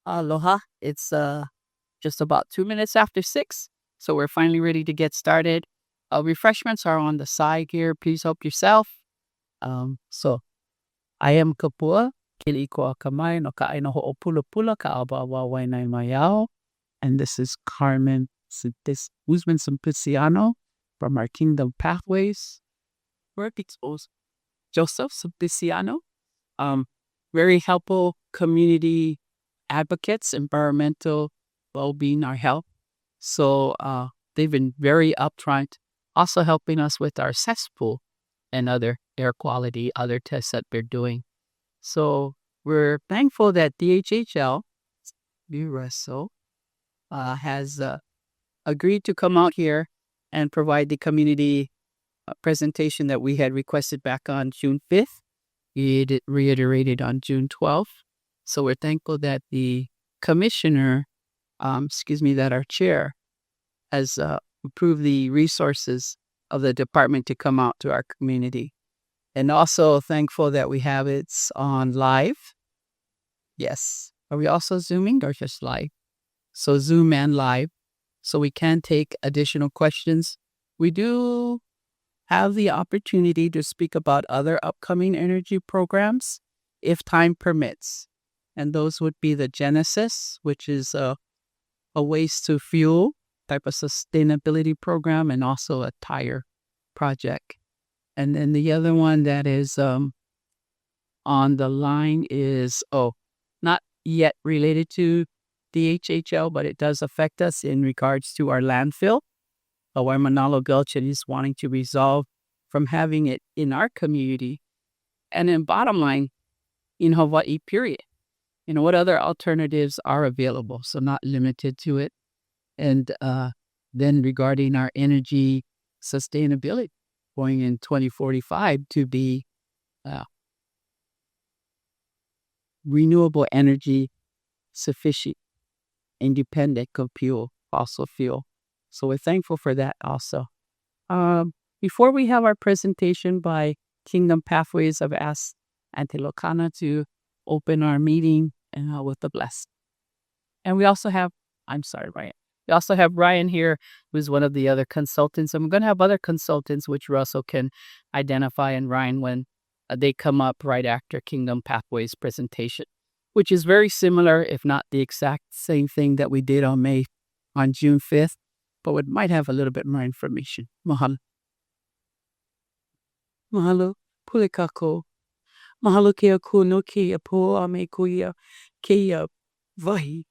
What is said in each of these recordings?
Aloha. It's just about 2 minutes after 6, so we're finally ready to get started. Refreshments are on the side here. Please help yourself. So I am Kapua, Kili ko kamai no ka aino ho pula pula ka abawa wainai mayao. And this is Carmen Guzman Simpliciano from our Kingdom Pathways work. It's also Joseph Simpliciano. Um, Very helpful community advocates, environmental well-being, our health. So they've been very upfront, also helping us with our cesspool and other air quality, other tests that we're doing. So we're thankful that DHHL, URSO, has agreed to come out here and provide the community presentation that we had requested back on June 5th. We reiterated on June 12th. So we're thankful that the commissioner, that our chair has approved the resources of the department to come out to our community. And also thankful that we have it on live. Yes. Are we also Zooming or just live? So Zoom and live. So we can take additional questions. We do have the opportunity to speak about other upcoming energy programs if time permits. And those would be the Genesis, which is a waste to fuel type of sustainability program, and also a tire project. And then the other one that is on the line is, not yet related to DHHL, but it does affect us in regards to our landfill. Where Manalo Gulch is wanting to resolve from having it in our community. And then bottom line, in Hawaii, period. What other alternatives are available? So not limited to it. And then regarding our energy sustainability, going in 2045 to be renewable energy sufficient, independent of fossil fuel. So we're thankful for that also. Before we have our presentation by Kingdom Pathways, I've asked Auntie Lokana to open our meeting with the blessing. And we also have, Ryan. We also have Ryan here, who's one of the other consultants. I'm going to have other consultants, which Russell can identify, and Ryan when they come up right after Kingdom Pathways presentation, which is very similar, if not the exact same thing that we did on June 5th, but it might have a little bit more information. Mahalo. Mahalo, pulikako. Mahalo kia kuno kia po ame kuya kia vahi.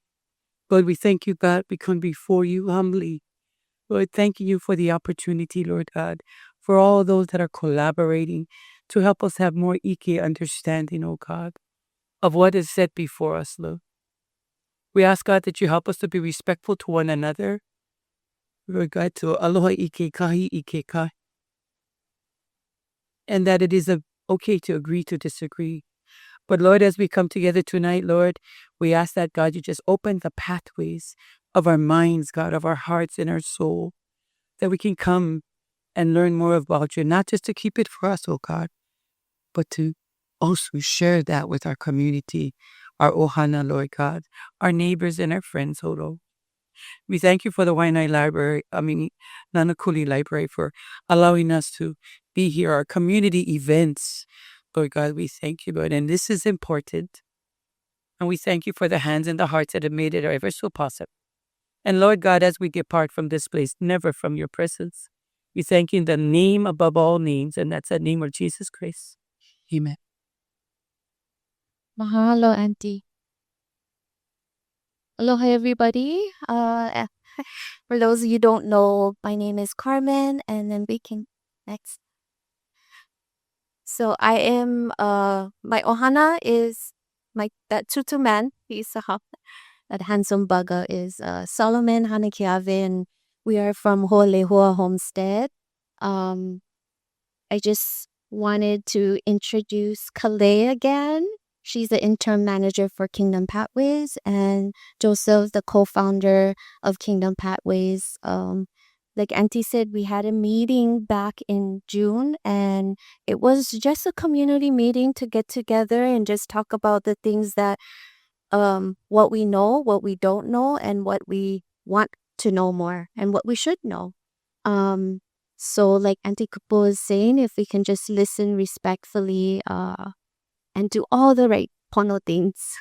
Lord, we thank you, God. We come before you humbly. Lord, thank you for the opportunity, Lord God, for all those that are collaborating to help us have more Ike understanding, oh God, of what is set before us, Lord. We ask, God, that you help us to be respectful to one another. Lord God, to aloha Ike kahi Ike kai. And that it is okay to agree to disagree. But Lord, as we come together tonight, Lord, we ask that, God, you just open the pathways of our minds, God, of our hearts and our soul, that we can come and learn more about you, not just to keep it for us, oh God, but to also share that with our community, our ohana, Lord God, our neighbors and our friends, oh Lord. We thank you for the Nanakuli Library, for allowing us to be here, our community events. Lord God, we thank you, Lord. And this is important. And we thank you for the hands and the hearts that have made it ever so possible. And Lord God, as we depart from this place, never from your presence, we thank you in the name above all names, and that's the name of Jesus Christ. Amen. Mahalo, Auntie. Aloha, everybody. For those of you who don't know, my name is Carmen, and then we can next. So I am, my ohana is that tutu man, that handsome bugger is Solomon Hanakiave, and we are from Ho'olehua Homestead. I just wanted to introduce Kalei again. She's the interim manager for Kingdom Pathways, and Joseph, the co-founder of Kingdom Pathways. Like Auntie said, we had a meeting back in June, and it was just a community meeting to get together and just talk about the things that what we know, what we don't know, and what we want to know more, and what we should know. Um, so like Auntie Kupo is saying, if we can just listen respectfully, and do all the right pono things.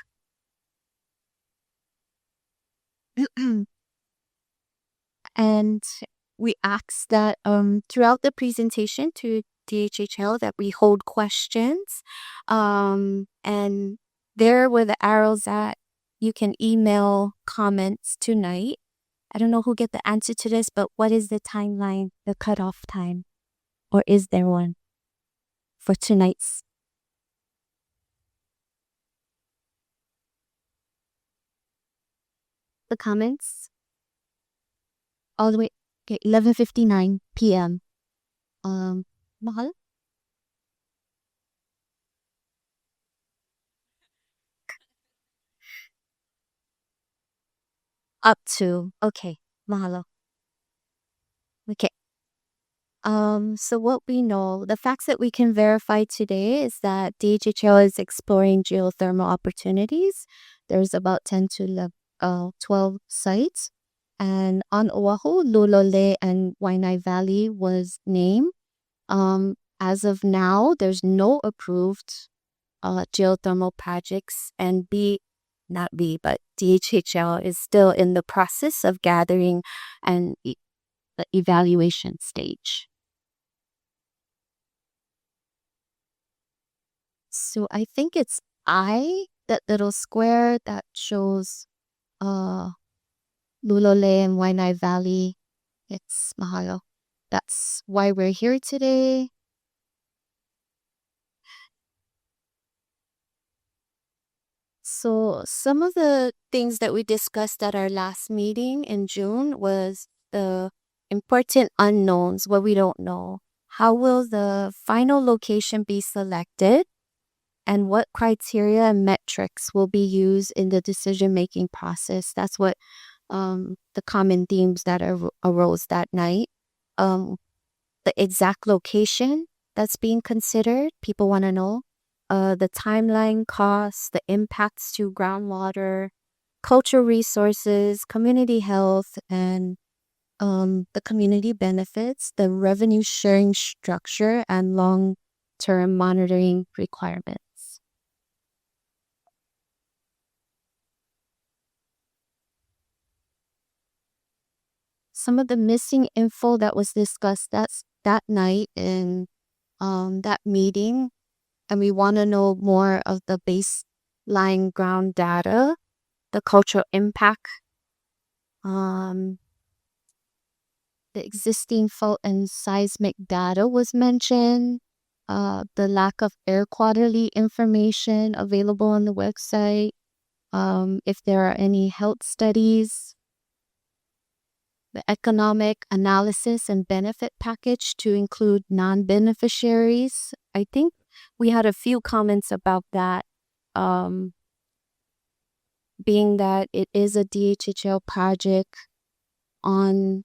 And we ask that throughout the presentation to DHHL that we hold questions. And there where the arrows at, you can email comments tonight. I don't know who get the answer to this, but what is the timeline, the cutoff time? Or is there one for tonight's? The comments? All the way, okay, 11:59 p.m. Mahal? Up to, okay, mahalo. Okay. So what we know, the facts that we can verify today is that DHHL is exploring geothermal opportunities. There's about 10 to 12 sites. And on Oahu, Lulole and Waianae Valley was named. As of now, there's no approved geothermal projects, and not B, but DHHL is still in the process of gathering and the evaluation stage. So I think it's that little square that shows uh Lulole and Waianae Valley. It's mahalo. That's why we're here today. So some of the things that we discussed at our last meeting in June was the important unknowns, what we don't know. How will the final location be selected? And what criteria and metrics will be used in the decision-making process? That's what the common themes that arose that night. Um, the exact location that's being considered, people want to know. The timeline, costs, the impacts to groundwater, cultural resources, community health, and the community benefits, the revenue sharing structure, and long-term monitoring requirements. Some of the missing info that was discussed that night in that meeting, and we want to know more of the baseline ground data, the cultural impact, the existing fault and seismic data was mentioned, the lack of air quality information available on the website, if there are any health studies, the economic analysis and benefit package to include non-beneficiaries. I think we had a few comments about that, being that it is a DHHL project on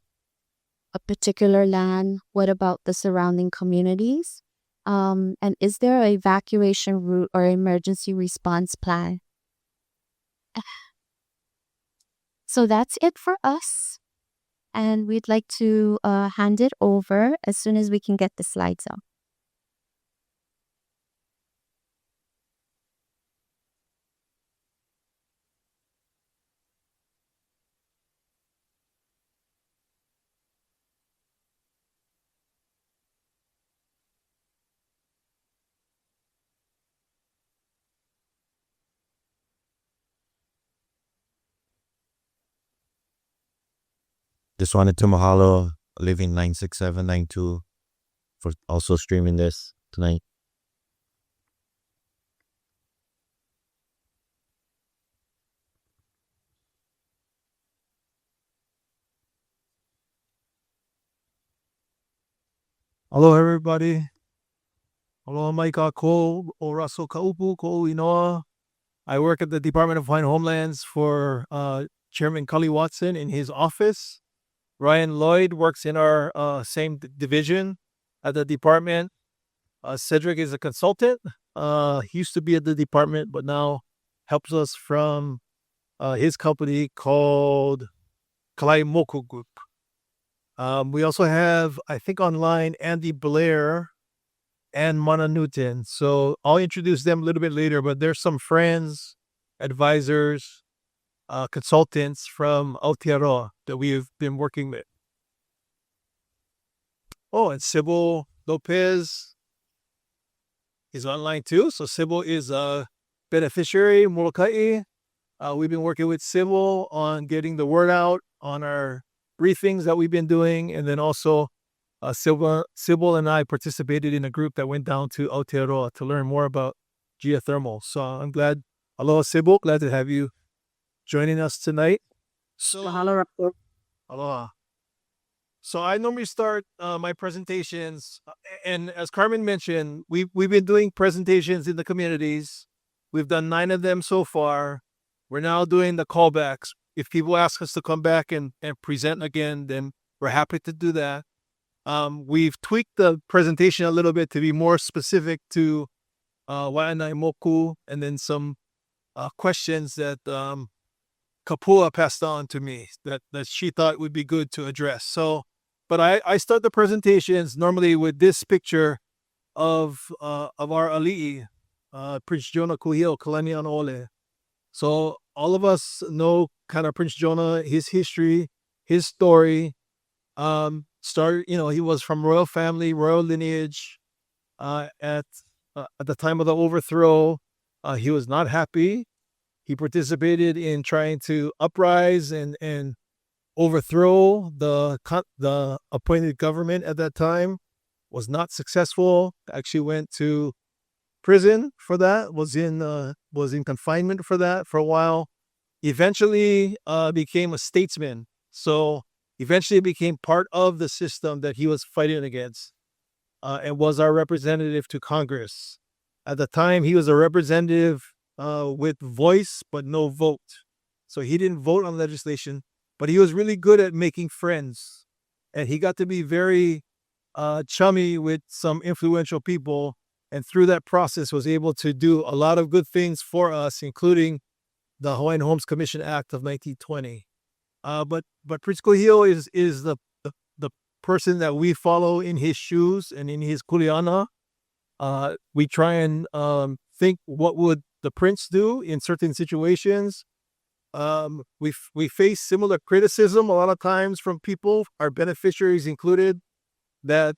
a particular land. What about the surrounding communities? And is there an evacuation route or emergency response plan? So that's it for us. And we'd like to hand it over as soon as we can get the slides up. Just wanted to mahalo Living 96792 for also streaming this tonight. Hello, everybody. Hello, Maika Ko, Oraso Kaupu, Ko Inoa. I work at the Department of Hawaiian Homelands for Chairman Cully Watson in his office. Ryan Lloyd works in our same division at the department. Cedric is a consultant. He used to be at the department, but now helps us from his company called Geothermal Kukakuka. We also have, I think, online Andy Blair and Mana Newton. So I'll introduce them a little bit later, but there's some friends, advisors, consultants from Aotearoa that we've been working with. Oh, and Sybil Lopez is online too. So Sybil is a beneficiary, Molokai. We've been working with Sybil on getting the word out on our briefings that we've been doing. And then also Sybil and I participated in a group that went down to Aotearoa to learn more about geothermal. So I'm glad. Aloha, Sybil. Glad to have you joining us tonight. So, aloha. So I normally start my presentations, and as Carmen mentioned, we've been doing presentations in the communities. We've done 9 of them so far. We're now doing the callbacks. If people ask us to come back and present again, then we're happy to do that. We've tweaked the presentation a little bit to be more specific to Waianae Moku, and then some questions that Kapua passed on to me that she thought would be good to address. So, but I start the presentations normally with this picture of our ali'i, Prince Jonah Kuhio Kalanian Ole. So all of us know kind of Prince Jonah, his history, his story. Started, he was from royal family, royal lineage. At the time of the overthrow, he was not happy. He participated in trying to uprise and overthrow the appointed government at that time. Was not successful. Actually went to prison for that. Was in confinement for that for a while. Eventually became a statesman. So eventually became part of the system that he was fighting against, and was our representative to Congress. At the time, he was a representative with voice but no vote. So he didn't vote on legislation, but he was really good at making friends. And he got to be very chummy with some influential people, and through that process was able to do a lot of good things for us, including the Hawaiian Homes Commission Act of 1920. But Prince Kuhio is the person that we follow in his shoes and in his kuleana. We try and think, what would the prince do in certain situations? We face similar criticism a lot of times from people, our beneficiaries included, that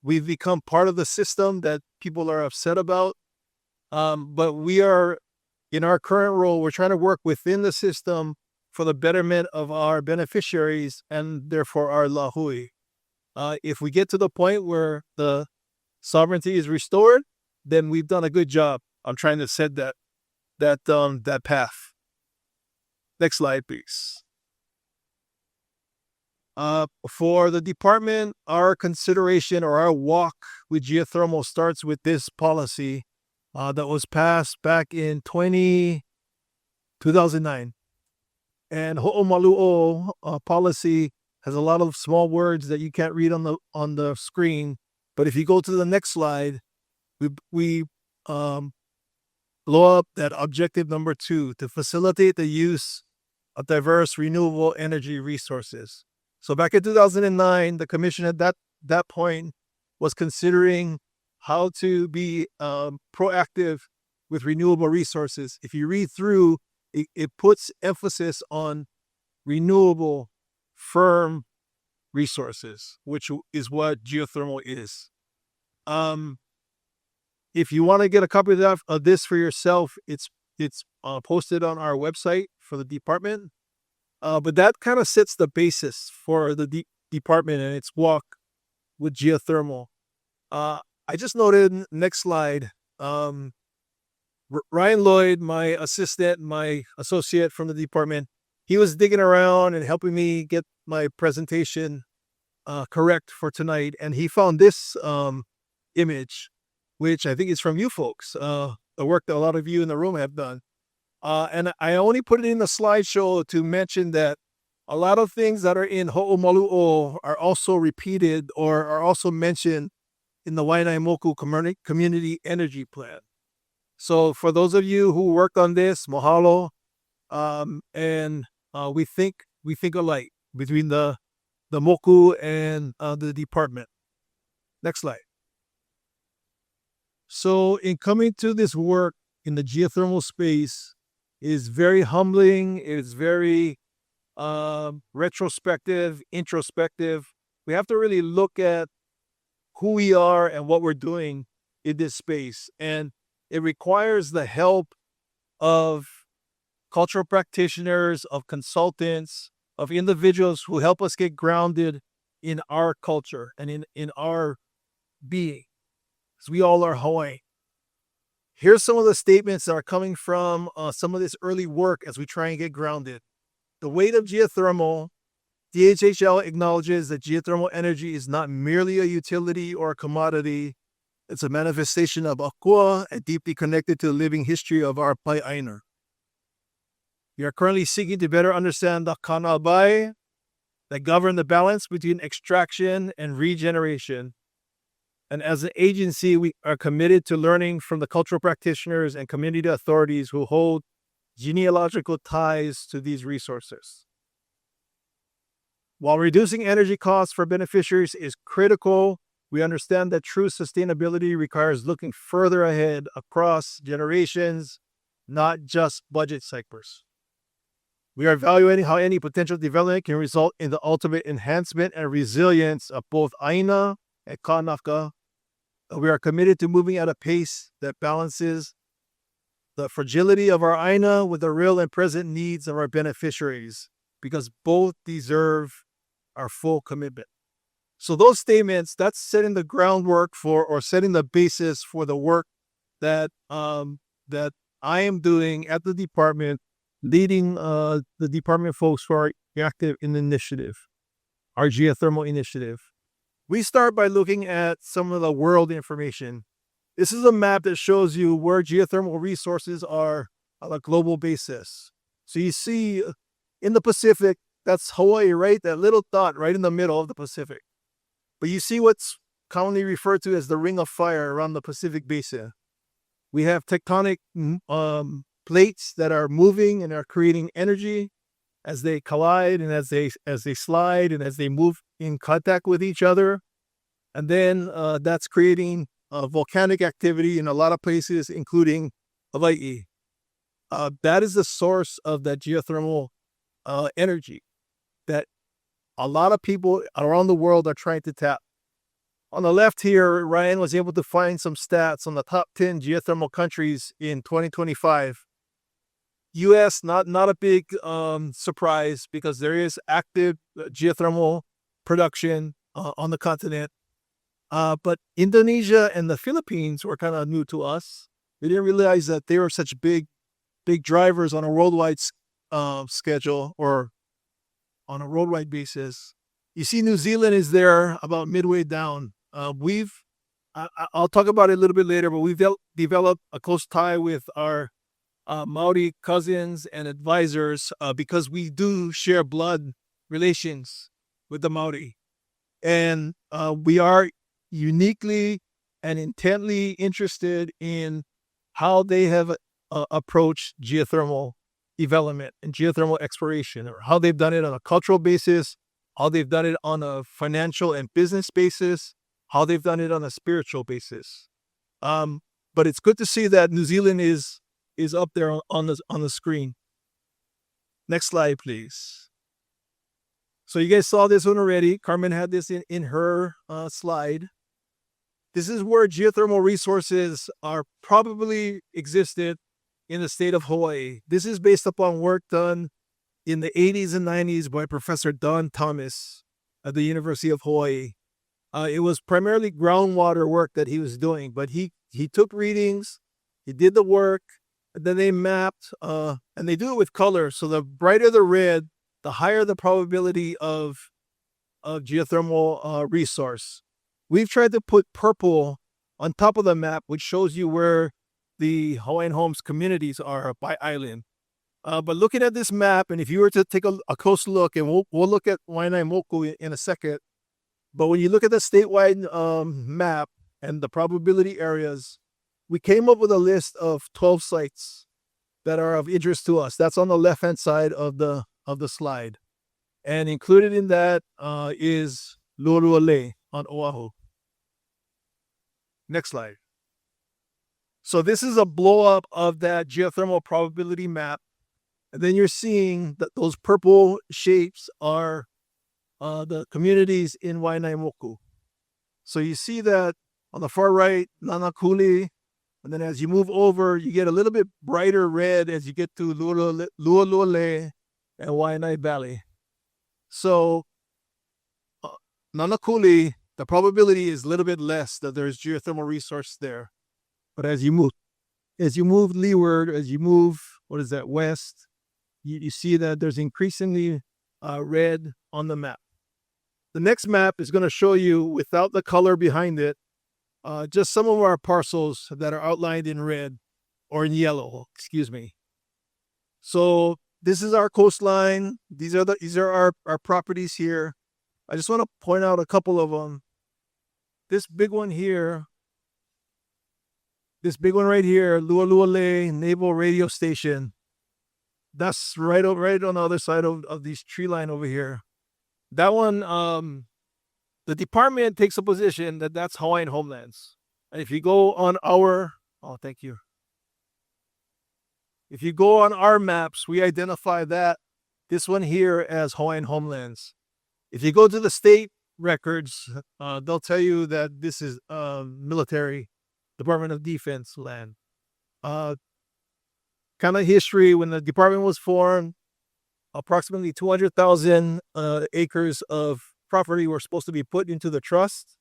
we've become part of the system that people are upset about. But we are, in our current role, we're trying to work within the system for the betterment of our beneficiaries and therefore our lahui. If we get to the point where the sovereignty is restored, then we've done a good job on trying to set that path. Next slide, please. For the department, our consideration or our walk with geothermal starts with this policy that was passed back in 2009. And Ho'omalu'o policy has a lot of small words that you can't read on the screen. But if you go to the next slide, we blow up that objective number 2, to facilitate the use of diverse renewable energy resources. So back in 2009, the commission at that point was considering how to be proactive with renewable resources. If you read through, it puts emphasis on renewable, firm resources, which is what geothermal is. If you want to get a copy of this for yourself, it's posted on our website for the department. But that kind of sets the basis for the department and its walk with geothermal. I just noted, next slide, Ryan Lloyd, my assistant, my associate from the department, he was digging around and helping me get my presentation correct for tonight. And he found this image, which I think is from you folks, the work that a lot of you in the room have done. And I only put it in the slideshow to mention that a lot of things that are in Ho'omalu'o are also repeated or are also mentioned in the Waianae Moku Community Energy Plan. So for those of you who worked on this, mahalo. And we think alike between the moku and the department. Next slide. So in coming to this work in the geothermal space is very humbling. It's very retrospective, introspective. We have to really look at who we are and what we're doing in this space. And it requires the help of cultural practitioners, of consultants, of individuals who help us get grounded in our culture and in our being. Because we all are Hawaii. Here's some of the statements that are coming from some of this early work as we try and get grounded. The weight of geothermal, DHHL acknowledges that geothermal energy is not merely a utility or a commodity. It's a manifestation of akua and deeply connected to the living history of our pai'aina. We are currently seeking to better understand the kanalbai that govern the balance between extraction and regeneration. And as an agency, we are committed to learning from the cultural practitioners and community authorities who hold genealogical ties to these resources. While reducing energy costs for beneficiaries is critical, we understand that true sustainability requires looking further ahead across generations, not just budget cycles. We are evaluating how any potential development can result in the ultimate enhancement and resilience of both Aina and Kanaka. We are committed to moving at a pace that balances the fragility of our Aina with the real and present needs of our beneficiaries, because both deserve our full commitment. So those statements, that's setting the groundwork for, or setting the basis for the work that that I am doing at the department, leading the department folks who are active in the initiative, our geothermal initiative. We start by looking at some of the world information. This is a map that shows you where geothermal resources are on a global basis. So you see in the Pacific, that's Hawaii, right? That little dot right in the middle of the Pacific. But you see what's commonly referred to as the ring of fire around the Pacific Basin. We have tectonic plates that are moving and are creating energy as they collide and as they slide and as they move in contact with each other. And then that's creating volcanic activity in a lot of places, including Hawaii. That is the source of that geothermal energy that a lot of people around the world are trying to tap. On the left here, Ryan was able to find some stats on the top 10 geothermal countries in 2025. U.S., not a big surprise, because there is active geothermal production on the continent. But Indonesia and the Philippines were kind of new to us. We didn't realize that they were such big drivers on a worldwide schedule, or on a worldwide basis. You see New Zealand is there about midway down. I'll talk about it a little bit later, but we've developed a close tie with our Maori cousins and advisors because we do share blood relations with the Maori. And we are uniquely and intently interested in how they have approached geothermal development and geothermal exploration, or how they've done it on a cultural basis, how they've done it on a financial and business basis, how they've done it on a spiritual basis. But it's good to see that New Zealand is up there on the screen. Next slide, please. So you guys saw this one already. Carmen had this in her slide. This is where geothermal resources are probably existed in the state of Hawaii. This is based upon work done in the 80s and 90s by Professor Don Thomas at the University of Hawaii. It was primarily groundwater work that he was doing, but he took readings, he did the work, and then they mapped, and they do it with color. So the brighter the red, the higher the probability of geothermal resource. We've tried to put purple on top of the map, which shows you where the Hawaiian Homes communities are by island. But looking at this map, and if you were to take a close look, and we'll look at Wainaimoku in a second, but when you look at the statewide map and the probability areas, we came up with a list of 12 sites that are of interest to us. That's on the left-hand side of the slide. And included in that is Lualuale on Oahu. Next slide. So this is a blow-up of that geothermal probability map. And then you're seeing that those purple shapes are the communities in Wainaimoku. So you see that on the far right, Nanakuli, and then as you move over, you get a little bit brighter red as you get to Lualuale and Waianae Valley. So Nanakuli, the probability is a little bit less that there's geothermal resource there. But as you move leeward, as you move, west, you see that there's increasingly red on the map. The next map is going to show you, without the color behind it, just some of our parcels that are outlined in red or in yellow, excuse me. So this is our coastline. These are our properties here. I just want to point out a couple of them. This big one here, right here, Lualuale Naval Radio Station. That's right on the other side of this tree line over here. That one, the department takes a position that that's Hawaiian homelands. And if you go on if you go on our maps, we identify this one here as Hawaiian homelands. If you go to the state records, they'll tell you that this is military, Department of Defense land. Kind of history: when the department was formed, approximately 200,000 acres of property were supposed to be put into the trust.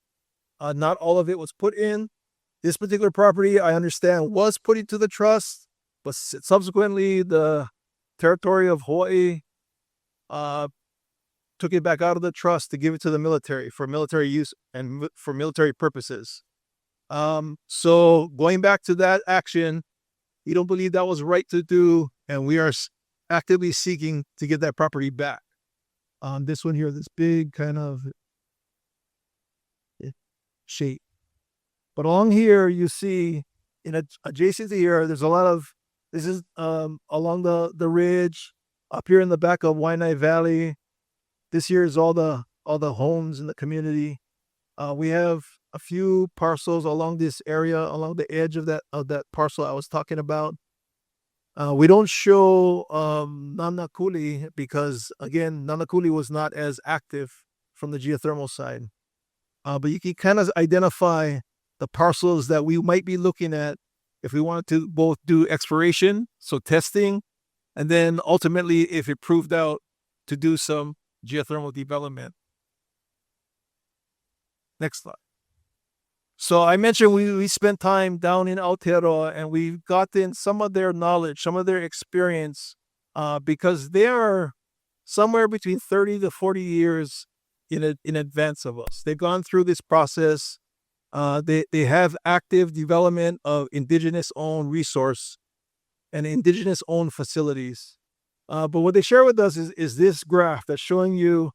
Not all of it was put in. This particular property, I understand, was put into the trust, but subsequently the territory of Hawaii took it back out of the trust to give it to the military for military use and for military purposes. So going back to that action, we don't believe that was right to do, and we are actively seeking to get that property back. This one here, this big kind of shape. But along here, you see, adjacent to here, there's a lot of, this is along the ridge, up here in the back of Waianae Valley. This here is all the homes in the community. We have a few parcels along this area, along the edge of that parcel I was talking about. We don't show Nanakuli because, again, Nanakuli was not as active from the geothermal side. But you can kind of identify the parcels that we might be looking at if we wanted to both do exploration, so testing, and then ultimately, if it proved out, to do some geothermal development. Next slide. So I mentioned we spent time down in Aotearoa, and we've gotten some of their knowledge, some of their experience, because they are somewhere between 30 to 40 years in advance of us. They've gone through this process. They have active development of indigenous-owned resource and indigenous-owned facilities. But what they share with us is this graph that's showing you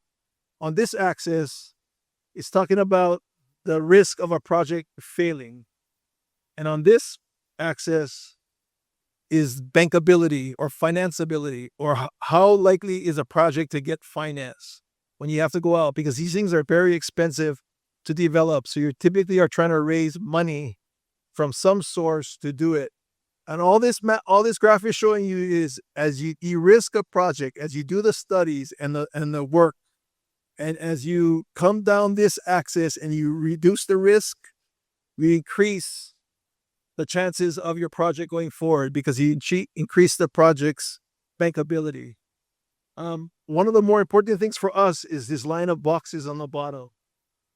on this axis, it's talking about the risk of a project failing. And on this axis is bankability or financeability, or how likely is a project to get financed when you have to go out, because these things are very expensive to develop. So you typically are trying to raise money from some source to do it. And all this graph is showing you is, as you de-risk a project, as you do the studies and the work, and as you come down this axis and you reduce the risk, we increase the chances of your project going forward because you increase the project's bankability. One of the more important things for us is this line of boxes on the bottom.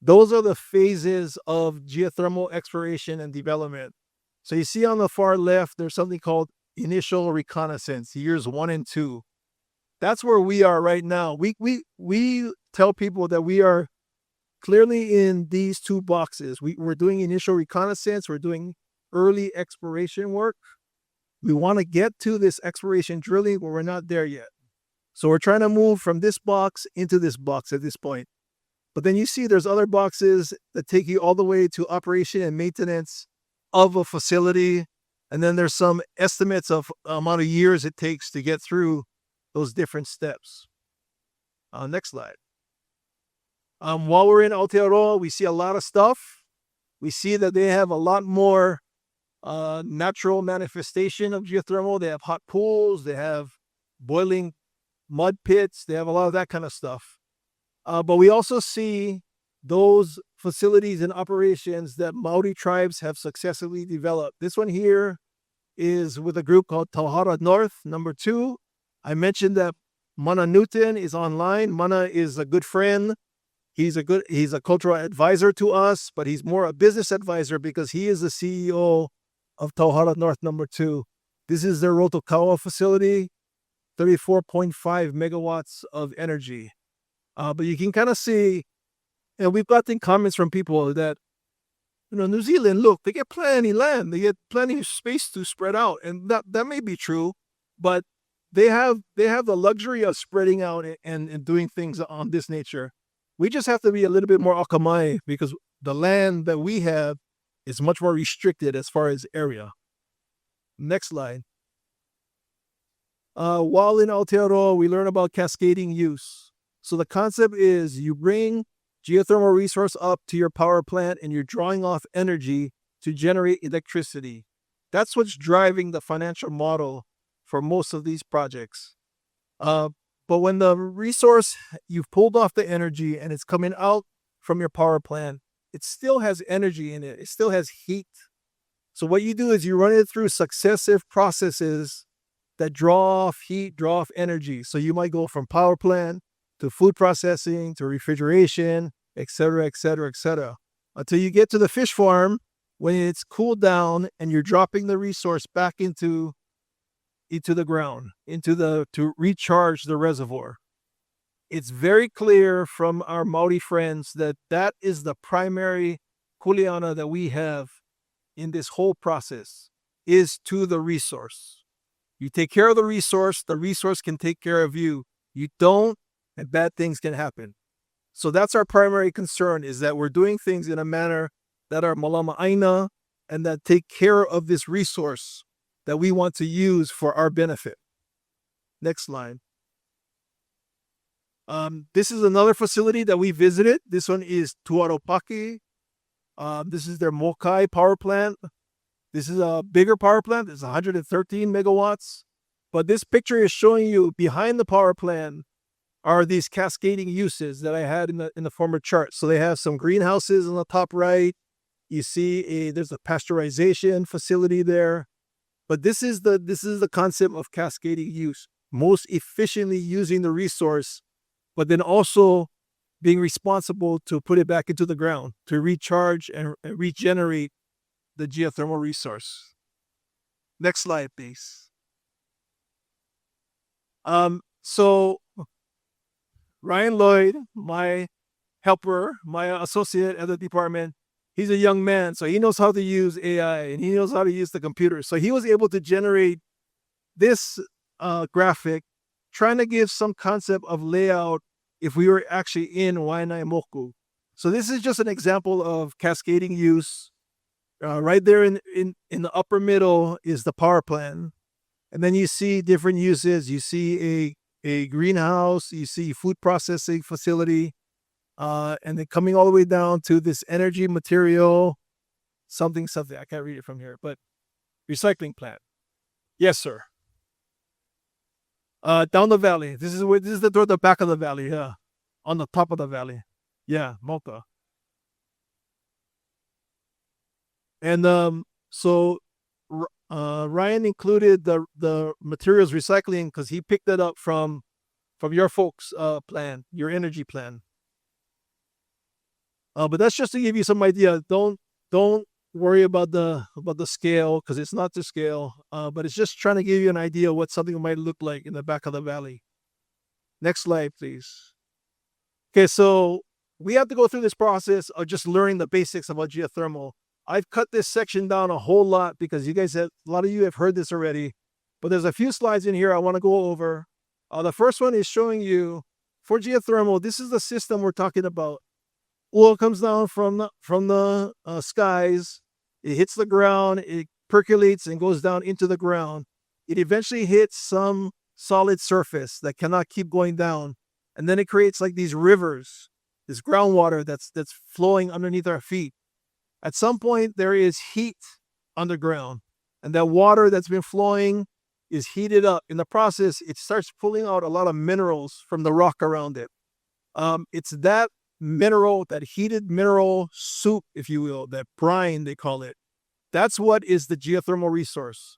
Those are the phases of geothermal exploration and development. So you see on the far left, there's something called initial reconnaissance, years 1 and 2. That's where we are right now. We tell people that we are clearly in these two boxes. We're doing initial reconnaissance. We're doing early exploration work. We want to get to this exploration drilling, but we're not there yet. So we're trying to move from this box into this box at this point. But then you see there's other boxes that take you all the way to operation and maintenance of a facility, and then there's some estimates of the amount of years it takes to get through those different steps. Next slide. While we're in Aotearoa, we see a lot of stuff. We see that they have a lot more natural manifestation of geothermal. They have hot pools. They have boiling mud pits. They have a lot of that kind of stuff. But we also see those facilities and operations that Maori tribes have successfully developed. This one here is with a group called Tauhara North, number 2. I mentioned that Mana Newton is online. Mana is a good friend. He's a cultural advisor to us, but he's more a business advisor because he is the CEO of Tauhara North number 2. This is their Rotokawa facility, 34.5 megawatts of energy. But you can kind of see, and we've gotten comments from people that, New Zealand, look, they get plenty land, they get plenty of space to spread out, and that may be true, but they have the luxury of spreading out and doing things on this nature. We just have to be a little bit more akamai because the land that we have is much more restricted as far as area. Next slide. While in Aotearoa, we learn about cascading use. So the concept is you bring geothermal resource up to your power plant and you're drawing off energy to generate electricity. That's what's driving the financial model for most of these projects. But when the resource, you've pulled off the energy and it's coming out from your power plant, it still has energy in it. It still has heat. So what you do is you run it through successive processes that draw off heat, draw off energy. So you might go from power plant to food processing, to refrigeration, et cetera, until you get to the fish farm when it's cooled down and you're dropping the resource back into the ground, to recharge the reservoir. It's very clear from our Maori friends that is the primary kuleana that we have in this whole process, is to the resource. You take care of the resource can take care of you. You don't, and bad things can happen. So that's our primary concern, is that we're doing things in a manner that are malama aina and that take care of this resource that we want to use for our benefit. Next slide. This is another facility that we visited. This one is Tuaropaki. This is their Mokai power plant. This is a bigger power plant. It's 113 megawatts. But this picture is showing you behind the power plant are these cascading uses that I had in the former chart. So they have some greenhouses on the top right. You see there's a pasteurization facility there. But this is the concept of cascading use, most efficiently using the resource, but then also being responsible to put it back into the ground, to recharge and regenerate the geothermal resource. Next slide, please. So Ryan Lloyd, my helper, my associate at the department, he's a young man, so he knows how to use AI and he knows how to use the computer. So he was able to generate this graphic, trying to give some concept of layout if we were actually in Wainaimoku. So this is just an example of cascading use. Right there in the upper middle is the power plant. And then you see different uses. You see a greenhouse, you see food processing facility, and then coming all the way down to this energy material, something. I can't read it from here, but recycling plant. Yes, sir. Down the valley. This is the back of the valley. Yeah, on the top of the valley. Yeah, Malta. And so Ryan included the materials recycling because he picked it up from your folks' plan, your energy plan. But that's just to give you some idea. Don't worry about the scale because it's not to scale. But it's just trying to give you an idea what something might look like in the back of the valley. Next slide, please. Okay, so we have to go through this process of just learning the basics about geothermal. I've cut this section down a whole lot because a lot of you have heard this already, but there's a few slides in here I want to go over. The first one is showing you for geothermal, this is the system we're talking about. Oil comes down from the skies. It hits the ground, it percolates and goes down into the ground. It eventually hits some solid surface that cannot keep going down. And then it creates like these rivers, this groundwater that's flowing underneath our feet. At some point, there is heat underground, and that water that's been flowing is heated up. In the process, it starts pulling out a lot of minerals from the rock around it. It's that mineral, that heated mineral soup, if you will, that brine, they call it. That's what is the geothermal resource.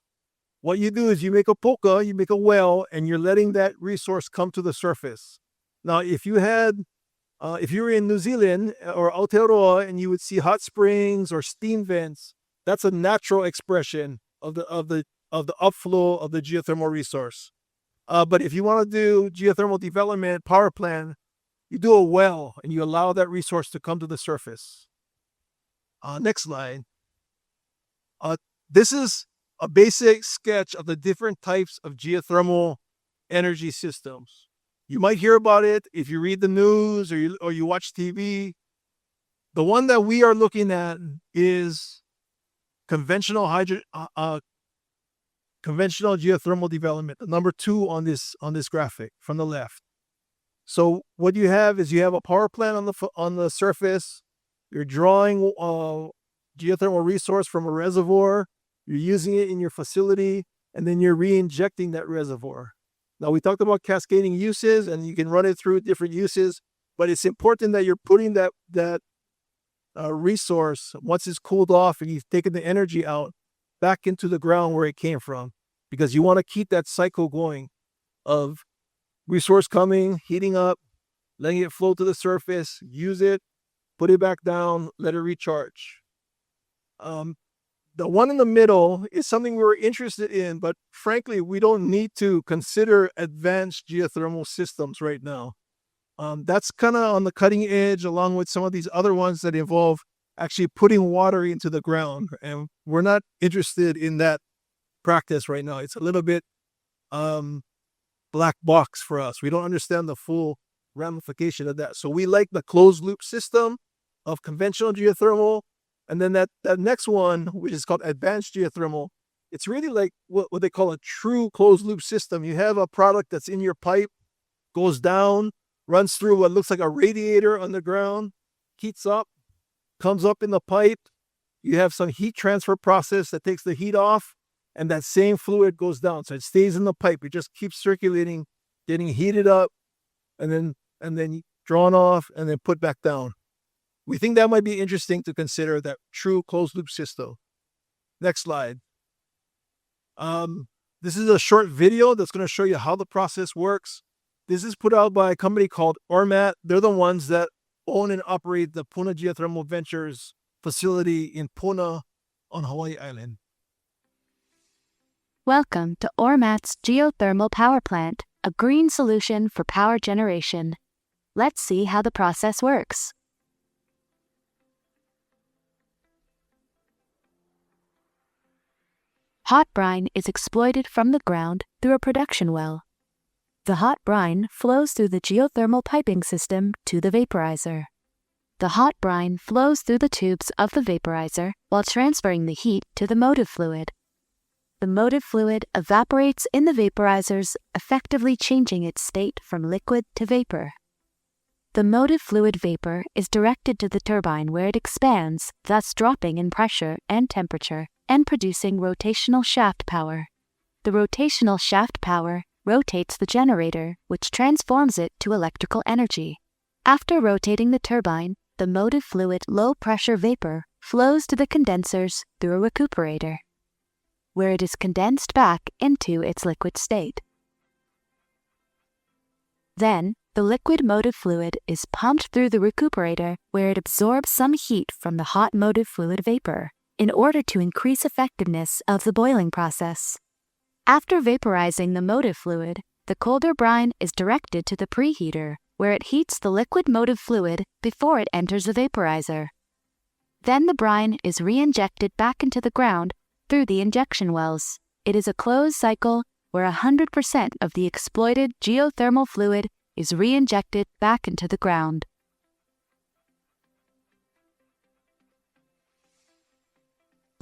What you do is you make a poka, you make a well, and you're letting that resource come to the surface. Now, if you were in New Zealand or Aotearoa and you would see hot springs or steam vents, that's a natural expression of the upflow of the geothermal resource. But if you want to do geothermal development, power plant, you do a well and you allow that resource to come to the surface. Next slide. This is a basic sketch of the different types of geothermal energy systems. You might hear about it if you read the news or you watch TV. The one that we are looking at is conventional geothermal development, the number 2 on this graphic from the left. So what you have is you have a power plant on the surface. You're drawing geothermal resource from a reservoir. You're using it in your facility, and then you're re-injecting that reservoir. Now, we talked about cascading uses, and you can run it through different uses, but it's important that you're putting that resource, once it's cooled off and you've taken the energy out, back into the ground where it came from, because you want to keep that cycle going of resource coming, heating up, letting it flow to the surface, use it, put it back down, let it recharge. The one in the middle is something we were interested in, but frankly, we don't need to consider advanced geothermal systems right now. That's kind of on the cutting edge, along with some of these other ones that involve actually putting water into the ground. And we're not interested in that practice right now. It's a little bit black box for us. We don't understand the full ramification of that. So we like the closed loop system of conventional geothermal. And then that next one, which is called advanced geothermal, it's really like what they call a true closed loop system. You have a product that's in your pipe, goes down, runs through what looks like a radiator underground, heats up, comes up in the pipe. You have some heat transfer process that takes the heat off, and that same fluid goes down. So it stays in the pipe. It just keeps circulating, getting heated up, and then drawn off, and then put back down. We think that might be interesting to consider, that true closed loop system. Next slide. This is a short video that's going to show you how the process works. This is put out by a company called Ormat. They're the ones that own and operate the Puna Geothermal Ventures facility in Puna on Hawaii Island. Welcome to Ormat's Geothermal Power Plant, a green solution for power generation. Let's see how the process works. Hot brine is exploited from the ground through a production well. The hot brine flows through the geothermal piping system to the vaporizer. The hot brine flows through the tubes of the vaporizer while transferring the heat to the motive fluid. The motive fluid evaporates in the vaporizers, effectively changing its state from liquid to vapor. The motive fluid vapor is directed to the turbine where it expands, thus dropping in pressure and temperature and producing rotational shaft power. The rotational shaft power rotates the generator, which transforms it to electrical energy. After rotating the turbine, the motive fluid low-pressure vapor flows to the condensers through a recuperator, where it is condensed back into its liquid state. Then, the liquid motive fluid is pumped through the recuperator, where it absorbs some heat from the hot motive fluid vapor in order to increase effectiveness of the boiling process. After vaporizing the motive fluid, the colder brine is directed to the preheater, where it heats the liquid motive fluid before it enters the vaporizer. Then the brine is re-injected back into the ground through the injection wells. It is a closed cycle where 100% of the exploited geothermal fluid is re-injected back into the ground.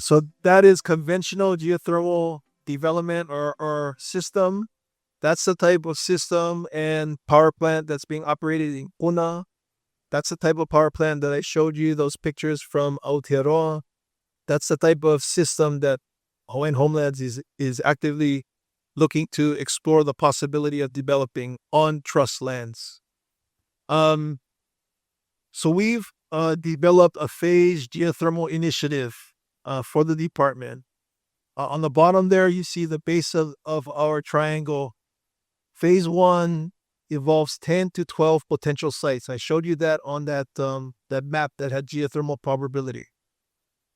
So that is conventional geothermal development or system. That's the type of system and power plant that's being operated in Puna. That's the type of power plant that I showed you those pictures from Aotearoa. That's the type of system that Hawaiian Homelands is actively looking to explore the possibility of developing on trust lands. So we've developed a phased geothermal initiative for the department. On the bottom there, you see the base of our triangle. Phase 1 involves 10 to 12 potential sites. I showed you that on that map that had geothermal probability.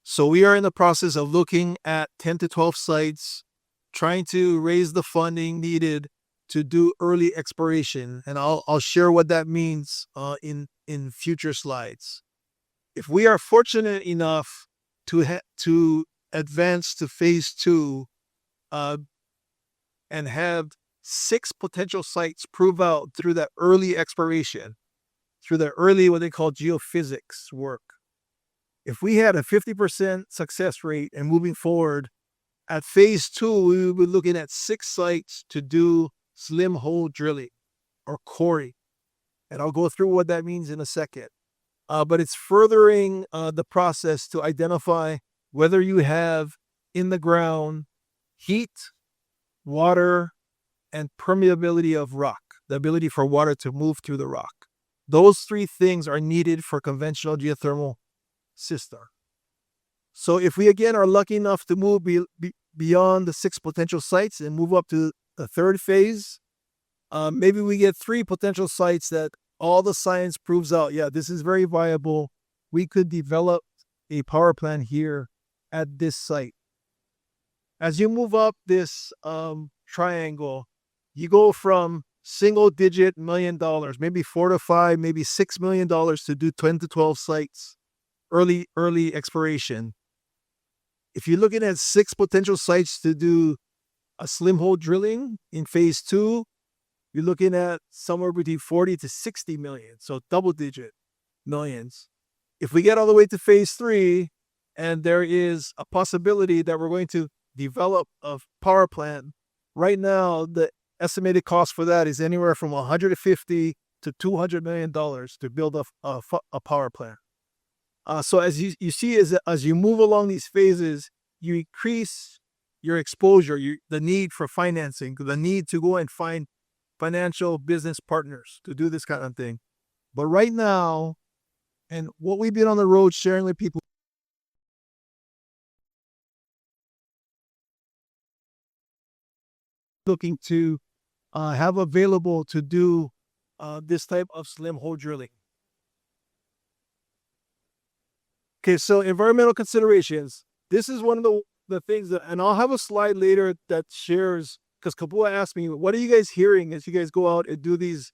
So we are in the process of looking at 10 to 12 sites, trying to raise the funding needed to do early exploration. And I'll share what that means in future slides. If we are fortunate enough to advance to phase 2 and have 6 potential sites prove out through that early exploration, through the early what they call geophysics work. If we had a 50% success rate and moving forward, at phase 2, we would be looking at 6 sites to do slim hole drilling or coring. And I'll go through what that means in a second. But it's furthering the process to identify whether you have in the ground heat, water, and permeability of rock, the ability for water to move through the rock. Those 3 things are needed for conventional geothermal system. So if we again are lucky enough to move beyond the 6 potential sites and move up to the 3rd phase, maybe we get 3 potential sites that all the science proves out, yeah, this is very viable. We could develop a power plant here at this site. As you move up this triangle, you go from single-digit $1 million, maybe $4 to $5, maybe $6 million to do 10 to 12 sites, early exploration. If you're looking at 6 potential sites to do a slim hole drilling in phase 2, you're looking at somewhere between 40 to 60 million, so double-digit millions. If we get all the way to phase 3, and there is a possibility that we're going to develop a power plant, right now the estimated cost for that is anywhere from $150 to $200 million to build a power plant. So as you see, as you move along these phases, you increase your exposure, the need for financing, the need to go and find financial business partners to do this kind of thing. But right now, and what we've been on the road sharing with people, looking to have available to do this type of slim hole drilling. Okay, so environmental considerations. This is one of the things that, and I'll have a slide later that shares, because Kapua asked me, what are you guys hearing as you guys go out and do these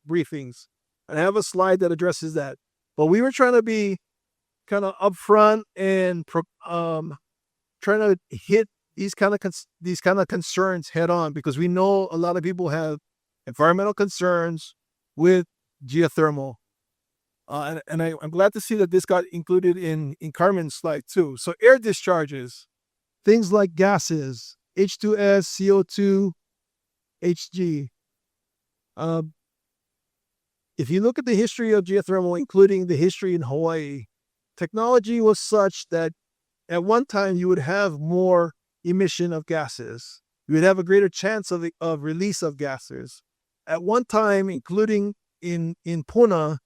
briefings? And I have a slide that addresses that. But we were trying to be kind of upfront and trying to hit these kind of concerns head on, because we know a lot of people have environmental concerns with geothermal. And I'm glad to see that this got included in Carmen's slide too. So air discharges, things like gases, H2S, CO2, Hg. If you look at the history of geothermal, including the history in Hawaii, technology was such that at one time you would have more emission of gases. You would have a greater chance of release of gases. At one time, including in Puna,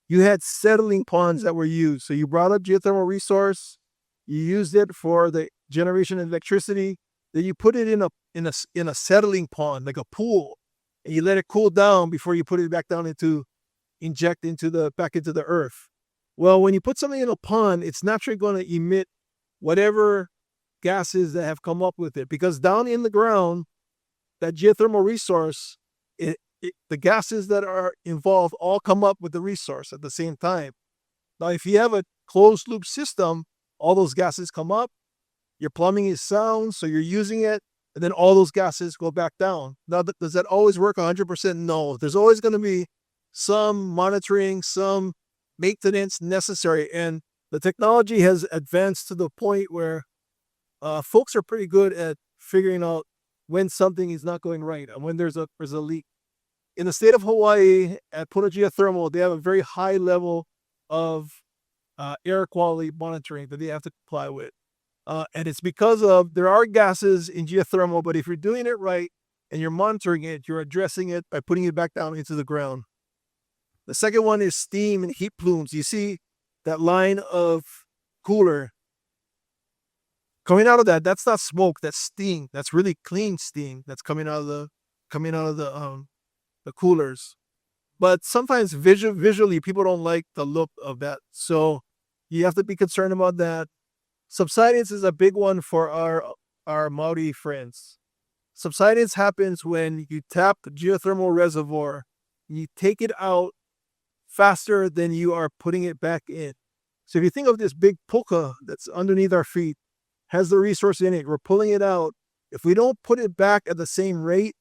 you had settling ponds that were used. So you brought up geothermal resource, you used it for the generation of electricity, then you put it in a settling pond, like a pool, and you let it cool down before you put it back down inject back into the earth. Well, when you put something in a pond, it's naturally going to emit whatever gases that have come up with it, because down in the ground, that geothermal resource, the gases that are involved all come up with the resource at the same time. Now, if you have a closed loop system, all those gases come up, your plumbing is sound, so you're using it, and then all those gases go back down. Now, does that always work 100%? No. There's always going to be some monitoring, some maintenance necessary. And The technology has advanced to the point where folks are pretty good at figuring out when something is not going right and when there's a leak. In the state of Hawaii, at Puna Geothermal, they have a very high level of air quality monitoring that they have to comply with. And it's because of there are gases in geothermal, but if you're doing it right and you're monitoring it, you're addressing it by putting it back down into the ground. The second one is steam and heat plumes. You see that line of cooler coming out of that. That's not smoke. That's steam. That's really clean steam that's coming out of the coolers. But sometimes visually, people don't like the look of that. So you have to be concerned about that. Subsidence is a big one for our Maori friends. Subsidence happens when you tap the geothermal reservoir, you take it out faster than you are putting it back in. So if you think of this big puka that's underneath our feet, has the resource in it, we're pulling it out. If we don't put it back at the same rate,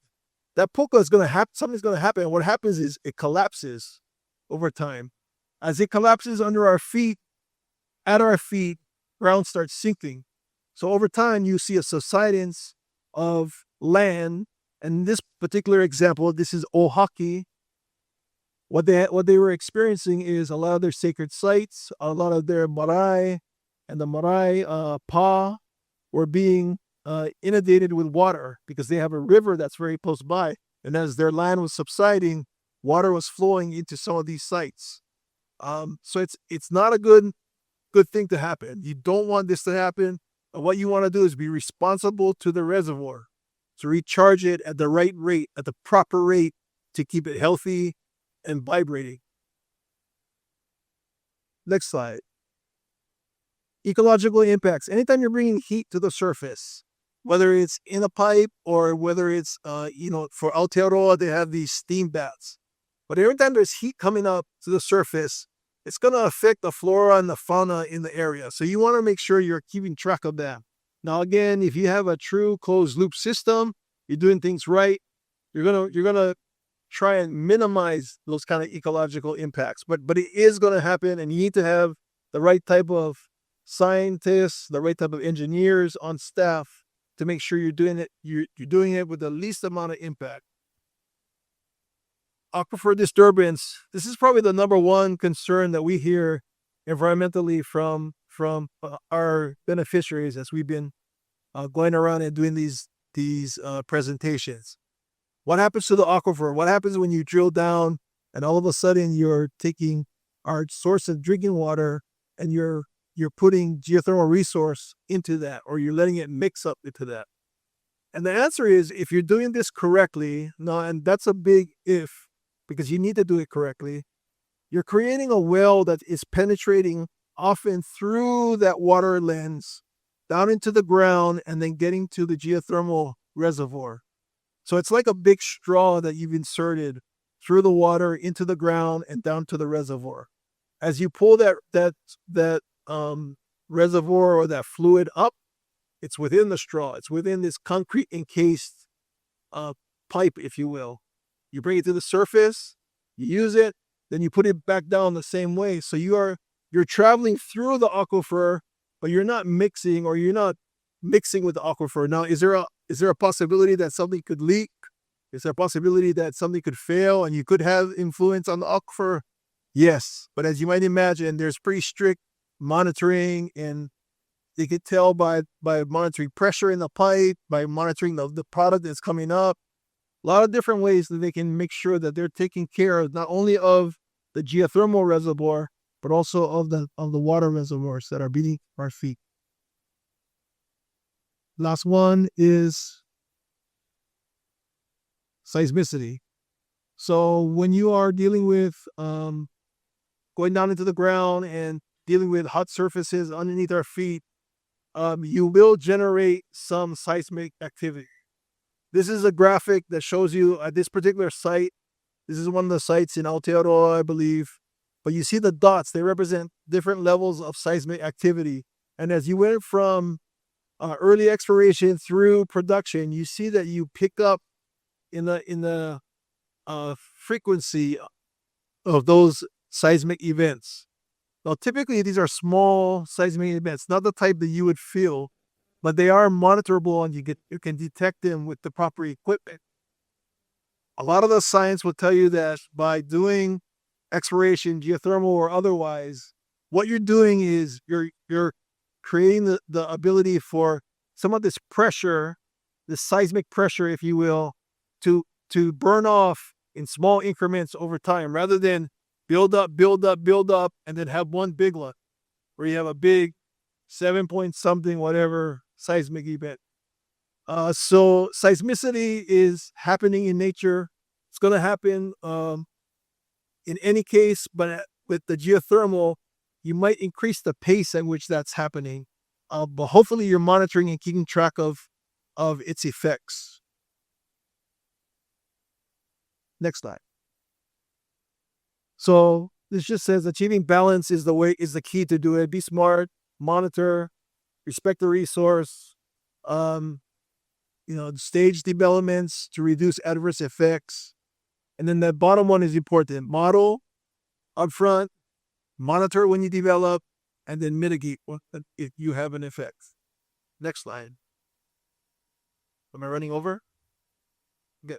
that puka is going to happen. Something's going to happen. And what happens is it collapses over time. As it collapses under our feet, at our feet, ground starts sinking. So over time, you see a subsidence of land. And in this particular example, this is Ohaki. What they were experiencing is a lot of their sacred sites, a lot of their marae, and the marae pa were being inundated with water because they have a river that's very close by. And as their land was subsiding, water was flowing into some of these sites. So it's not a good thing to happen. You don't want this to happen. And what you want to do is be responsible to the reservoir to recharge it at the right rate, at the proper rate, to keep it healthy and vibrating. Next slide. Ecological impacts. Anytime you're bringing heat to the surface, whether it's in a pipe or whether it's, for Aotearoa, they have these steam baths. But every time there's heat coming up to the surface, it's going to affect the flora and the fauna in the area. So you want to make sure you're keeping track of that. Now, again, if you have a true closed loop system, you're doing things right, you're gonna try and minimize those kind of ecological impacts. But it is going to happen, and you need to have the right type of scientists, the right type of engineers on staff to make sure you're doing it. You're doing it with the least amount of impact. Aquifer disturbance. This is probably the number one concern that we hear environmentally from our beneficiaries as we've been going around and doing these presentations. What happens to the aquifer? What happens when you drill down and all of a sudden you're taking our source of drinking water and you're putting geothermal resource into that, or you're letting it mix up into that? And the answer is, if you're doing this correctly, now, and that's a big if, because you need to do it correctly, you're creating a well that is penetrating often through that water lens down into the ground and then getting to the geothermal reservoir. So it's like a big straw that you've inserted through the water into the ground and down to the reservoir. As you pull that reservoir or that fluid up, it's within the straw. It's within this concrete encased pipe, if you will. You bring it to the surface, you use it, then you put it back down the same way. So you're traveling through the aquifer, but you're not mixing with the aquifer. Now, is there a possibility that something could leak? Is there a possibility that something could fail and you could have influence on the aquifer? Yes, but as you might imagine, there's pretty strict monitoring, and they could tell by monitoring pressure in the pipe, by monitoring the product that's coming up. A lot of different ways that they can make sure that they're taking care of not only of the geothermal reservoir, but also of the water reservoirs that are beneath our feet. Last one is seismicity. So when you are dealing with going down into the ground and dealing with hot surfaces underneath our feet, you will generate some seismic activity. This is a graphic that shows you at this particular site. This is one of the sites in Aotearoa, I believe. But you see the dots, they represent different levels of seismic activity. And as you went from early exploration through production, you see that you pick up in the frequency of those seismic events. Now, typically, these are small seismic events, not the type that you would feel, but they are monitorable and you can detect them with the proper equipment. A lot of the science will tell you that by doing exploration, geothermal or otherwise, what you're doing is you're creating the ability for some of this pressure, this seismic pressure, if you will, to burn off in small increments over time, rather than build up, and then have one big one where you have a big 7 point something, whatever seismic event. So seismicity is happening in nature. It's going to happen in any case, but with the geothermal, you might increase the pace at which that's happening. But hopefully you're monitoring and keeping track of its effects. Next slide. So this just says achieving balance is the key to do it. Be smart, monitor, respect the resource, stage developments to reduce adverse effects. And then the bottom one is important. Model upfront, monitor when you develop, and then mitigate if you have an effect. Next slide. Am I running over? Good.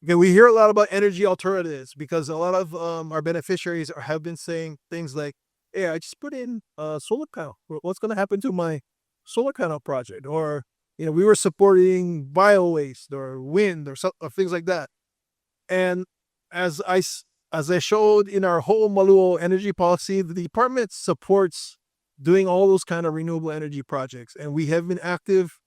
Okay, we hear a lot about energy alternatives because a lot of our beneficiaries have been saying things like, hey, I just put in a solar panel. What's going to happen to my solar panel project? Or, we were supporting bio waste or wind or things like that. And as I showed in our whole Maluo energy policy, the department supports doing all those kind of renewable energy projects. And we have been active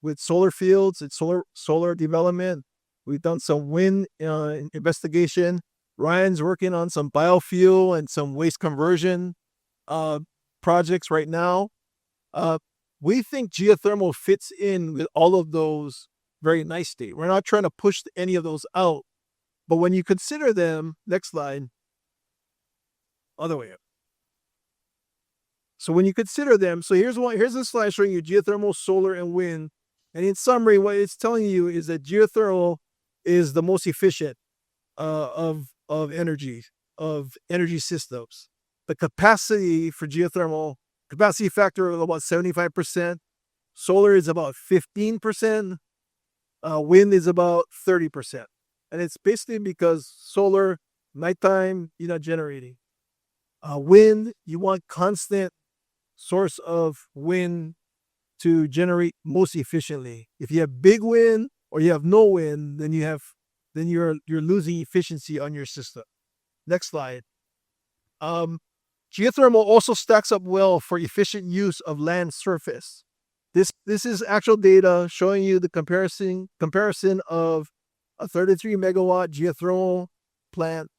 with solar fields and solar development. We've done some wind investigation. Ryan's working on some biofuel and some waste conversion projects right now. We think geothermal fits in with all of those very nicely. We're not trying to push any of those out. But when you consider them, next slide, other way up. So when you consider them, so here's a slide showing you geothermal, solar, and wind. And in summary, what it's telling you is that geothermal is the most efficient of energy systems. The capacity for geothermal, capacity factor of about 75%. Solar is about 15%. Wind is about 30%. And it's basically because solar, nighttime, you're not generating. Wind, you want constant source of wind to generate most efficiently. If you have big wind or you have no wind, then you're losing efficiency on your system. Next slide. Geothermal also stacks up well for efficient use of land surface. This is actual data showing you the comparison of a 33 megawatt geothermal plant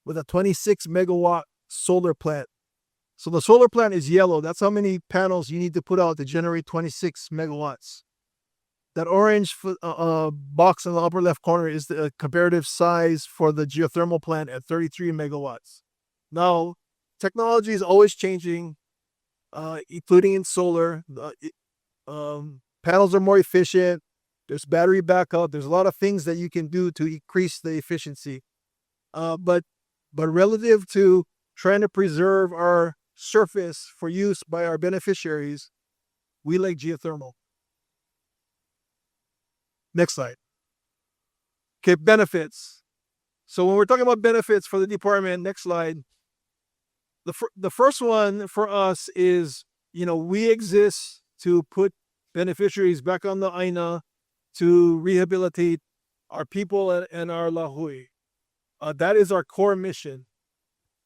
with a 26 megawatt solar plant. So the solar plant is yellow. That's how many panels you need to put out to generate 26 megawatts. That orange box in the upper left corner is the comparative size for the geothermal plant at 33 megawatts. Now, technology is always changing, including in solar. Panels are more efficient. There's battery backup. There's a lot of things that you can do to increase the efficiency. But relative to trying to preserve our surface for use by our beneficiaries, we like geothermal. Next slide. Okay, benefits. So when we're talking about benefits for the department, next slide. The first one for us is, we exist to put beneficiaries back on the Aina, to rehabilitate our people and our lahui. That is our core mission.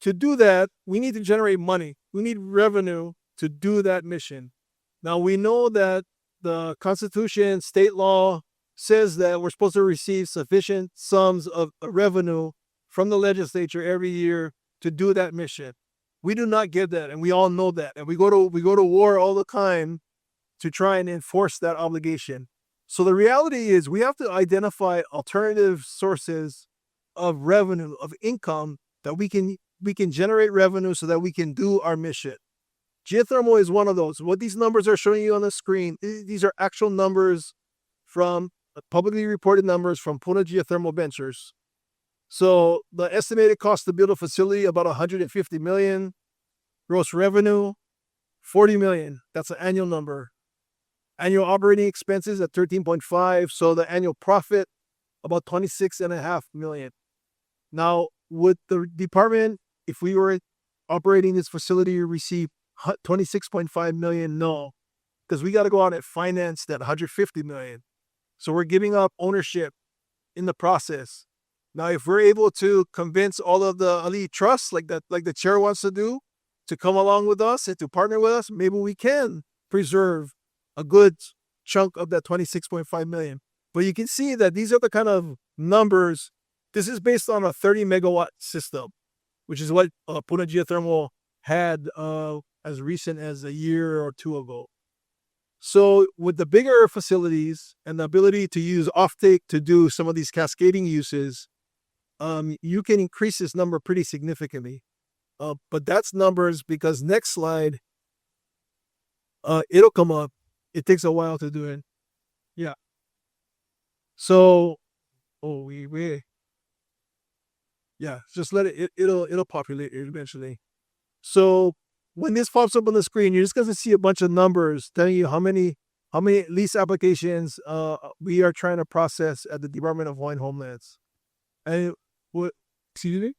To do that, we need to generate money. We need revenue to do that mission. Now, we know that the Constitution, state law, says that we're supposed to receive sufficient sums of revenue from the legislature every year to do that mission. We do not get that, and we all know that. And we go to war all the time to try and enforce that obligation. So the reality is we have to identify alternative sources of revenue, of income, that we can generate revenue so that we can do our mission. Geothermal is one of those. What these numbers are showing you on the screen, these are actual numbers from publicly reported numbers from Puna Geothermal Ventures. So the estimated cost to build a facility, about $150 million. Gross revenue, 40 million. That's an annual number. Annual operating expenses at 13.5. So the annual profit, about 26.5 million. Now, would the department, if we were operating this facility, receive 26.5 million? No, because we got to go out and finance that 150 million. So we're giving up ownership in the process. Now, if we're able to convince all of the elite trusts, like the chair wants to do, to come along with us and to partner with us, maybe we can preserve a good chunk of that 26.5 million. But you can see that these are the kind of numbers. This is based on a 30 megawatt system, which is what Puna Geothermal had as recent as a year or two ago. So with the bigger facilities and the ability to use offtake to do some of these cascading uses, you can increase this number pretty significantly. But that's numbers because next slide, it'll come up. It takes a while to do it. Yeah. So, yeah, just let it'll populate eventually. So when this pops up on the screen, you're just going to see a bunch of numbers telling you how many lease applications we are trying to process at the Department of Hawaiian Homelands. And what? Excuse me?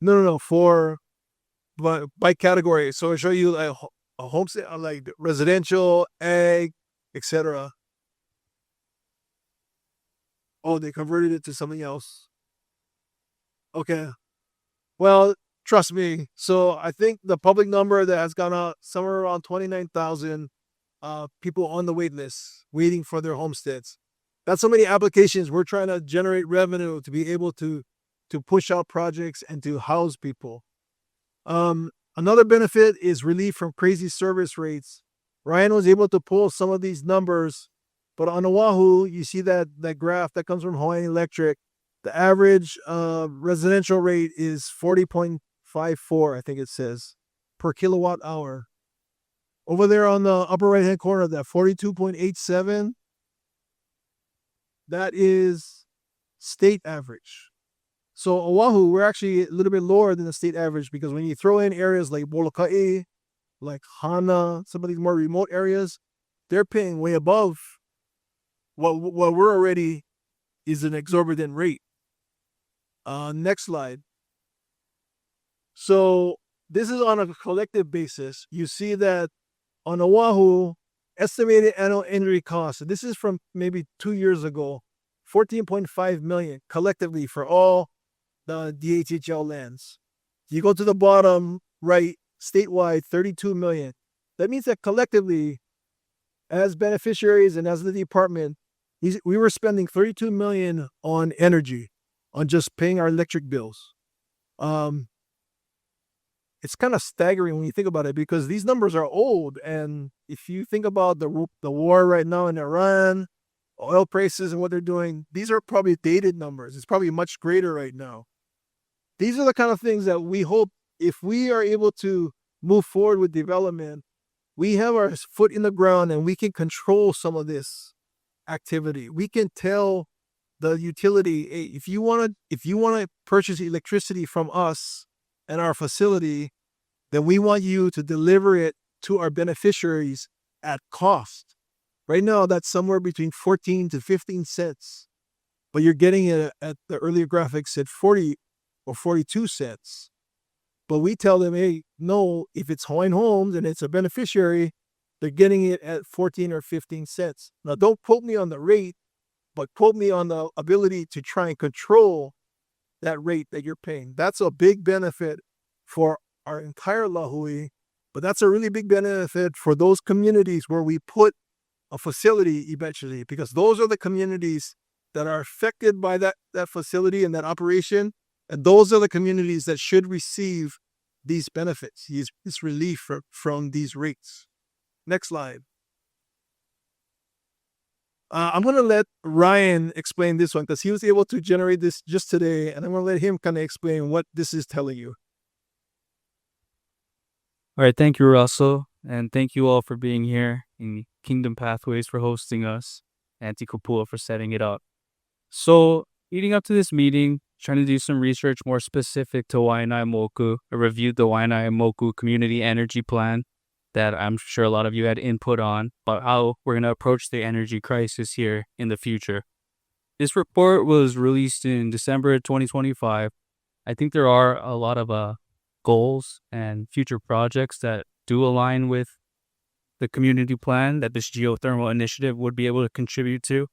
No. By category. So I show you like a homestead, like residential, ag, etc. Oh, they converted it to something else. Okay. Well, trust me. So I think the public number that has gone out somewhere around 29,000 people on the wait list waiting for their homesteads. That's so many applications. We're trying to generate revenue to be able to push out projects and to house people. Another benefit is relief from crazy service rates. Ryan was able to pull some of these numbers, but on Oahu, you see that graph that comes from Hawaiian Electric. The average residential rate is 40.54, I think it says, per kilowatt hour. Over there on the upper right-hand corner, that 42.87, that is state average. So Oahu, we're actually a little bit lower than the state average because when you throw in areas like Molokai, like Hana, some of these more remote areas, they're paying way above what we're already is an exorbitant rate. Next slide. So this is on a collective basis. You see that on Oahu, estimated annual energy costs, this is from maybe 2 years ago, 14.5 million collectively for all the DHHL lands. You go to the bottom right, statewide, 32 million. That means that collectively, as beneficiaries and as the department, we were spending 32 million on energy, on just paying our electric bills. It's kind of staggering when you think about it because these numbers are old. And if you think about the war right now in Iran, oil prices and what they're doing, these are probably dated numbers. It's probably much greater right now. These are the kind of things that we hope if we are able to move forward with development, we have our foot in the ground and we can control some of this activity. We can tell the utility, hey, if you want to purchase electricity from us and our facility, then we want you to deliver it to our beneficiaries at cost. Right now, that's somewhere between 14 to 15 cents, but you're getting it at the earlier graphics at 40 or 42 cents. But we tell them, hey, no, if it's Hawaiian Homes and it's a beneficiary, they're getting it at 14 or 15 cents. Now, don't quote me on the rate, but quote me on the ability to try and control that rate that you're paying. That's a big benefit for our entire Lahui, but that's a really big benefit for those communities where we put a facility eventually, because those are the communities that are affected by that facility and that operation. And those are the communities that should receive these benefits, this relief from these rates. Next slide. I'm going to let Ryan explain this one because he was able to generate this just today. And I'm going to let him kind of explain what this is telling you. All right, thank you, Russell, and thank you all for being here, and Kingdom Pathways for hosting us, and Tikopua for setting it up. So, leading up to this meeting, trying to do some research more specific to Waianae Moku. I reviewed the Waianae Moku Community Energy Plan that I'm sure a lot of you had input on, about how we're going to approach the energy crisis here in the future. This report was released in December 2025. I think there are a lot of goals and future projects that do align with the community plan that this geothermal initiative would be able to contribute to.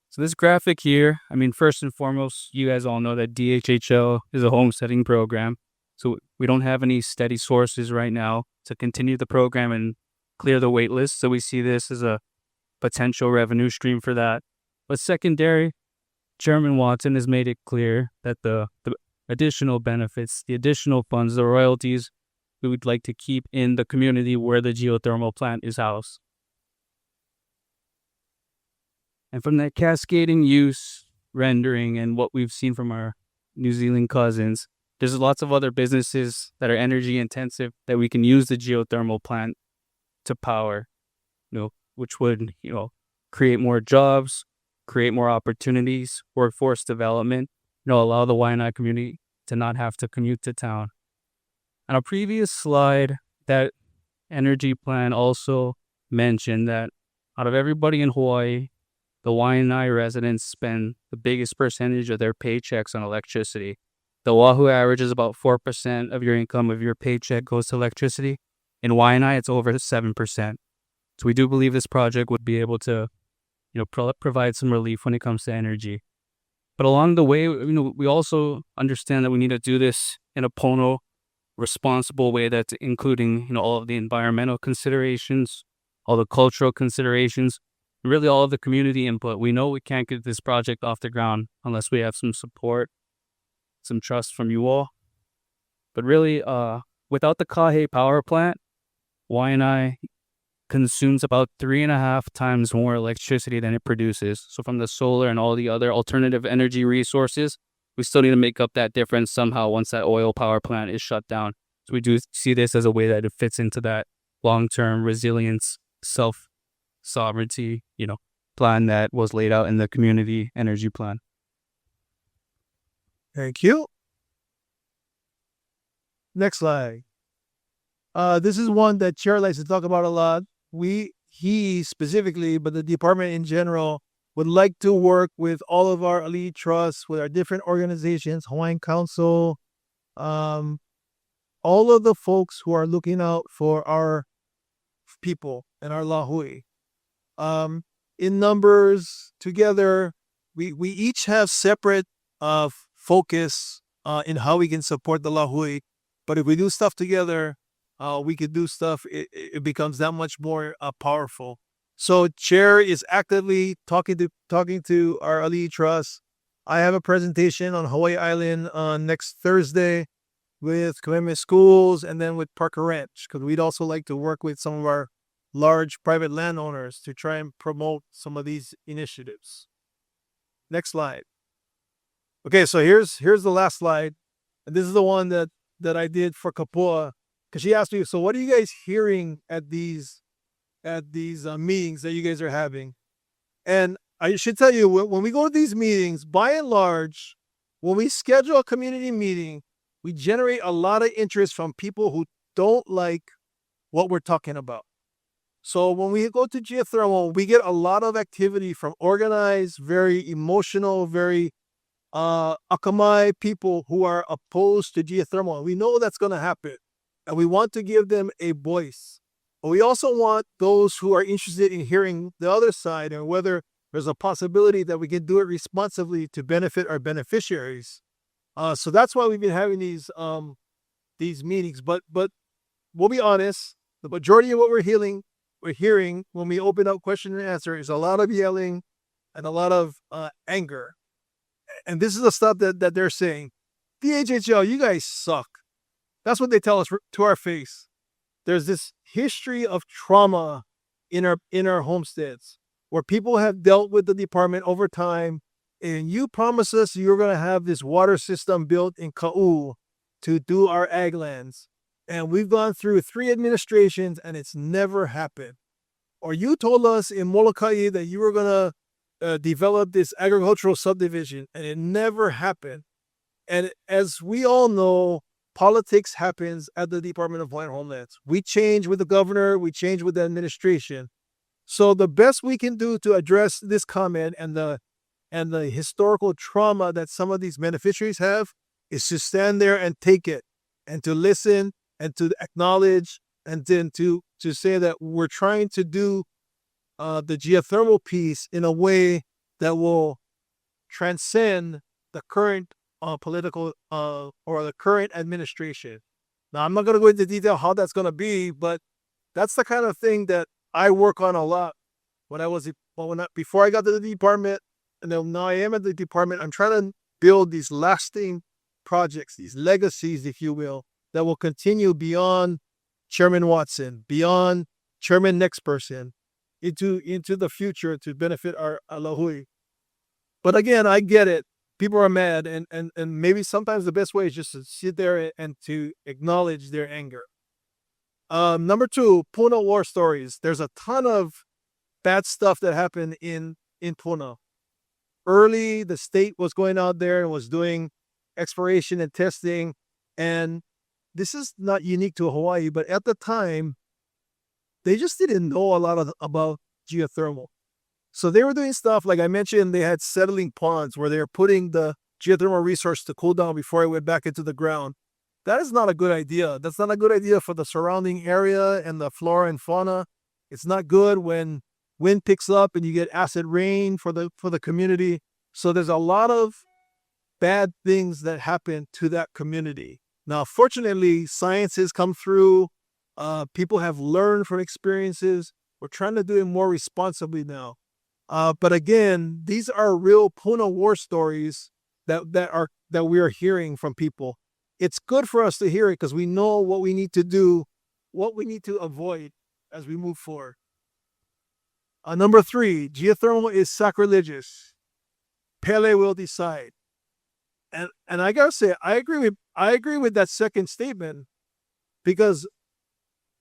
So this graphic here, I mean, first and foremost, you guys all know that DHHL is a homesteading program. So we don't have any steady sources right now to continue the program and clear the wait list. So we see this as a potential revenue stream for that. But secondary, Chairman Watson has made it clear that the additional benefits, the additional funds, the royalties, we would like to keep in the community where the geothermal plant is housed. And from that cascading use, rendering, and what we've seen from our New Zealand cousins, there's lots of other businesses that are energy intensive that we can use the geothermal plant to power, which would, create more jobs, create more opportunities, workforce development, allow the Waianae community to not have to commute to town. On a previous slide, that energy plan also mentioned that out of everybody in Hawaii, the Waianae residents spend the biggest percentage of their paychecks on electricity. The Oahu average is about 4% of your income of your paycheck goes to electricity. In Waianae, it's over 7%. So we do believe this project would be able to, provide some relief when it comes to energy. But along the way, we also understand that we need to do this in a Pono responsible way that's including, all of the environmental considerations, all the cultural considerations, really all of the community input. We know we can't get this project off the ground unless we have some support, some trust from you all. But really, without the Kahe power plant, Waianae consumes about 3.5 times more electricity than it produces. So from the solar and all the other alternative energy resources, we still need to make up that difference somehow once that oil power plant is shut down. So we do see this as a way that it fits into that long-term resilience, self-sovereignty, plan that was laid out in the community energy plan. Thank you. Next slide. This is one that Chair likes to talk about a lot. He specifically, but the department in general, would like to work with all of our elite trusts, with our different organizations, Hawaiian Council, all of the folks who are looking out for our people and our lahui. In numbers together, we each have separate focus in how we can support the lahui. But if we do stuff together, we could do stuff. It becomes that much more powerful. So Chair is actively talking to our Ali Trust. I have a presentation on Hawaii Island on next Thursday with Commitment Schools and then with Parker Ranch, because we'd also like to work with some of our large private landowners to try and promote some of these initiatives. Next slide. Okay, so here's the last slide. And this is the one that I did for Kapua, because she asked me, so what are you guys hearing at these meetings that you guys are having? And I should tell you, when we go to these meetings, by and large, when we schedule a community meeting, we generate a lot of interest from people who don't like what we're talking about. So when we go to geothermal, we get a lot of activity from organized, very emotional, very akamai people who are opposed to geothermal. We know that's going to happen, and we want to give them a voice. But we also want those who are interested in hearing the other side and whether there's a possibility that we can do it responsibly to benefit our beneficiaries. So that's why we've been having these meetings. But we'll be honest, the majority of what we're hearing when we open up question and answer is a lot of yelling and a lot of anger. And this is the stuff that they're saying. DHHL, you guys suck. That's what they tell us to our face. There's this history of trauma in our homesteads where people have dealt with the department over time, and you promised us you're going to have this water system built in Ka'u to do our ag lands. And we've gone through 3 administrations and it's never happened. Or you told us in Molokai that you were going to develop this agricultural subdivision and it never happened. And as we all know, politics happens at the Department of Homelands. We change with the governor, we change with the administration. So the best we can do to address this comment and the historical trauma that some of these beneficiaries have is to stand there and take it and to listen and to acknowledge and then to say that we're trying to do the geothermal piece in a way that will transcend the current political or the current administration. Now, I'm not going to go into detail how that's going to be, but that's the kind of thing that I work on a lot before I got to the department, and then now I am at the department. I'm trying to build these lasting projects, these legacies, if you will, that will continue beyond Chairman Watson, beyond Chairman next person, into the future to benefit our Alahui. But again, I get it. People are mad, and maybe sometimes the best way is just to sit there and to acknowledge their anger. Number 2, Puna war stories. There's a ton of bad stuff that happened in Puna. Early, the state was going out there and was doing exploration and testing, and this is not unique to Hawaii, but at the time, they just didn't know a lot about geothermal. So they were doing stuff, like I mentioned, they had settling ponds where they were putting the geothermal resource to cool down before it went back into the ground. That is not a good idea. That's not a good idea for the surrounding area and the flora and fauna. It's not good when wind picks up and you get acid rain for the community. So there's a lot of bad things that happen to that community. Now, fortunately, science has come through. People have learned from experiences. We're trying to do it more responsibly now. But again, these are real Puna war stories that we are hearing from people. It's good for us to hear it because we know what we need to do, what we need to avoid as we move forward. Number 3, geothermal is sacrilegious. Pele will decide. And I gotta say, I agree with that second statement, because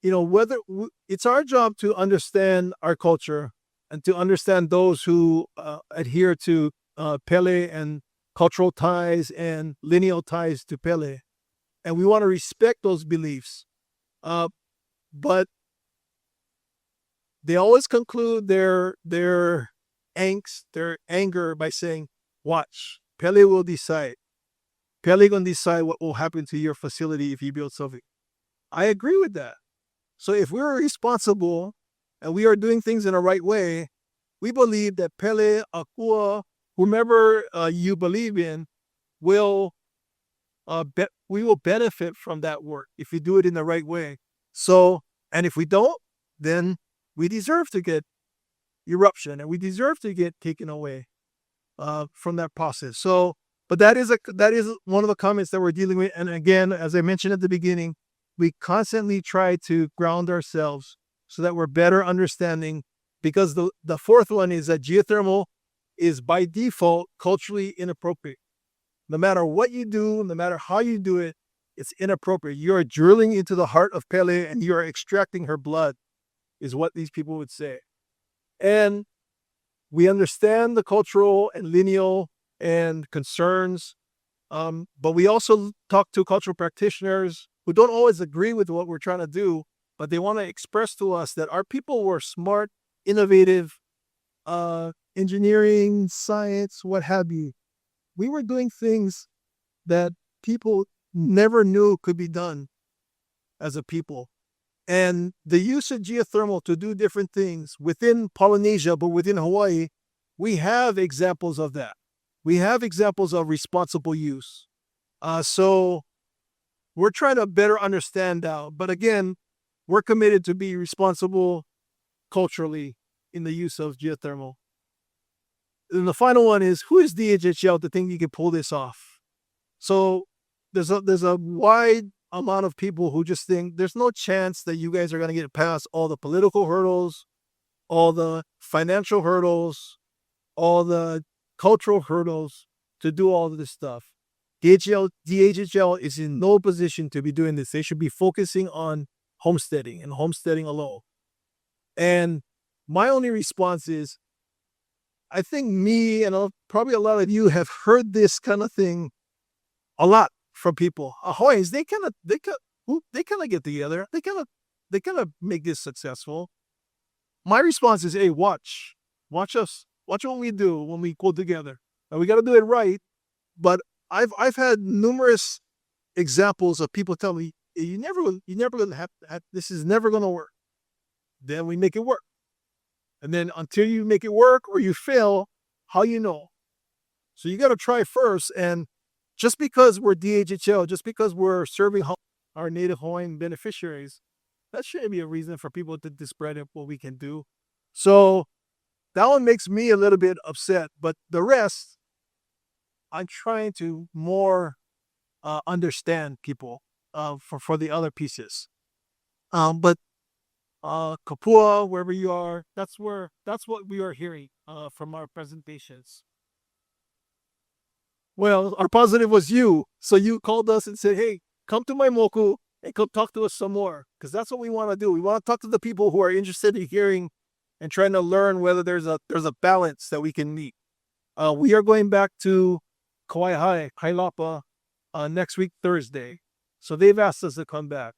it's our job to understand our culture and to understand those who adhere to Pele and cultural ties and lineal ties to Pele. And we want to respect those beliefs. But they always conclude their angst, their anger by saying, watch, Pele will decide. Pele gonna decide what will happen to your facility if you build something. I agree with that. So if we're responsible and we are doing things in the right way, we believe that Pele, Akua, whomever you believe in, we will benefit from that work if we do it in the right way. So, and if we don't, then we deserve to get eruption and we deserve to get taken away from that process. So, but that is one of the comments that we're dealing with. And again, as I mentioned at the beginning, we constantly try to ground ourselves so that we're better understanding, because the fourth one is that geothermal is by default culturally inappropriate. No matter what you do, no matter how you do it, it's inappropriate. You're drilling into the heart of Pele and you're extracting her blood, is what these people would say. And we understand the cultural and lineal and concerns, but we also talk to cultural practitioners who don't always agree with what we're trying to do, but they want to express to us that our people were smart, innovative, engineering, science, what have you. We were doing things that people never knew could be done as a people. And the use of geothermal to do different things within Polynesia, but within Hawaii, we have examples of that. We have examples of responsible use. So we're trying to better understand now. But again, we're committed to be responsible culturally in the use of geothermal. And the final one is, who is DHHL to think you can pull this off? So there's a wide amount of people who just think there's no chance that you guys are going to get past all the political hurdles, all the financial hurdles, all the cultural hurdles to do all of this stuff. DHHL is in no position to be doing this. They should be focusing on homesteading and homesteading alone. And my only response is, I think me and probably a lot of you have heard this kind of thing a lot from people. Hawaiians, they kind of get together. They kind of make this successful. My response is, hey, watch us, watch what we do when we go together. And we got to do it right. But I've had numerous examples of people tell me, you never gonna have this is never gonna work. Then we make it work. And then until you make it work or you fail, how you know? So you got to try first. And just because we're DHHL, just because we're serving our native Hawaiian beneficiaries, that shouldn't be a reason for people to discredit what we can do. So that one makes me a little bit upset. But the rest, I'm trying to more understand people for the other pieces. But Kapua, wherever you are, that's what we are hearing from our presentations. Well, our positive was you. So you called us and said, hey, come to my moku and come talk to us some more. Because that's what we want to do. We want to talk to the people who are interested in hearing and trying to learn whether there's a balance that we can meet. We are going back to Kauai Kailapa next week, Thursday. So they've asked us to come back.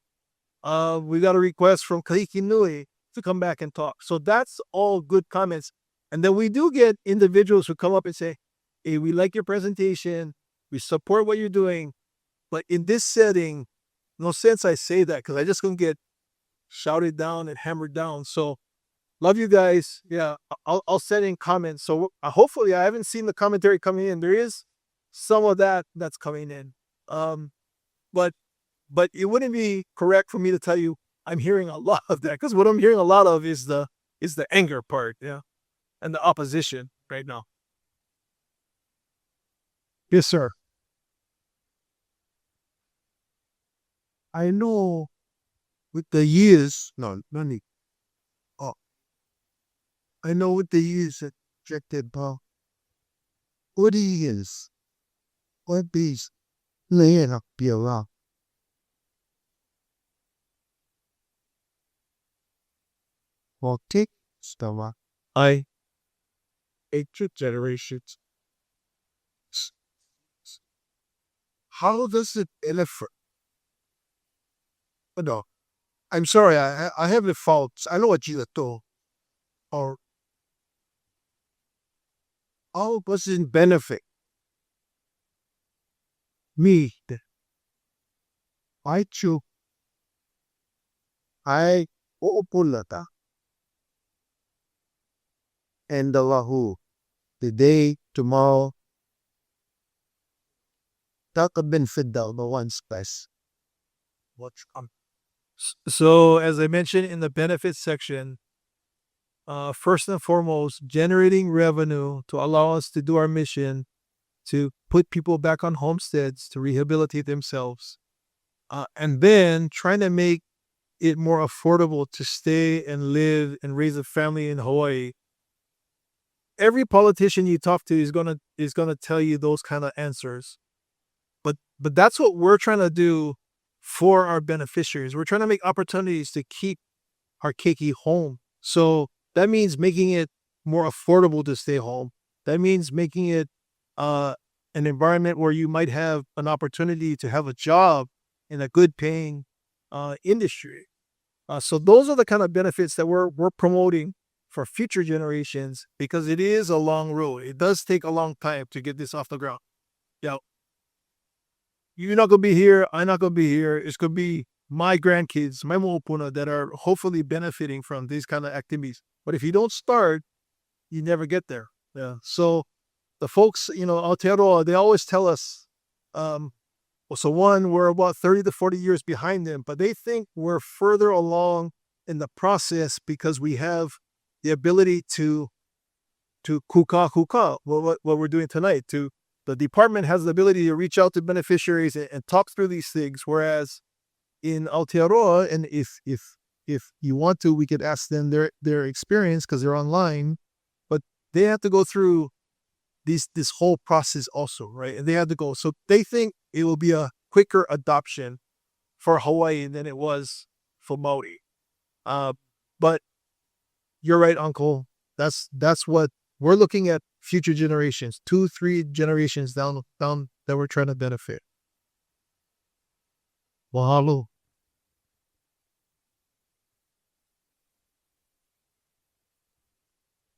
We got a request from Kahiki Nui to come back and talk. So that's all good comments. And then we do get individuals who come up and say, hey, we like your presentation. We support what you're doing. But in this setting, no sense I say that because I just going to get shouted down and hammered down. So love you guys. Yeah, I'll send in comments. So hopefully I haven't seen the commentary coming in. There is some of that's coming in. But it wouldn't be correct for me to tell you I'm hearing a lot of that because what I'm hearing a lot of is the anger part, yeah, and the opposition right now. Yes, sir. I know with the years, no, nani. Oh, I know with the years that rejected Paul. What years? What bees? Laying up be around. Well, take stuff. I 8 generations. How does it benefit? No, I'm sorry. I have the faults. I know what you do. Or how does it benefit me? I choose. I oopulata. And the lahu. The day, tomorrow. That could benefit the one's best. What's So, as I mentioned in the benefits section, first and foremost, generating revenue to allow us to do our mission to put people back on homesteads to rehabilitate themselves. And then trying to make it more affordable to stay and live and raise a family in Hawaii. Every politician you talk to is gonna tell you those kind of answers. But that's what we're trying to do for our beneficiaries. We're trying to make opportunities to keep our keiki home. So that means making it more affordable to stay home. That means making it an environment where you might have an opportunity to have a job in a good paying industry. So those are the kind of benefits that we're promoting for future generations because it is a long road. It does take a long time to get this off the ground. Yeah. You're not going to be here. I'm not going to be here. It's going to be my grandkids, my mo'opuna that are hopefully benefiting from these kind of activities. But if you don't start, you never get there. Yeah. So the folks, Aotearoa, they always tell us, we're about 30 to 40 years behind them, but they think we're further along in the process because we have the ability to kukakuka, what we're doing tonight. The department has the ability to reach out to beneficiaries and talk through these things, whereas in Aotearoa, and if you want to, we could ask them their experience because they're online, but they have to go through this whole process also, right? And they have to go. So they think it will be a quicker adoption for Hawaii than it was for Maui. But you're right, Uncle. That's what we're looking at. Future generations, 2-3 generations down that we're trying to benefit. Mahalo.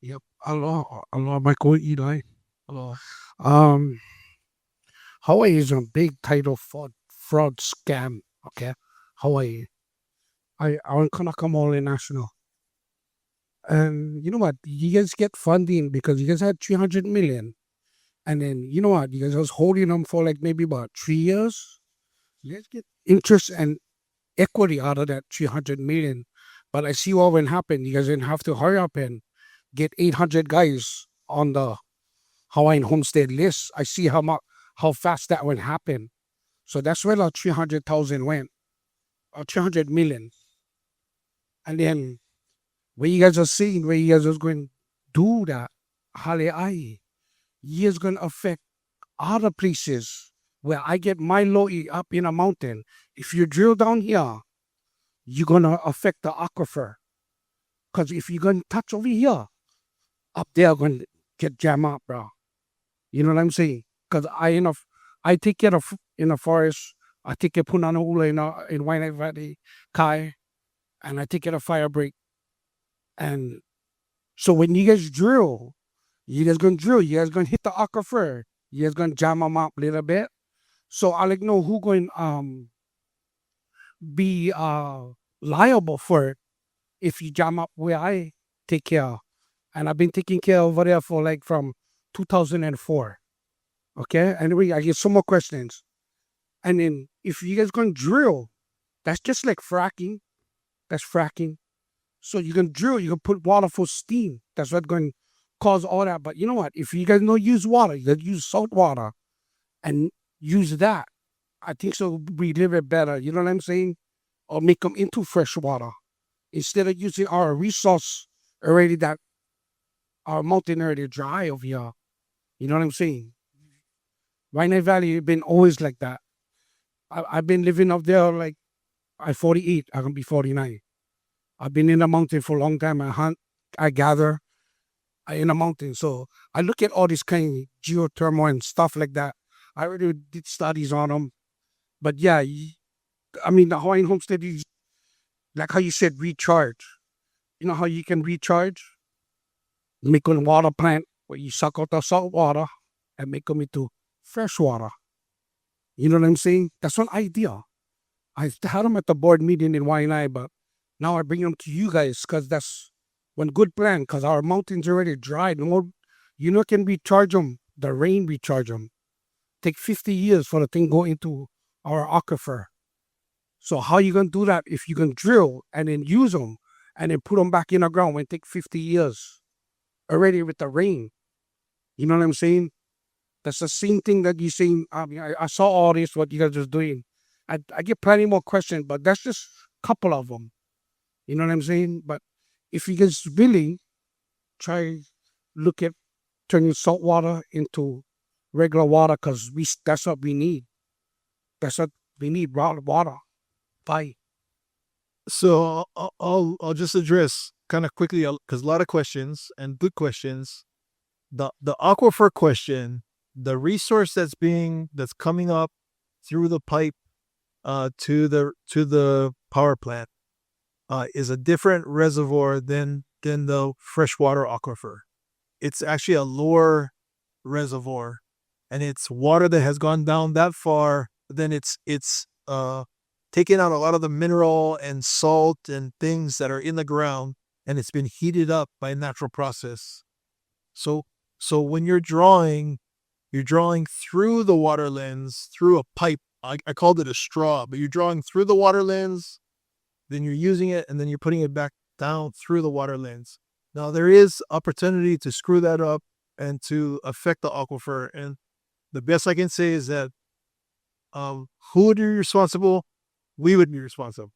Yep. Aloha, Michael Eli. Aloha. Um, Hawaii is a big title fraud scam. Okay, Hawaii. I on Kanakamole National, and you know what? You guys get funding because you guys had 300 million, and then you know what? You guys was holding them for like maybe about 3 years. You guys get interest and equity out of that 300 million. But I see what will happen. You guys didn't have to hurry up and get 800 guys on the Hawaiian homestead list. I see how fast that would happen. So that's where the 300,000 went, or 300 million. And then where you guys are seeing, where you guys are going to do that, Hale'ai, is going to affect other places where I get my lo'i up in a mountain. If you drill down here, you're going to affect the aquifer. Because if you're going to touch over here, up there going to get jammed up, bro. You know what I'm saying? Because I take care of in the forest. I take care of Punana Ula in Waianae Valley, Kai, and I take care of fire break. And so when you guys drill, you guys gonna drill. You guys gonna hit the aquifer. You guys gonna jam them up a little bit. So I like know who going be liable for it if you jam up where I take care. And I've been taking care over there for like from 2004. Okay. Anyway, I get some more questions. And then if you guys gonna drill, that's just like fracking. That's fracking. So you can drill, you can put water for steam. That's what's going to cause all that. But you know what? If you guys don't use water, you gotta use salt water and use that. I think so we live it better. You know what I'm saying? Or make them into fresh water instead of using our resource already that our mountain already dry over here. You know what I'm saying? Waianae Valley been always like that. I've been living up there like I'm 48. I'm gonna be 49. I've been in the mountain for a long time. I hunt, I gather in the mountain. So I look at all this kind of geothermal and stuff like that. I already did studies on them. But yeah, I mean, the Hawaiian homestead is like how you said, recharge. You know how you can recharge? Make a water plant where you suck out the salt water and make them into fresh water. You know what I'm saying? That's one idea. I had them at the board meeting in Waianae, but now I bring them to you guys because that's one good plan because our mountains already dried. Can recharge them. The rain recharge them. Take 50 years for the thing go into our aquifer. So how you going to do that if you can drill and then use them and then put them back in the ground when it take 50 years already with the rain? You know what I'm saying? That's the same thing that you're saying. I mean, I saw all this, what you guys are doing. I get plenty more questions, but that's just a couple of them. You know what I'm saying? But if you guys really try look at turning salt water into regular water, because that's what we need. That's what we need, raw water. Bye. So I'll just address kind of quickly because a lot of questions and good questions. The aquifer question, the resource that's coming up through the pipe to the power plant is a different reservoir than the freshwater aquifer. It's actually a lower reservoir, and it's water that has gone down that far. Then it's taken out a lot of the mineral and salt and things that are in the ground, and it's been heated up by a natural process. So when you're drawing through the water lens, through a pipe. I called it a straw, but you're drawing through the water lens, then you're using it, and then you're putting it back down through the water lens. Now, there is opportunity to screw that up and to affect the aquifer. And the best I can say is that who would be responsible? We would be responsible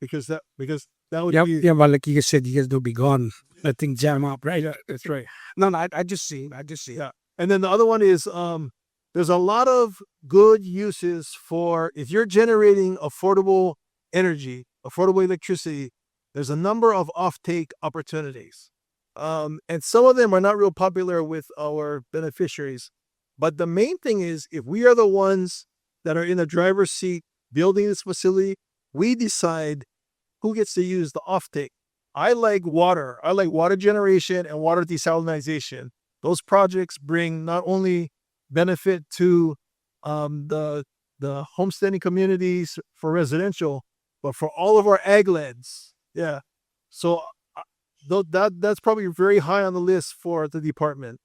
because that would be. Yeah, but like you said, you guys will be gone. That thing jam up, right? That's right. No, I just see. Yeah. And then the other one is there's a lot of good uses for if you're generating affordable energy, affordable electricity, there's a number of offtake opportunities. And some of them are not real popular with our beneficiaries. But the main thing is if we are the ones that are in the driver's seat building this facility, we decide who gets to use the offtake. I like water. I like water generation and water desalinization. Those projects bring not only benefit to the homesteading communities for residential, but for all of our ag lands. Yeah. So that's probably very high on the list for the department.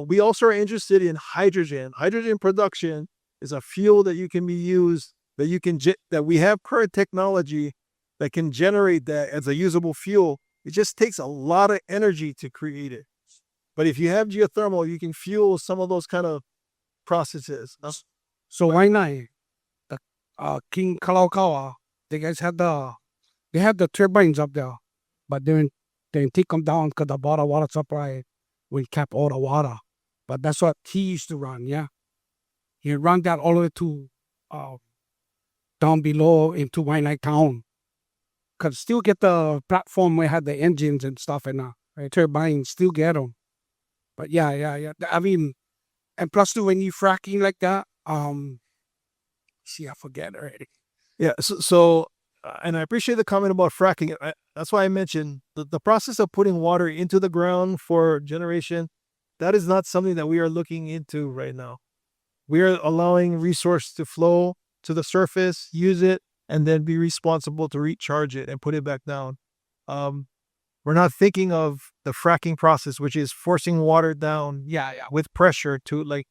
We also are interested in hydrogen. Hydrogen production is a fuel that you can be used, that we have current technology that can generate that as a usable fuel. It just takes a lot of energy to create it. But if you have geothermal, you can fuel some of those kind of processes. So why not? The King Kalaukaua, they guys had the turbines up there, but then they take them down because the water supply will cap all the water. But that's what he used to run, yeah. He run that all the way to down below into Waianae town. Could still get the platform where had the engines and stuff and turbines, still get them. But yeah. I mean, and plus too, when you fracking like that, I forget already. Yeah. So and I appreciate the comment about fracking. That's why I mentioned the process of putting water into the ground for generation. That is not something that we are looking into right now. We are allowing resource to flow to the surface, use it, and then be responsible to recharge it and put it back down. We're not thinking of the fracking process, which is forcing water down, with pressure to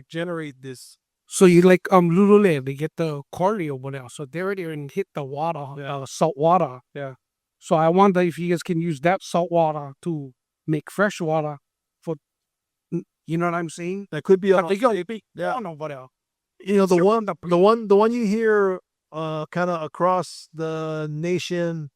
generate this. So you like Lulule, they get the quarry over there, so they're already and hit the water, salt water. Yeah. So I wonder if you guys can use that salt water to make fresh water for, you know what I'm saying? That could be a But they big, over there. You know, the one you hear kind of across the nation,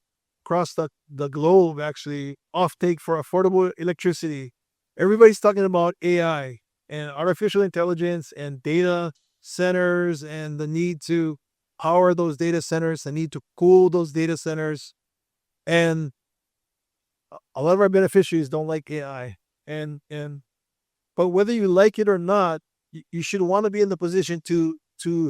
across the globe, actually, offtake for affordable electricity. Everybody's talking about AI and artificial intelligence and data centers and the need to power those data centers, the need to cool those data centers. And a lot of our beneficiaries don't like AI. But whether you like it or not, you should want to be in the position to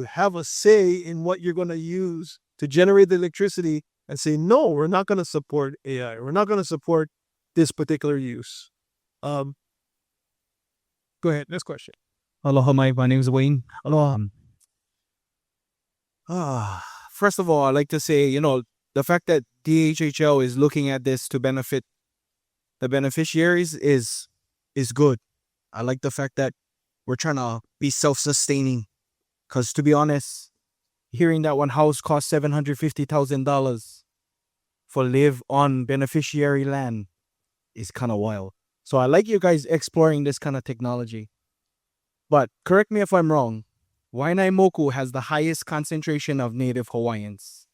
have a say in what you're going to use to generate the electricity and say, no, we're not going to support AI. We're not going to support this particular use. Go ahead. Next question. Aloha, my name is Wayne. Aloha. First of all, I'd like to say, the fact that DHHL is looking at this to benefit the beneficiaries is good. I like the fact that we're trying to be self-sustaining. Because to be honest, hearing that one house costs $750,000 for live on beneficiary land is kind of wild. So I like you guys exploring this kind of technology. But correct me if I'm wrong, Waianae has the highest concentration of Native Hawaiians.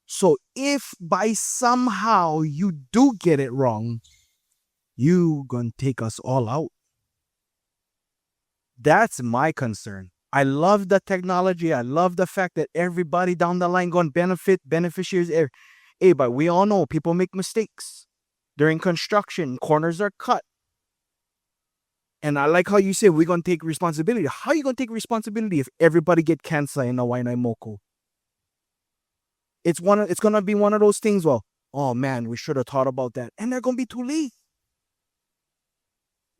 So if by somehow you do get it wrong, you gonna take us all out. That's my concern. I love the technology. I love the fact that everybody down the line gonna benefit, beneficiaries. Hey, but we all know people make mistakes. During construction, corners are cut. And I like how you say we're going to take responsibility. How are you going to take responsibility if everybody get cancer in a Waianae Moku? It's going to be one of those things, well, oh man, we should have thought about that. And they're going to be too late.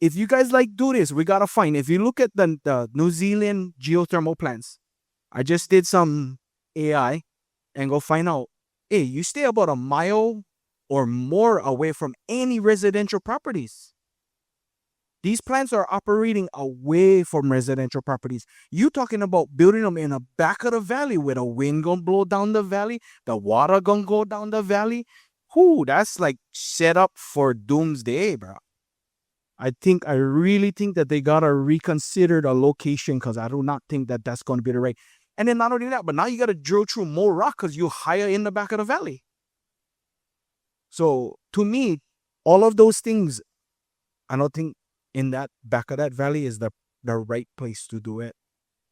If you guys do this, we got to find. If you look at the New Zealand geothermal plants, I just did some AI and go find out, hey, you stay about a mile or more away from any residential properties. These plants are operating away from residential properties. You talking about building them in the back of the valley where the wind gonna blow down the valley, the water gonna go down the valley. That's like set up for doomsday, bro. I really think that they gotta reconsider the location because I do not think that that's gonna be the right. And then not only that, but now you gotta drill through more rock because you're higher in the back of the valley. So to me, all of those things, I don't think in that back of that valley is the right place to do it.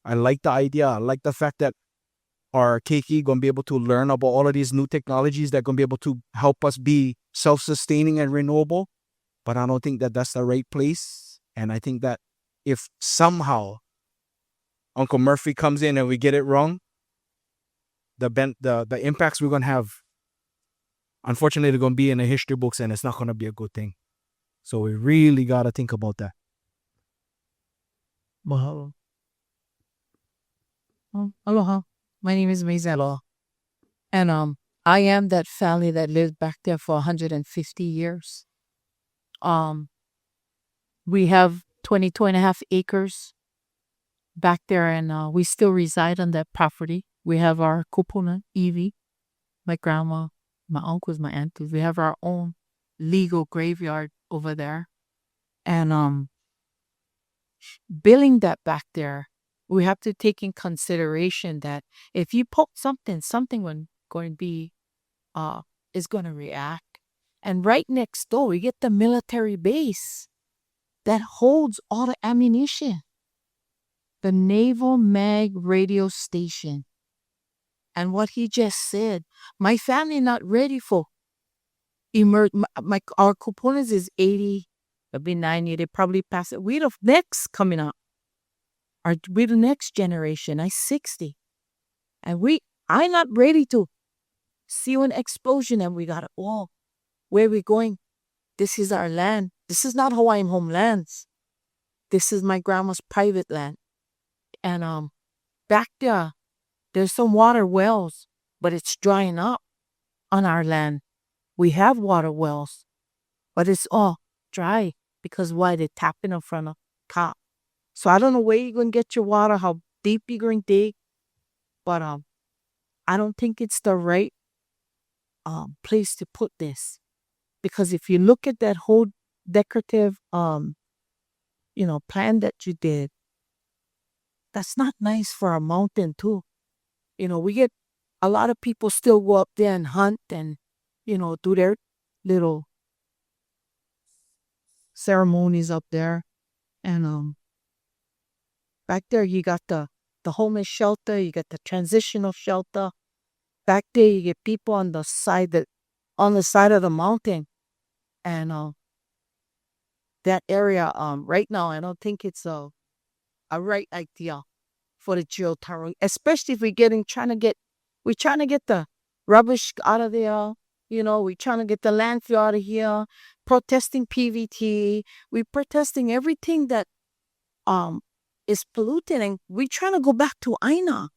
I like the idea. I like the fact that our keiki gonna be able to learn about all of these new technologies that gonna be able to help us be self-sustaining and renewable. But I don't think that that's the right place. And I think that if somehow Uncle Murphy comes in and we get it wrong, the impacts we're gonna have, unfortunately, they're gonna be in the history books, and it's not gonna be a good thing. So we really gotta think about that. Mahalo. Aloha. My name is Maiselo. And I am that family that lived back there for 150 years. We have 22 and a half acres back there, and we still reside on that property. We have our kupuna, Evie, my grandma, my uncles, my aunties. We have our own legal graveyard over there. And building that back there, we have to take in consideration that if you poke something going to be is going to react. And right next door, we get the military base that holds all the ammunition, the Naval Mag radio station. And what he just said, my family not ready for our components is 80, it'll be 90, they probably pass it. We the next coming up. We the next generation. I 60. And I not ready to see an explosion and we got it. Where we going? This is our land. This is not Hawaiian homelands. This is my grandma's private land. And back there's some water wells, but it's drying up on our land. We have water wells, but it's all dry because why? They're tapping in front of cop. So I don't know where you're going to get your water, how deep you're going to dig, but I don't think it's the right place to put this. Because if you look at that whole decorative, plan that you did, that's not nice for a mountain too. We get a lot of people still go up there and hunt and, do their little ceremonies up there. And back there you got the homeless shelter, you got the transitional shelter. Back there you get people on the side of the mountain. And that area, right now, I don't think it's a right idea for the geothermal, especially if we're trying to get the rubbish out of there. We're trying to get the landfill out of here, protesting PVT. We're protesting everything that is polluted, and we're trying to go back to Aina.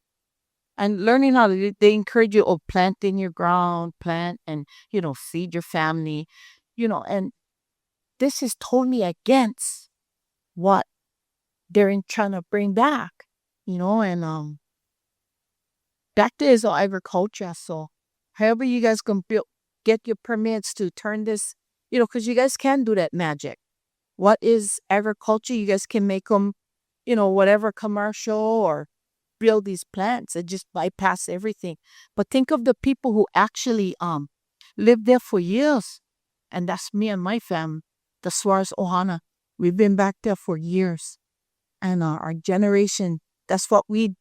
And learning how to, they encourage you, plant in your ground, plant and, feed your family, and this is totally against what they're trying to bring back, and back there is all agriculture. So however you guys can get your permits to turn this, because you guys can do that magic. What is agriculture? You guys can make them, whatever commercial or build these plants and just bypass everything. But think of the people who actually lived there for years. And that's me and my fam, the Suarez Ohana. We've been back there for years. And our generation, that's what we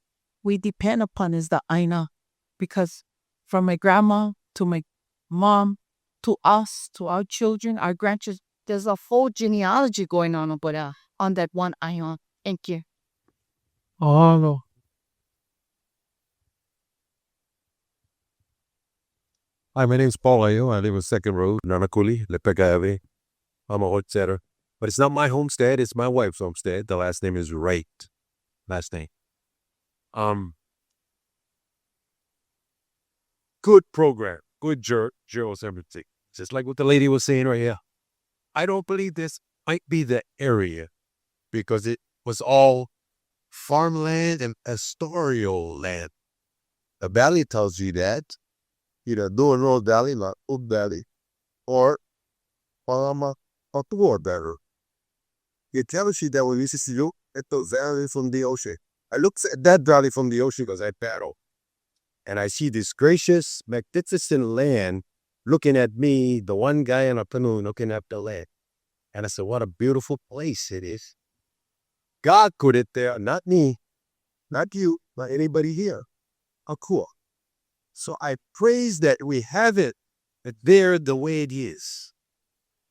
depend upon is the Aina. Because from my grandma to my mom to us, to our children, our grandchildren, there's a full genealogy going on over there on that one Aina. Thank you. Mahalo. Hi, my name's Paul Ayo. I live on Second Road, Nanakuli, Lepeka'ewe. I'm a Hotsetter. But it's not my homestead, it's my wife's homestead. The last name is Wright. Last name. Good program. Good geothermal. Just like what the lady was saying right here. I don't believe this might be the area because it was all farmland and pastoral land. The valley tells you that. Either do road valley, not up valley, or Palama or toward better. It tells you that when you see look at the valley from the ocean. I look at that valley from the ocean because I paddle. And I see this gracious, magnificent land looking at me, the one guy in a canoe looking at the land. And I said, what a beautiful place it is. God put it there, not me, not you, not anybody here. How cool. So I praise that we have it there the way it is.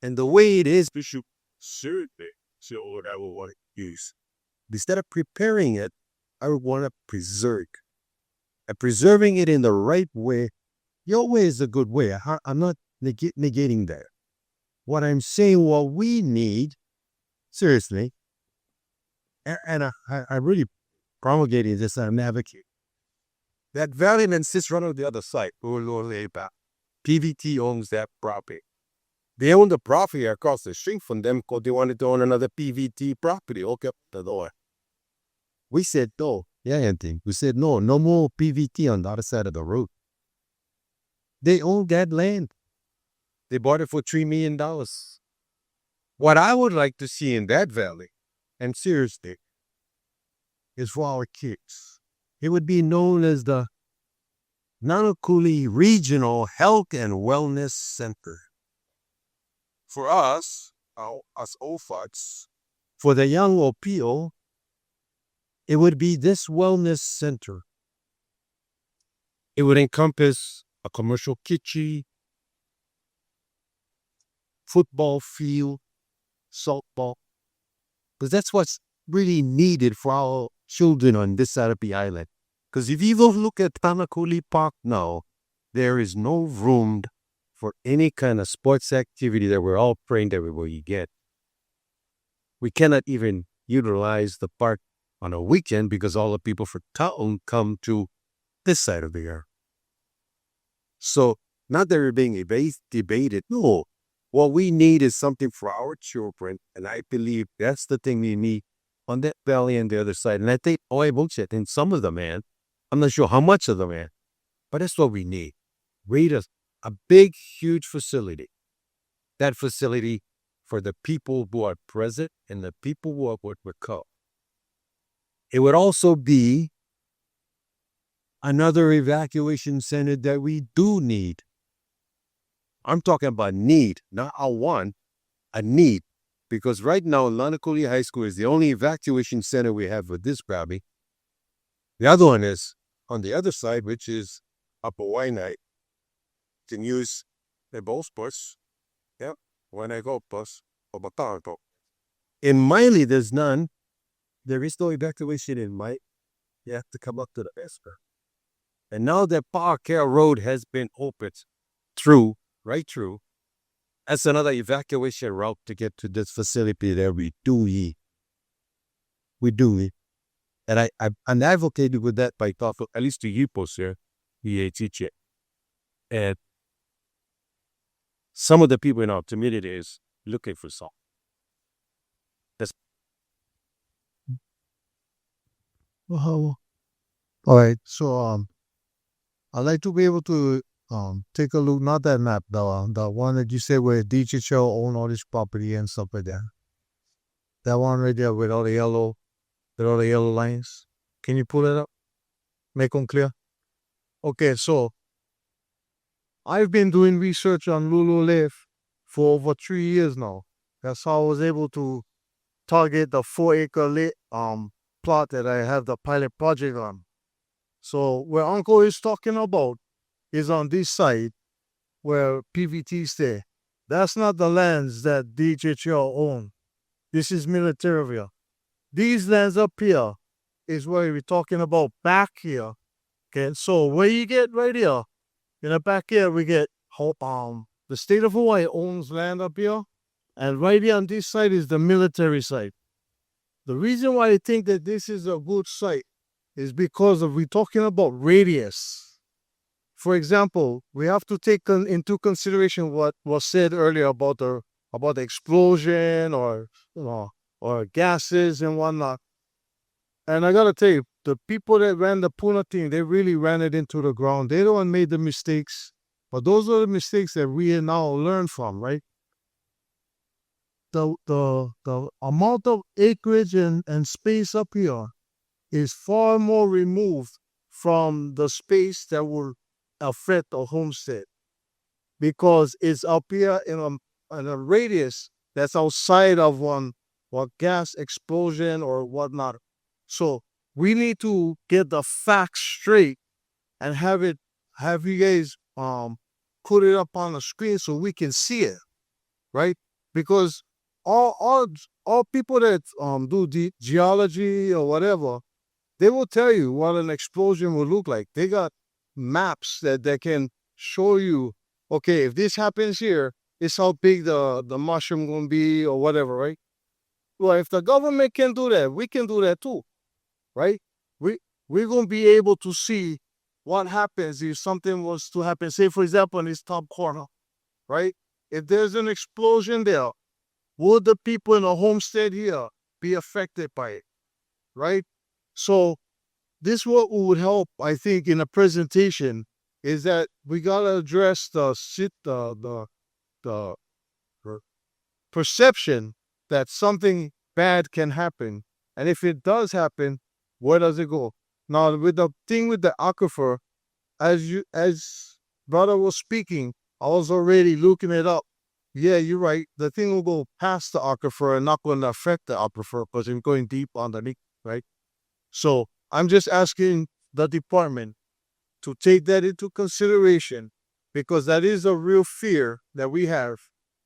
And the way it is, we should certainly see what I will want to use. Instead of preparing it I want to preserve. And preserving it in the right way, your way is a good way. I'm not negating that. What I'm saying, what we need, seriously, and I really promulgated this and I'm advocating. That valley then sits right on the other side. PVT owns that property. They own the property across the street from them because they wanted to own another PVT property. Okay, up the door. We said no. Yeah, Anthony. We said no more PVT on the other side of the road. They own that land. They bought it for $3 million. What I would like to see in that valley, and seriously, is for our kids. It would be known as the Nanakuli Regional Health and Wellness Center. For us, as OFATs, for the young OPO, it would be this wellness center. It would encompass a commercial kitchen, football field, softball, because that's what's really needed for our children on this side of the island. Because if you look at Tanakuli Park now, there is no room for any kind of sports activity that we're all praying that we get. We cannot even utilize the park on a weekend because all the people from town come to this side of the air. So, not that we're being debated. No, what we need is something for our children, and I believe that's the thing we need on that valley and the other side. And I think, bullshit, in some of them, man, I'm not sure how much of them, man, but that's what we need. We need a big, huge facility. That facility for the people who are present and the people who are what we call. It would also be another evacuation center that we do need. I'm talking about need, not a want, a need. Because right now, Lanakuli High School is the only evacuation center we have for this gravity. The other one is on the other side, which is Upper Waianae. You can use the both bus. Yeah, when I go bus or Batanto. In Miley, there's none. There is no evacuation in Miley. You have to come up to the Esper. And now that Park Care Road has been opened right through, that's another evacuation route to get to this facility that we do need. We do need. And I'm advocating with that by talking, at least to you, here, EATJ. And some of the people in our community is looking for something. All right. So I'd like to be able to take a look, not that map, the one that you said where DHL own all this property and stuff like that. That one right there with all the yellow lines. Can you pull it up? Make them clear. Okay, so I've been doing research on Lulu Leaf for over 3 years now. That's how I was able to target the 4-acre plot that I have the pilot project on. So where Uncle is talking about is on this side where PVT stay. That's not the lands that DHL own. This is military area. These lands up here is where we're talking about back here. Okay, so where you get right here, in the back here, we get the state of Hawaii owns land up here, and right here on this side is the military site. The reason why I think that this is a good site is because we're talking about radius. For example, we have to take into consideration what was said earlier about the explosion or gases and whatnot. And I gotta tell you, the people that ran the Puna thing, they really ran it into the ground. They don't made the mistakes, but those are the mistakes that we now learn from, right? The amount of acreage and space up here is far more removed from the space that will affect the homestead, because it's up here in a radius that's outside of one gas explosion or whatnot. So we need to get the facts straight and have you guys put it up on the screen so we can see it, right? Because all people that do the geology or whatever, they will tell you what an explosion will look like. They got maps that can show you, okay, if this happens here, it's how big the mushroom gonna be or whatever, right? Well, if the government can do that, we can do that too, right? We're gonna be able to see what happens if something was to happen. Say, for example, in this top corner, right? If there's an explosion there, would the people in the homestead here be affected by it, right? So this what would help, I think, in a presentation is that we gotta address the perception that something bad can happen, and if it does happen, where does it go? Now, with the thing with the aquifer, as brother was speaking, I was already looking it up. Yeah, you're right. The thing will go past the aquifer and not going to affect the aquifer because it's going deep underneath, right? So I'm just asking the department to take that into consideration because that is a real fear that we have.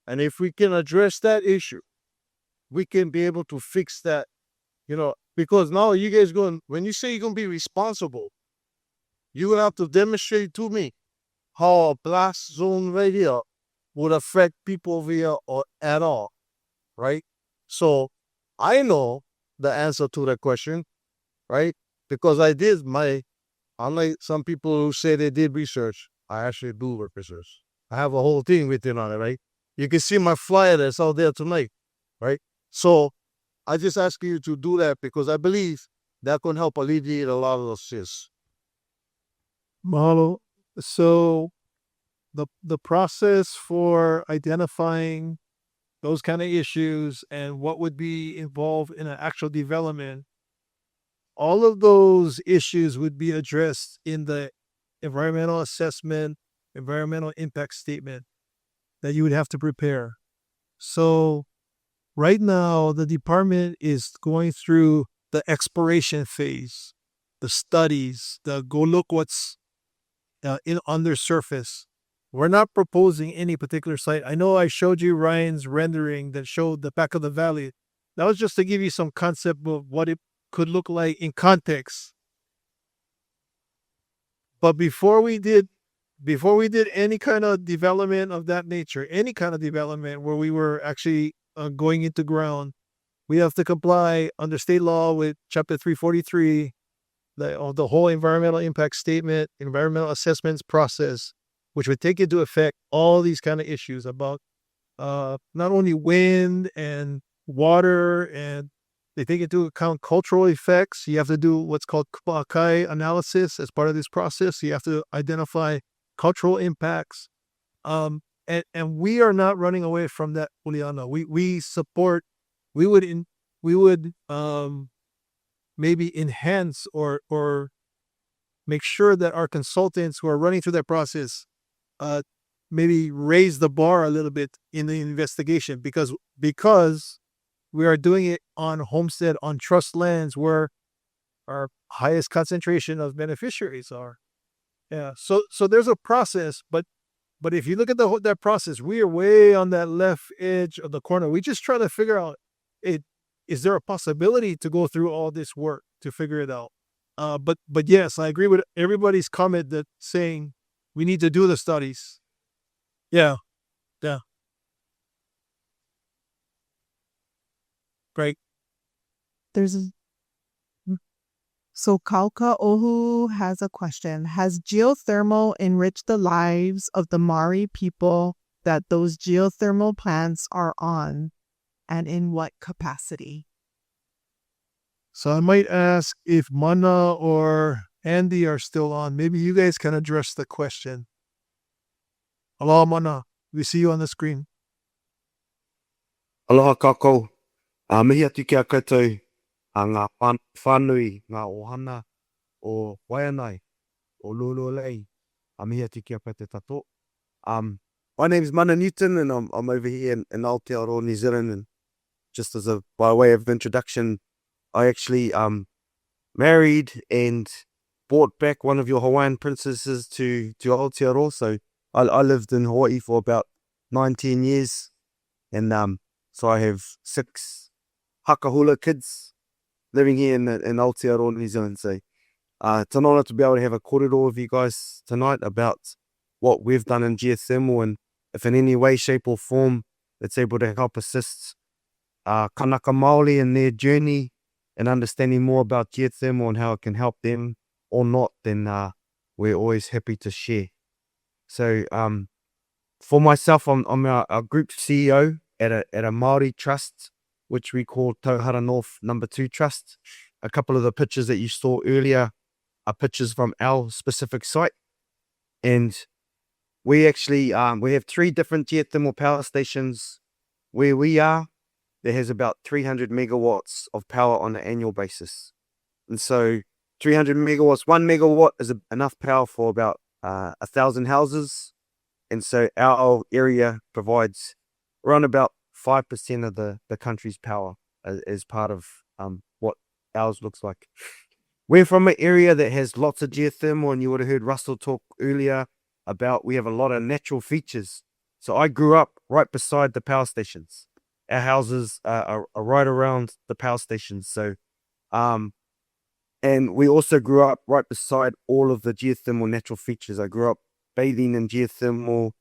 And if we can address that issue, we can be able to fix that, because now you guys when you say you're going to be responsible, you're going to have to demonstrate to me how a blast zone right here would affect people over here or at all, right? So I know the answer to that question, right? Because I did unlike some people who say they did research, I actually do work research. I have a whole thing written on it, right? You can see my flyer that's out there tonight, right? So I just ask you to do that because I believe that can help alleviate a lot of those shits. Mahalo. So the process for identifying those kind of issues and what would be involved in an actual development, all of those issues would be addressed in the environmental assessment, environmental impact statement that you would have to prepare. So right now, the department is going through the exploration phase, the studies, the go look what's in under surface. We're not proposing any particular site. I know I showed you Ryan's rendering that showed the back of the valley. That was just to give you some concept of what it could look like in context. But before we did any kind of development of that nature, any kind of development where we were actually going into ground, we have to comply under state law with Chapter 343, the whole environmental impact statement, environmental assessments process, which would take into effect all these kind of issues about not only wind and water, and they take into account cultural effects. You have to do what's called Kupakai analysis as part of this process. You have to identify cultural impacts. And we are not running away from that, Juliana. We support, we would maybe enhance or make sure that our consultants who are running through that process maybe raise the bar a little bit in the investigation because we are doing it on homestead, on trust lands where our highest concentration of beneficiaries are. Yeah. So there's a process, but if you look at that process, we are way on that left edge of the corner. We just try to figure out is there a possibility to go through all this work to figure it out? But yes, I agree with everybody's comment that saying we need to do the studies. Yeah. Great. So Kauka Ohu has a question. Has geothermal enriched the lives of the Maori people that those geothermal plants are on, and in what capacity? So I might ask if Mana or Andy are still on. Maybe you guys can address the question. Aloha, Mana. We see you on the screen. Aloha kākou. Mihi atu kia koutou ngā whānui, ngā ohana o Waianae, o Lololei. Mihi atu kia koutou tato. My name is Mana Newton and I'm over here in Aotearoa, New Zealand. And just by way of introduction, I actually married and brought back one of your Hawaiian princesses to Aotearoa. So I lived in Hawaii for about 19 years. And so I have 6 hakahula kids. living here in Aotearoa, New Zealand. So it's an honour to be able to have a kōrero with you guys tonight about what we've done in geothermal, and if in any way, shape or form it's able to help assist kanaka Māori in their journey and understanding more about geothermal and how it can help them or not, then we're always happy to share. So for myself, I'm our group CEO at a Māori trust, which we call Tauhara North No. 2 Trust. A couple of the pictures that you saw earlier are pictures from our specific site. And we actually, we have 3 different geothermal power stations where we are. There has about 300 megawatts of power on an annual basis. And so 300 megawatts, 1 megawatt is enough power for about 1,000 houses. And so our area provides around about 5% of the country's power as part of what ours looks like. We're from an area that has lots of geothermal, and you would have heard Russell talk earlier about we have a lot of natural features. So I grew up right beside the power stations. Our houses are right around the power stations. So, and we also grew up right beside all of the geothermal natural features. I grew up bathing in geothermal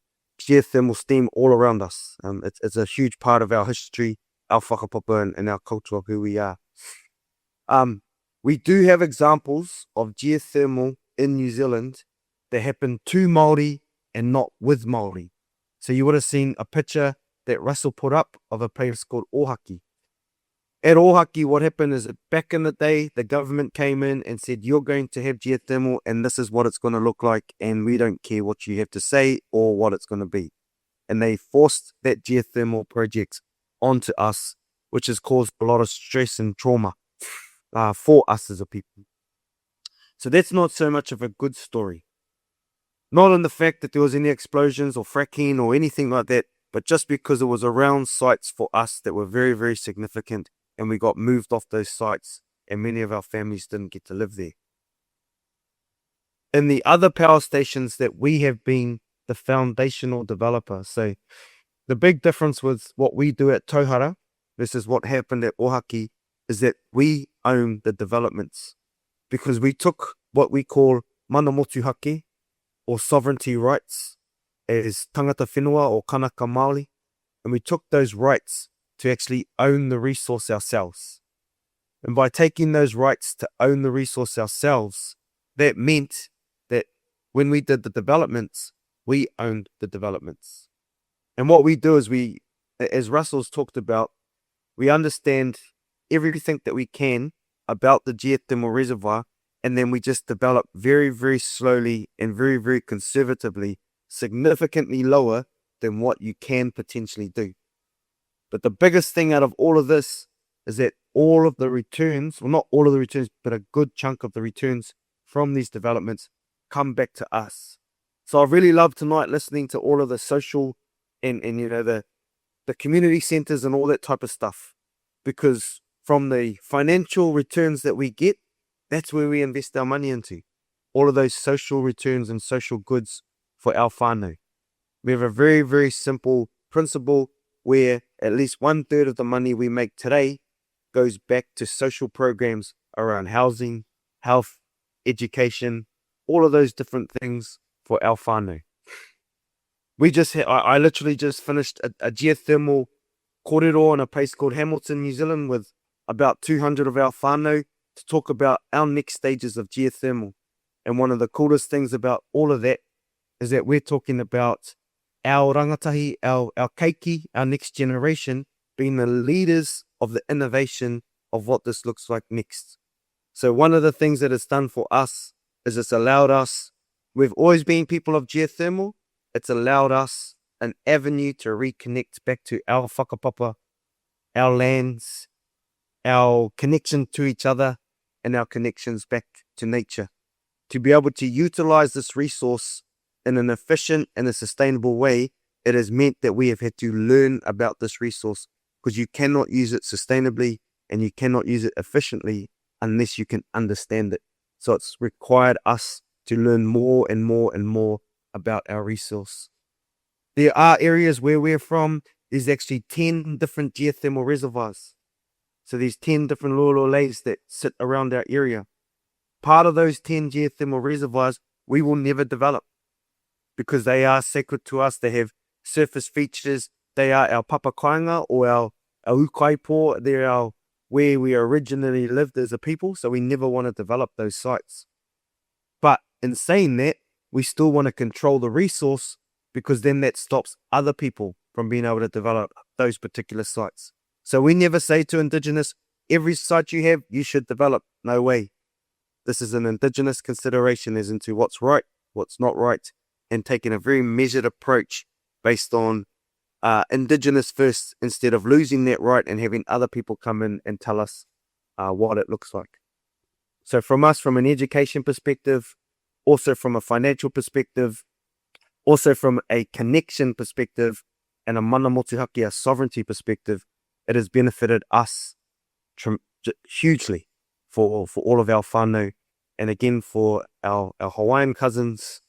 steam all around us. It's a huge part of our history, our whakapapa, and our culture of who we are. We do have examples of geothermal in New Zealand that happen to Māori and not with Māori. So you would have seen a picture that Russell put up of a place called Ohaki. At Ohaki, what happened is that back in the day, the government came in and said, you're going to have geothermal and this is what it's going to look like, and we don't care what you have to say or what it's going to be. And they forced that geothermal project onto us, which has caused a lot of stress and trauma for us as a people. So that's not so much of a good story. Not in the fact that there was any explosions or fracking or anything like that, but just because it was around sites for us that were very, very significant, and we got moved off those sites, and many of our families didn't get to live there. In the other power stations that we have been the foundational developer. So the big difference with what we do at Tauhara versus what happened at Ohaki is that we own the developments, because we took what we call mana motuhake, or sovereignty rights, as tangata whenua or kanaka Māori, and we took those rights to actually own the resource ourselves. And by taking those rights to own the resource ourselves, that meant that when we did the developments, we owned the developments. And what we do is we, as Russell's talked about, we understand everything that we can about the geothermal reservoir, and then we just develop very, very slowly and very, very conservatively, significantly lower than what you can potentially do. But the biggest thing out of all of this is that all of the returns, well, not all of the returns, but a good chunk of the returns from these developments come back to us. So I really love tonight listening to all of the social and you know, the community centers and all that type of stuff, because from the financial returns that we get, that's where we invest our money into. All of those social returns and social goods for our whānau. We have a very, very simple principle where at least 1/3 of the money we make today goes back to social programs around housing, health, education, all of those different things for our whānau. I literally just finished a geothermal kōrero in a place called Hamilton, New Zealand, with about 200 of our whānau to talk about our next stages of geothermal. And one of the coolest things about all of that is that we're talking about our rangatahi, our keiki, our next generation, being the leaders of the innovation of what this looks like next. So one of the things that it's done for us is it's allowed us, we've always been people of geothermal, it's allowed us an avenue to reconnect back to our whakapapa, our lands, our connection to each other, and our connections back to nature. To be able to utilize this resource in an efficient and a sustainable way, it has meant that we have had to learn about this resource, because you cannot use it sustainably and you cannot use it efficiently unless you can understand it. So it's required us to learn more and more and more about our resource. There are areas where we're from, there's actually 10 different geothermal reservoirs. So there's 10 different lololays that sit around our area. Part of those 10 geothermal reservoirs we will never develop because they are sacred to us. They have surface features. They are our papakainga or our ukaipo. They're our where we originally lived as a people. So we never want to develop those sites. But in saying that, we still want to control the resource because then that stops other people from being able to develop those particular sites. So we never say to Indigenous, every site you have, you should develop. No way. This is an Indigenous consideration as into what's right, what's not right, and taking a very measured approach based on Indigenous first instead of losing that right and having other people come in and tell us what it looks like. So from us, from an education perspective, also from a financial perspective, also from a connection perspective, and a mana motuhake, a sovereignty perspective, it has benefited us hugely for all of our whānau, and again for our Hawaiian cousins.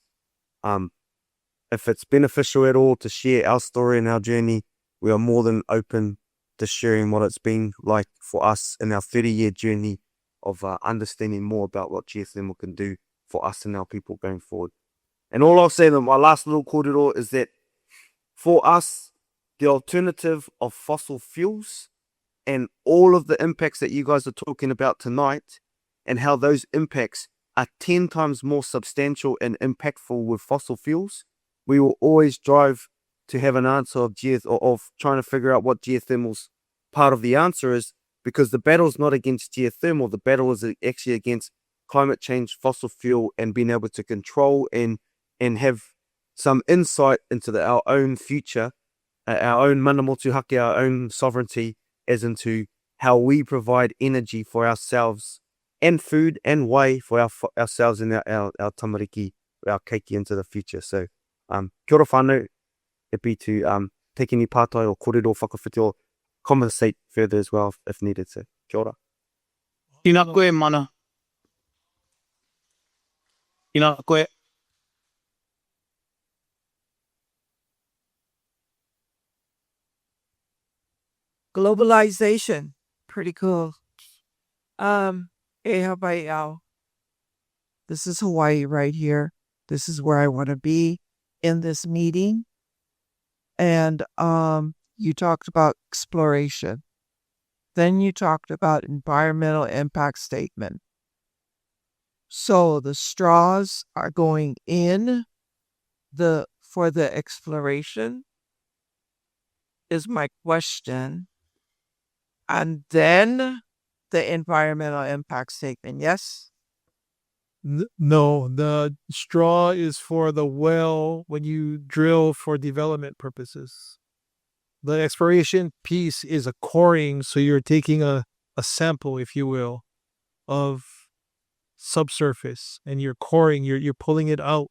If it's beneficial at all to share our story and our journey, we are more than open to sharing what it's been like for us in our 30-year journey of understanding more about what geothermal can do for us and our people going forward. And all I'll say, my last little kōrero is that for us, the alternative of fossil fuels and all of the impacts that you guys are talking about tonight and how those impacts are 10 times more substantial and impactful with fossil fuels, we will always drive to have an answer of trying to figure out what geothermal's part of the answer is, because the battle's not against geothermal. The battle is actually against climate change, fossil fuel, and being able to control and have some insight into our own future, our own mana motuhake, our own sovereignty, as into how we provide energy for ourselves and food and way for ourselves and our tamariki, our keiki into the future. So, kia ora whānau, happy to take any pātai or kōrero whakawhiti or conversate further as well if needed. So, kia ora. Ina koe mana. Ina koe. Globalization. Pretty cool. Hey, how about y'all? This is Hawaii right here. This is where I want to be in this meeting. And you talked about exploration. Then you talked about environmental impact statement. So the straws are going in for the exploration is my question. And then the environmental impact statement, yes? No, the straw is for the well when you drill for development purposes. The exploration piece is a coring, so you're taking a sample, if you will, of subsurface, and you're coring, you're pulling it out,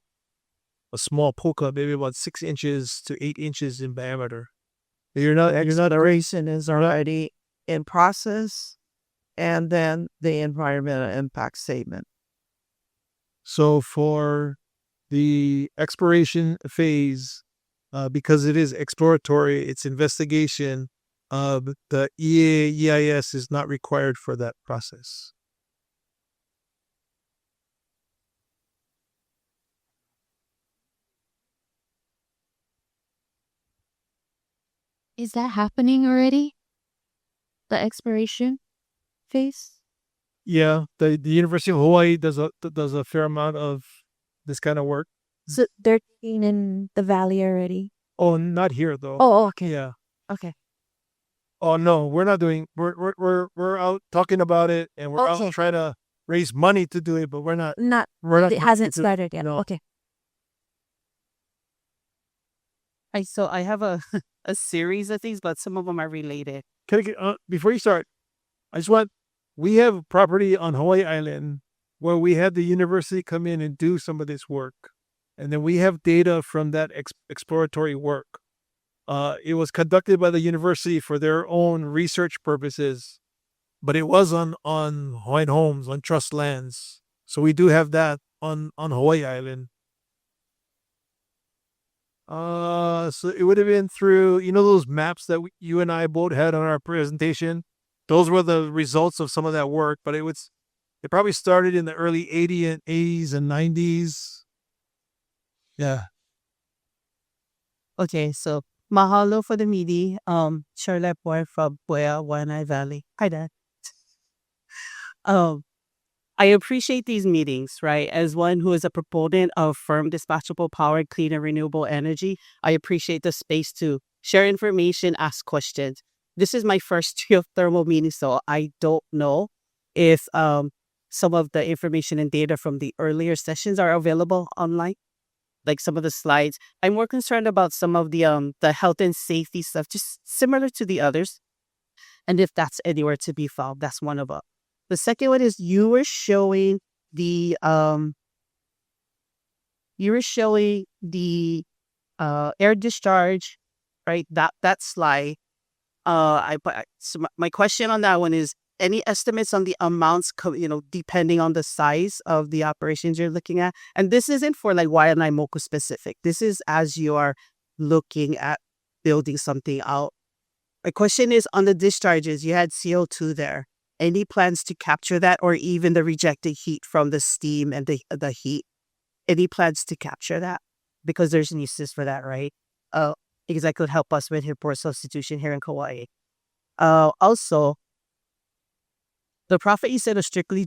a small poka, maybe about 6 inches to 8 inches in diameter. You're not Exploration is already in process, and then the environmental impact statement. So for the exploration phase, because it is exploratory, it's investigation, the EIS is not required for that process. Is that happening already? The exploration phase? Yeah, the University of Hawaii does a fair amount of this kind of work. So they're taking in the valley already. Oh, not here though. Oh, okay. Yeah. Okay. Oh no, we're not doing. We're out talking about it, and we're Okay. out trying to raise money to do it, but we're not. It hasn't started yet. No. Okay. So I have a series of things, but some of them are related. Can I get, before you start, we have property on Hawaii Island where we had the university come in and do some of this work. And then we have data from that exploratory work. It was conducted by the university for their own research purposes, but it was on Hawaiian homes, on trust lands. So we do have that on Hawaii Island. So it would have been through, those maps that you and I both had on our presentation. those were the results of some of that work, but it probably started in the early 80s and 90s. Yeah. Okay, so mahalo for the meeting. Charlotte Boy from Boya, Waianae Valley. Hi, Dad. I appreciate these meetings, right? As one who is a proponent of firm dispatchable power, clean and renewable energy, I appreciate the space to share information, ask questions. This is my first geothermal meeting, so I don't know if some of the information and data from the earlier sessions are available online, like some of the slides. I'm more concerned about some of the health and safety stuff, just similar to the others. And if that's anywhere to be found, that's one of them. The second one is you were showing the air discharge, right? That slide. So my question on that one is any estimates on the amounts, depending on the size of the operations you're looking at? And this isn't for like Waianae Moku specific. This is as you are looking at building something out. My question is on the discharges, you had CO2 there. Any plans to capture that or even the rejected heat from the steam and the heat? Any plans to capture that? Because there's uses for that, right? Because that could help us with import substitution here in Kauai. Also, the profit you said is strictly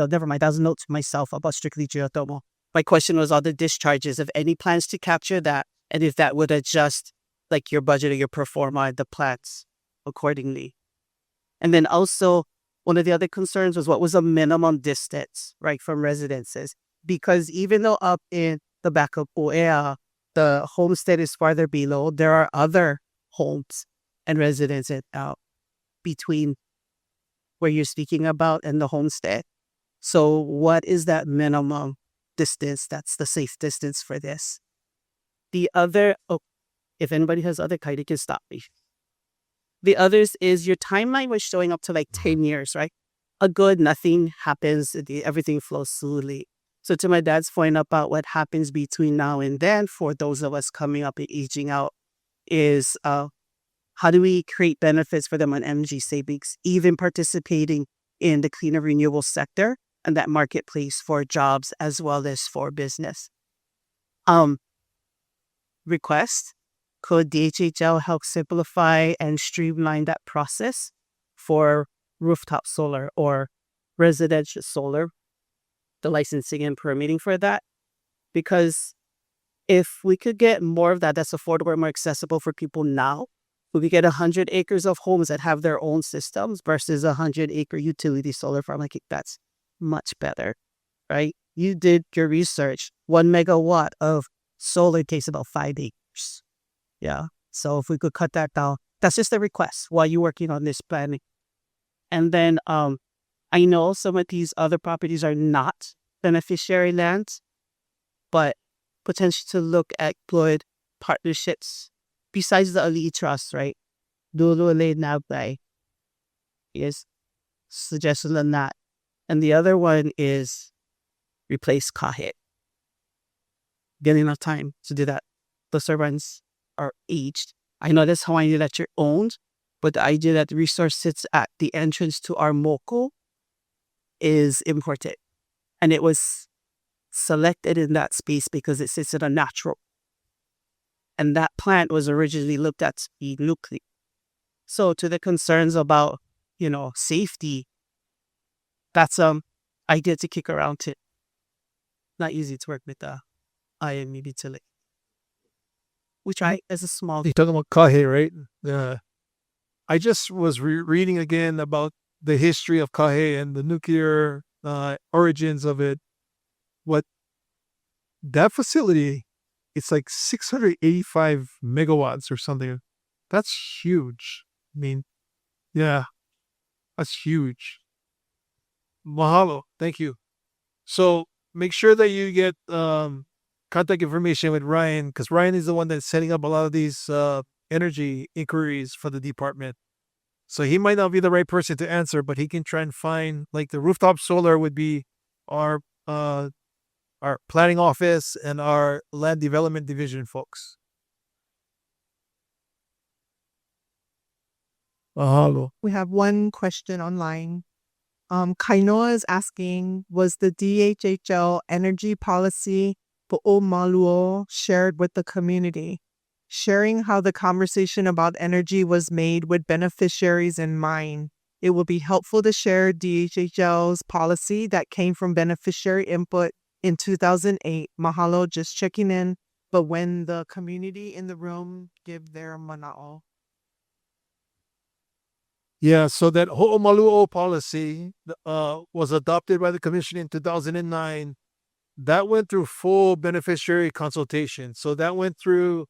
never mind. That was a note to myself about strictly geothermal. My question was on the discharges, if any plans to capture that, and if that would adjust like your budget or your pro forma the plans accordingly. And then also, one of the other concerns was what was a minimum distance, right, from residences? Because even though up in the back of Uea, the homestead is farther below, there are other homes and residences out between where you're speaking about and the homestead. So what is that minimum distance? That's the safe distance for this. The other, if anybody has other kind, you can stop me. The others is your timeline was showing up to like 10 years, right? Nothing happens, everything flows smoothly. So to my dad's point about what happens between now and then for those of us coming up and aging out is how do we create benefits for them on energy savings, even participating in the clean and renewable sector and that marketplace for jobs as well as for business. Request. Could DHHL help simplify and streamline that process for rooftop solar or residential solar, the licensing and permitting for that? Because if we could get more of that's affordable and more accessible for people now, we get 100 acres of homes that have their own systems versus 100-acre utility solar farm. I think that's much better, right? You did your research. 1 megawatt of solar takes about 5 acres. Yeah. So if we could cut that down, that's just a request while you're working on this planning. And then I know some of these other properties are not beneficiary lands, but potential to look at employed partnerships besides the Ali Trust, right? Dulule Nabai is suggestion on that. And the other one is replace Kahit. Get enough time to do that. The turbines are aged. I know that's how I knew that you're owned, but the idea that the resource sits at the entrance to our moko is important. And it was selected in that space because it sits in a natural. And that plant was originally looked at to be nuclear. So to the concerns about, safety, that's idea to kick around it. Not easy to work with the IME utility. We try as a small. You're talking about Kahe, right? I just was reading again about the history of Kahe and the nuclear origins of it. That facility, it's like 685 megawatts or something. That's huge. I mean, yeah, that's huge. Mahalo. Thank you. So make sure that you get contact information with Ryan, because Ryan is the one that's setting up a lot of these energy inquiries for the department. So he might not be the right person to answer, but he can try and find, like, the rooftop solar would be our planning office and our land development division folks. Mahalo. We have one question online. Kainoa is asking, was the DHHL energy policy Po'omaluo shared with the community? Sharing how the conversation about energy was made with beneficiaries in mind. It will be helpful to share DHHL's policy that came from beneficiary input in 2008. Mahalo, just checking in. But when the community in the room give their mana'o. Yeah, so that Ho'omalu'o policy was adopted by the commission in 2009. That went through full beneficiary consultation. So that went through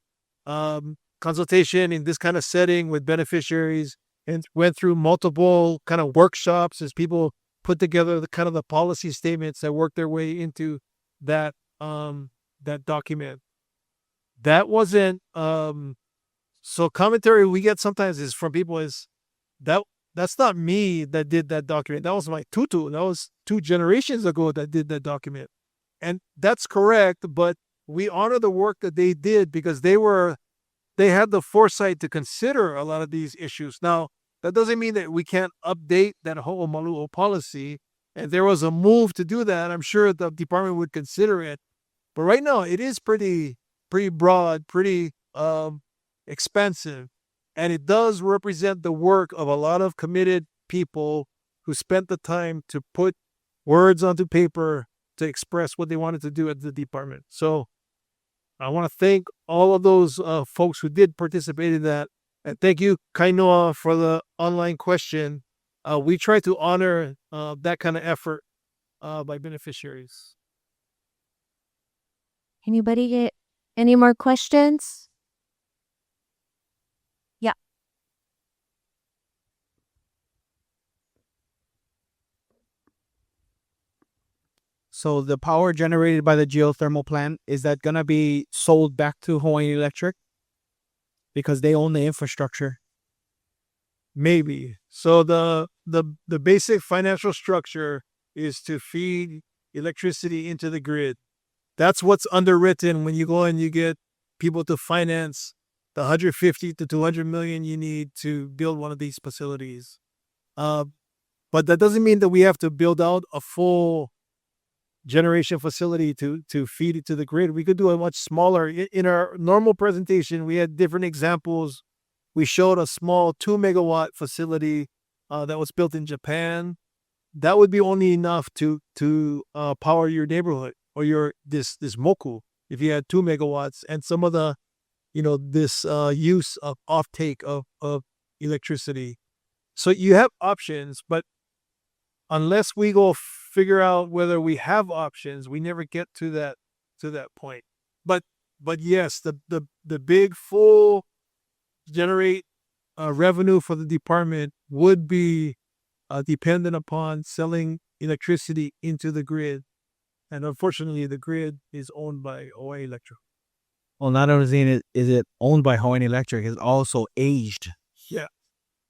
consultation in this kind of setting with beneficiaries and went through multiple kind of workshops as people put together the kind of the policy statements that worked their way into that that document. That wasn't so commentary we get sometimes is from people is that's not me that did that document. That was my tutu. That was 2 generations ago that did that document. And that's correct, but we honor the work that they did because they had the foresight to consider a lot of these issues. Now, that doesn't mean that we can't update that Ho'omalu'o policy. And there was a move to do that. I'm sure the department would consider it. But right now, it is pretty broad, pretty expensive. And it does represent the work of a lot of committed people who spent the time to put words onto paper to express what they wanted to do at the department. So I want to thank all of those folks who did participate in that. And thank you, Kainoa, for the online question. We try to honor that kind of effort by beneficiaries. Anybody get any more questions? Yeah. So the power generated by the geothermal plant, is that going to be sold back to Hawaii Electric? Because they own the infrastructure. Maybe. So the basic financial structure is to feed electricity into the grid. That's what's underwritten when you go and you get people to finance the 150 to 200 million you need to build one of these facilities. But that doesn't mean that we have to build out a full generation facility to feed it to the grid. We could do a much smaller. In our normal presentation, we had different examples. We showed a small 2 megawatt facility that was built in Japan. That would be only enough to power your neighborhood or your this moku if you had 2 megawatts and some of the this use of offtake of electricity. So you have options, but unless we go figure out whether we have options, we never get to that point. But yes, the big full generate revenue for the department would be dependent upon selling electricity into the grid. And unfortunately, the grid is owned by Hawaii Electric. Well, not only is it owned by Hawaii Electric, it's also aged. Yeah.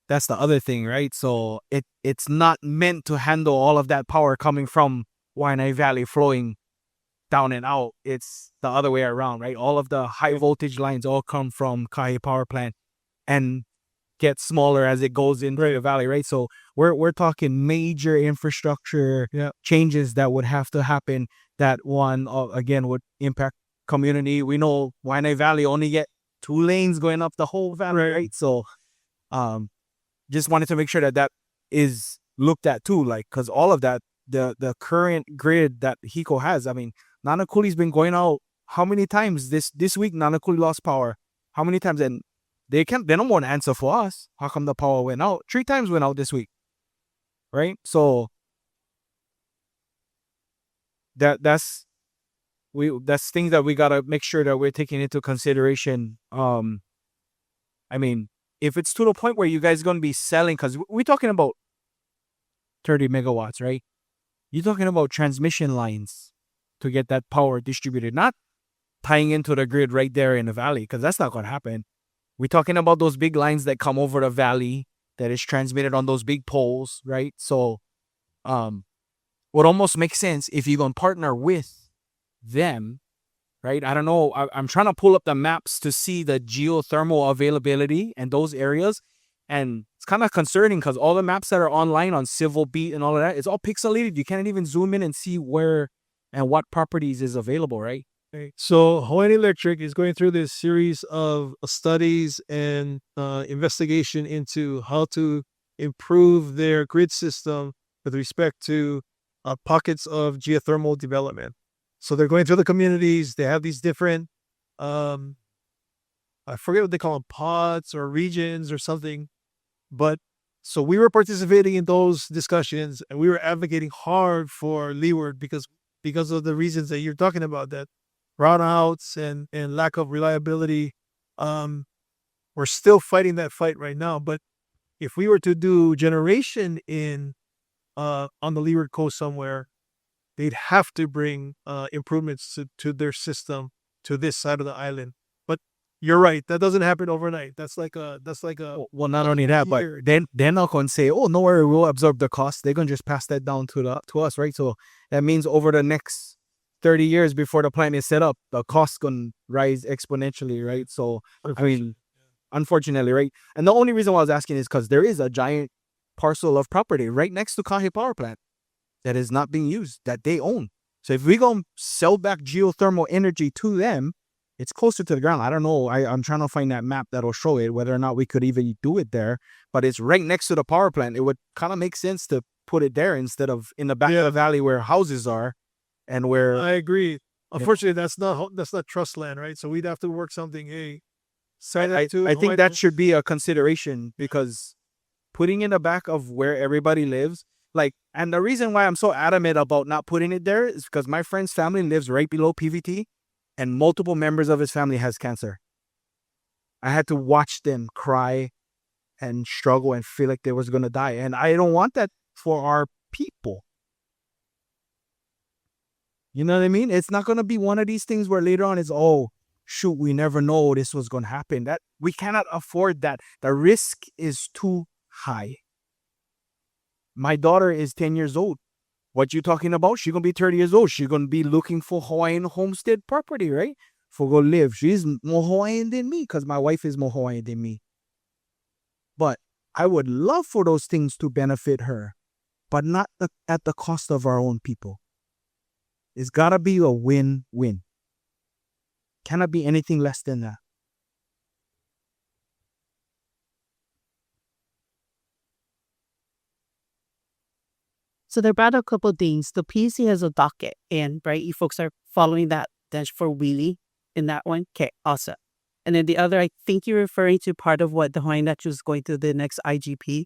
That's the other thing, right? So it's not meant to handle all of that power coming from Waianae Valley flowing down and out. It's the other way around, right? All of the high voltage lines all come from Kahe Power Plant and get smaller as it goes into the valley, right? So we're talking major infrastructure changes that would have to happen. That one again would impact community. We know Waianae Valley only get 2 lanes going up the whole valley, right? So just wanted to make sure that is looked at too, like, because all of that, the current grid that HECO has, I mean, Nanakuli's been going out how many times this week? Nanakuli lost power how many times? And they don't want to answer for us. How come the power went out? 3 times went out this week, right? So that's things that we gotta make sure that we're taking into consideration. I mean, if it's to the point where you guys are gonna be selling, because we're talking about 30 megawatts, right? You're talking about transmission lines to get that power distributed, not tying into the grid right there in the valley, because that's not gonna happen. We're talking about those big lines that come over the valley that is transmitted on those big poles, right? So, would almost make sense if you're going to partner with them, right? I don't know. I'm trying to pull up the maps to see the geothermal availability and those areas. And it's kind of concerning because all the maps that are online on Civil Beat and all of that, it's all pixelated. You can't even zoom in and see where and what properties is available, right? So Hawaiian Electric is going through this series of studies and investigation into how to improve their grid system with respect to pockets of geothermal development. So they're going through the communities. They have these different, I forget what they call them, pods or regions or something. But so we were participating in those discussions, and we were advocating hard for Leeward because of the reasons that you're talking about, that brownouts and lack of reliability. We're still fighting that fight right now. But if we were to do generation on the Leeward Coast somewhere, they'd have to bring improvements to their system to this side of the island. But you're right, that doesn't happen overnight. That's like a Well, not only that, but year. then they're not going to say, "Oh, no worry, we'll absorb the cost." They're going to just pass that down to us, right? So that means over the next 30 years before the plant is set up, the cost going to rise exponentially, right? So I mean, unfortunately, right? And the only reason why I was asking is because there is a giant parcel of property right next to Kahe Power Plant that is not being used, that they own. So if we go sell back geothermal energy to them, it's closer to the ground. I don't know. I'm trying to find that map that'll show it, whether or not we could even do it there. But it's right next to the power plant. It would kind of make sense to put it there instead of in the back of the valley where houses are and where... I agree. Unfortunately, that's not trust land, right? So we'd have to work something. I think that should be a consideration, because putting in the back of where everybody lives, and the reason why I'm so adamant about not putting it there is because my friend's family lives right below PVT, and multiple members of his family has cancer. I had to watch them cry and struggle and feel like they was going to die. And I don't want that for our people. You know what I mean? It's not going to be one of these things where later on it's, oh, shoot, we never know this was going to happen. That we cannot afford that. The risk is too high. My daughter is 10 years old. What you talking about? She's going to be 30 years old. She's going to be looking for Hawaiian homestead property, right? For go live. She's more Hawaiian than me because my wife is more Hawaiian than me. But I would love for those things to benefit her, but not at the cost of our own people. It's got to be a win-win. Cannot be anything less than that. So there brought a couple of things. The PUC has a docket, and right, you folks are following that dash for wheelie in that one. Okay, awesome. And then the other, I think you're referring to part of what the Hawaiian Electric is going through the next IGP,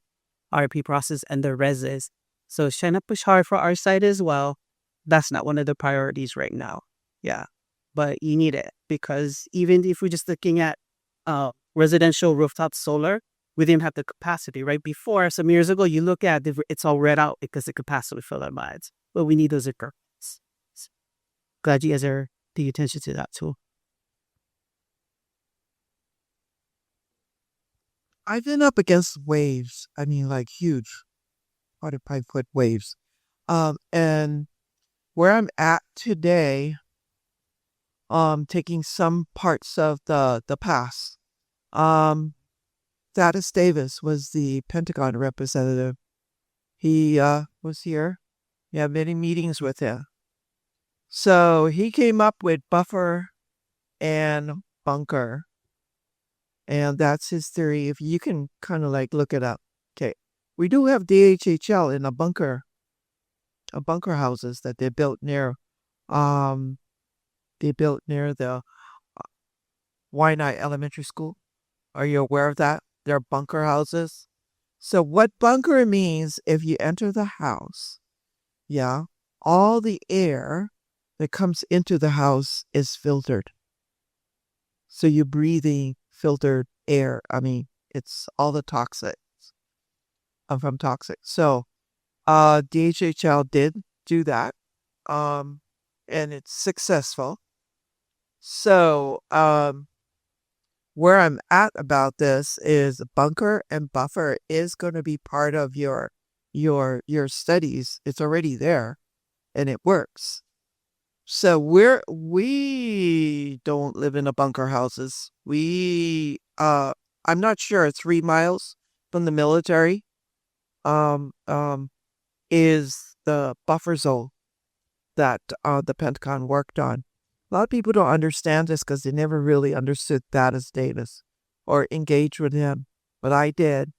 RP process, and the reses. So it's trying to push hard for our side as well. That's not one of the priorities right now. Yeah, but you need it, because even if we're just looking at residential rooftop solar, we didn't have the capacity, right? Before, some years ago, you look at it's all read out because the capacity fill our minds. But we need those increments. Glad you guys are paying attention to that too. I've been up against waves. I mean, like huge 45-foot waves. And where I'm at today, taking some parts of the pass, Thaddeus Davis was the Pentagon representative. He was here. We had many meetings with him. So he came up with buffer and bunker. And that's his theory. If you can kind of like look it up. Okay. We do have DHHL in a bunker houses that they built near the Waianae Elementary School. Are you aware of that? They're bunker houses. So what bunker means, if you enter the house, all the air that comes into the house is filtered. So you're breathing filtered air. I mean, it's all the toxics from toxic. So DHHL did do that, and it's successful. So where I'm at about this is bunker and buffer is going to be part of your studies. It's already there, and it works. So we don't live in a bunker houses. I'm not sure 3 miles from the military um, um, is the buffer zone that the Pentagon worked on. A lot of people don't understand this because they never really understood Thaddeus Davis or engaged with him, but I did.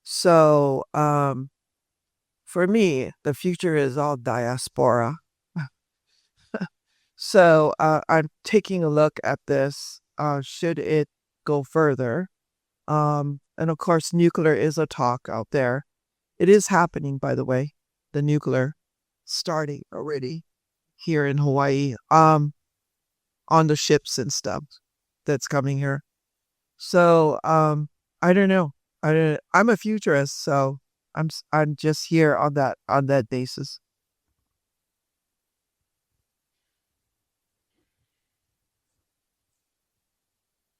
So for me, the future is all diaspora. So I'm taking a look at this. Should it go further? And of course, nuclear is a talk out there. It is happening, by the way. The nuclear starting already here in Hawaii. On the ships and stuff that's coming here. So I don't know. I'm a futurist, so I'm just here on that basis.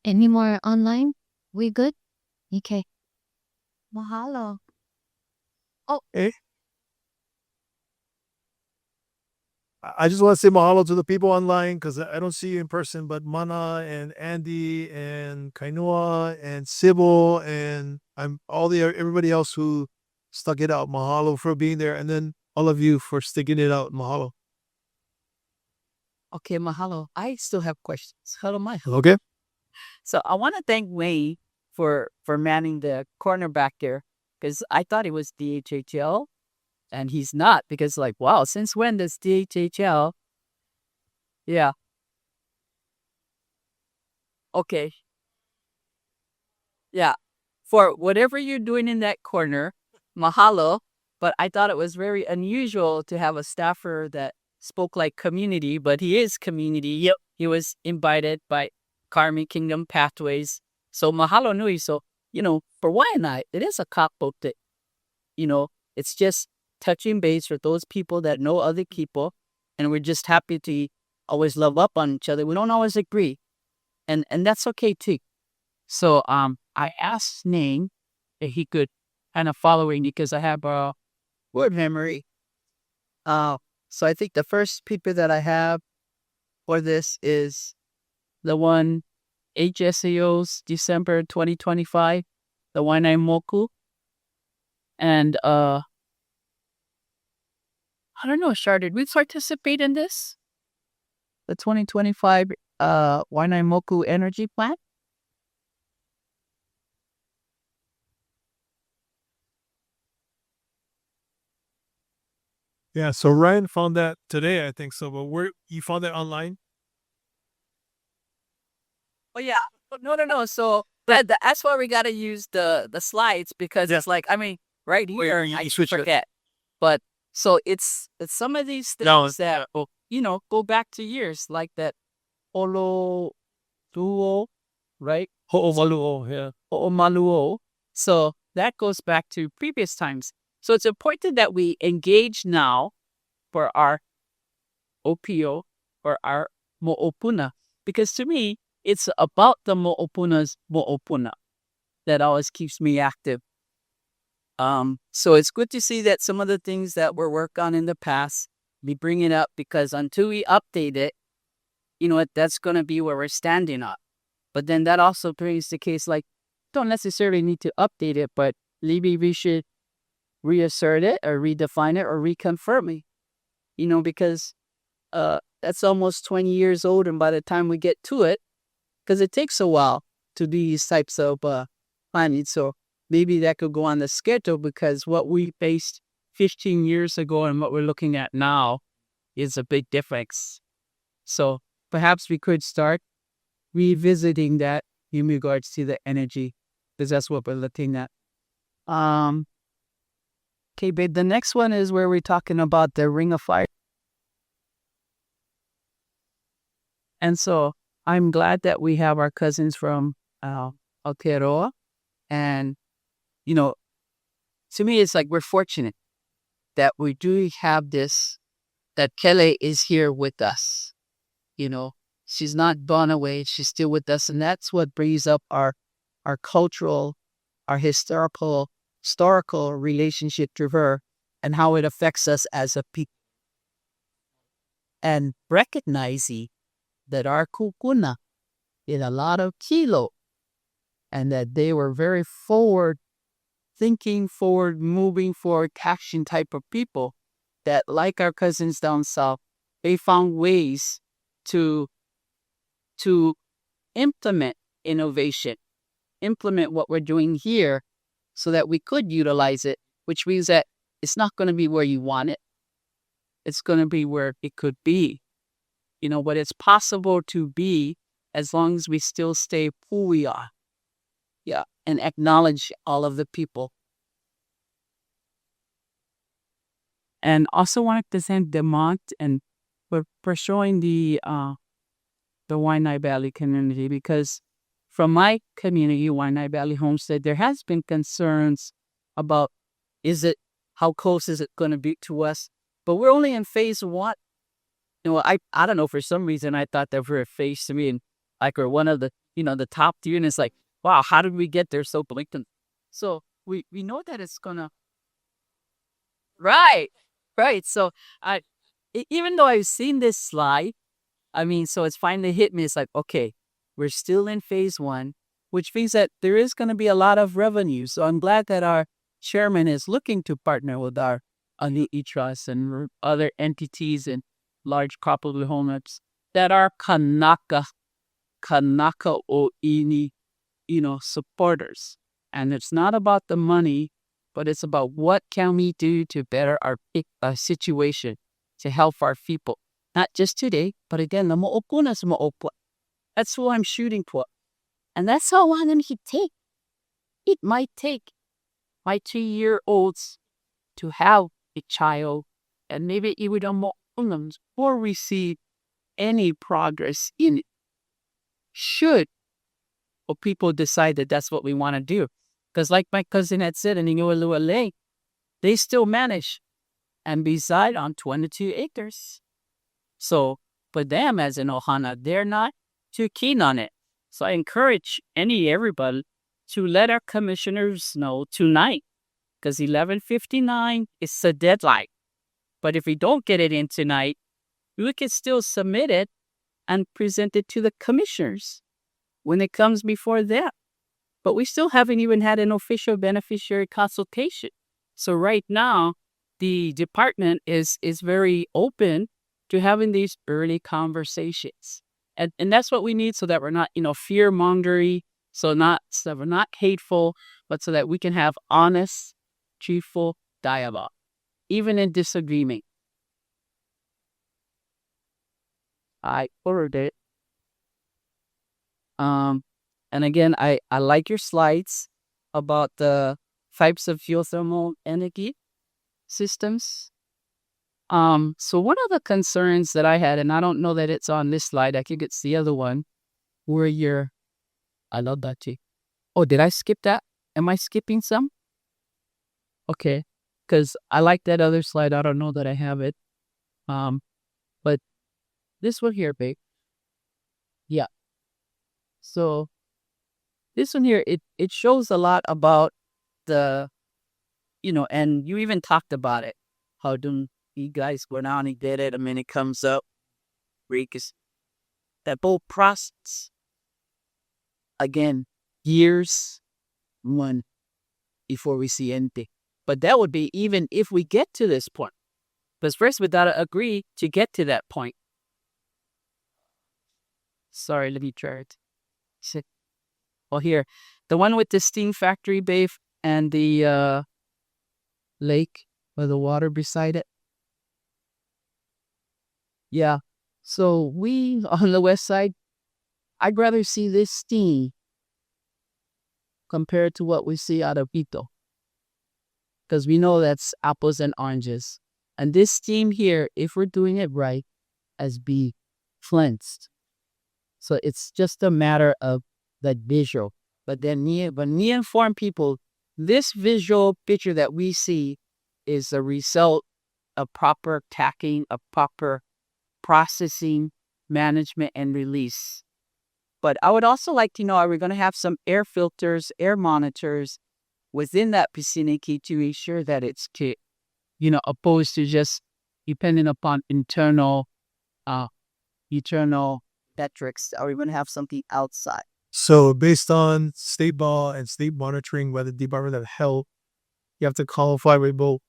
Any more online? We good? Okay. Mahalo. I just want to say mahalo to the people online because I don't see you in person, but Mana and Andy and Kainua and Sybil and everybody else who stuck it out. Mahalo for being there, and then all of you for sticking it out. Mahalo. Okay, mahalo. I still have questions. Hello, Michael. Okay. So I want to thank Wayne for manning the corner back there because I thought it was DHHL. And he's not because wow, since when does DHHL? Yeah. Okay. Yeah. For whatever you're doing in that corner, mahalo. But I thought it was very unusual to have a staffer that spoke like community, but he is community. Yep. He was invited by Karmic Kingdom Pathways. So mahalo nui. So, for Waianae, it is a cockboat that, it's just touching base with those people that know other people, and we're just happy to always love up on each other. We don't always agree, and that's okay too. So I asked Nang if he could kind of follow me because I have a word memory. So I think the first people that I have for this is the one HSAO's December 2025, the Waianae and I don't know, Shar, did we participate in this? The 2025 Waianae Energy Plan? Yeah. So Ryan found that today, I think so. But where you found that online? Oh yeah. No. So that's why we gotta use the slides because it's right here I forget. But so it's some of these things that go back to years like that Olo Duo, right? Ho'omalu'o, yeah. Ho'omalu'o. So that goes back to previous times. So it's important that we engage now for our OPO or our mo'opuna. Because to me, it's about the mo'opuna's mo'opuna that always keeps me active. So it's good to see that some of the things that were worked on in the past, we bring it up because until we update it, that's going to be where we're standing up. But then that also brings the case don't necessarily need to update it, but maybe we should reassert it or redefine it or reconfirm it, because that's almost 20 years old. And by the time we get to it, because it takes a while to do these types of planning. So maybe that could go on the schedule because what we faced 15 years ago and what we're looking at now is a big difference. So perhaps we could start revisiting that in regards to the energy because that's what we're looking at. Okay, babe, the next one is where we're talking about the Ring of Fire. And so I'm glad that we have our cousins from Aotearoa. And, to me, it's we're fortunate that we do have this, that Kele is here with us. She's not gone away. She's still with us. And that's what brings up our cultural, our historical relationship to her and how it affects us as a people. And recognizing that our kukuna did a lot of kilo and that they were very forward thinking forward, moving forward, action type of people that, like our cousins down south, they found ways to implement innovation, implement what we're doing here so that we could utilize it, which means that it's not going to be where you want it. It's going to be where it could be, but it's possible to be as long as we still stay who we are. Yeah. And acknowledge all of the people. And also wanted to thank Demont and for showing the Waianae Valley community, because from my community, Waianae Valley Homestead, there has been concerns about how close is it going to be to us? But we're only in phase 1. I don't know, for some reason I thought that we're at phase 3 and like we're one of the the top 3, and it's like, wow, how did we get there so blatant? So we know that it's gonna right. So even though I've seen this slide, so it's finally hit me. It's like, okay, we're still in phase 1, which means that there is going to be a lot of revenue. So I'm glad that our chairman is looking to partner with our Ani'i Trust and other entities and large cooperative homeowners that are Kanaka O'ini, supporters. And it's not about the money, but it's about what can we do to better our situation, to help our people. Not just today, but again, that's what I'm shooting for. And that's how long it take. It might take my 2-year-olds to have a child, and maybe even more before we see any progress in it. Should people decide that that's what we want to do. Because like my cousin had said in Ingoalua Lake, they still manage and reside on 22 acres. So for them as an ohana, they're not too keen on it. So I encourage everybody to let our commissioners know tonight, because 11:59 is the deadline. But if we don't get it in tonight, we can still submit it and present it to the commissioners when it comes before them. But we still haven't even had an official beneficiary consultation. So right now, the department is very open to having these early conversations. And that's what we need, so that we're not, fear-mongery, so we're not hateful, but so that we can have honest, truthful dialogue, even in disagreement. I ordered it. And again, I like your slides about the types of geothermal energy systems. So one of the concerns that I had, and I don't know that it's on this slide, I think it's the other one, where I love that too. Oh, did I skip that? Am I skipping some? Okay, because I like that other slide. I don't know that I have it. But this one here, babe. Yeah. So this one here, it shows a lot about the, and you even talked about it. How do you guys go down and get it? It comes up. Because that whole process, again, years, one, before we see anything. But that would be even if we get to this point. Because first we gotta agree to get to that point. Sorry, let me try it. Well, here, the one with the steam factory, babe, and the lake with the water beside it. Yeah. So we on the west side, I'd rather see this steam compared to what we see out of Ito, because we know that's apples and oranges. And this steam here, if we're doing it right, as be cleansed. So it's just a matter of that visual. But then informed people, this visual picture that we see is a result of proper tacking, of proper processing, management, and release. But I would also like to know, are we going to have some air filters, air monitors within that vicinity to ensure that it's, opposed to just depending upon internal metrics? Are we going to have something outside? So based on state law and state monitoring by the Department of Health, You have to qualify with both.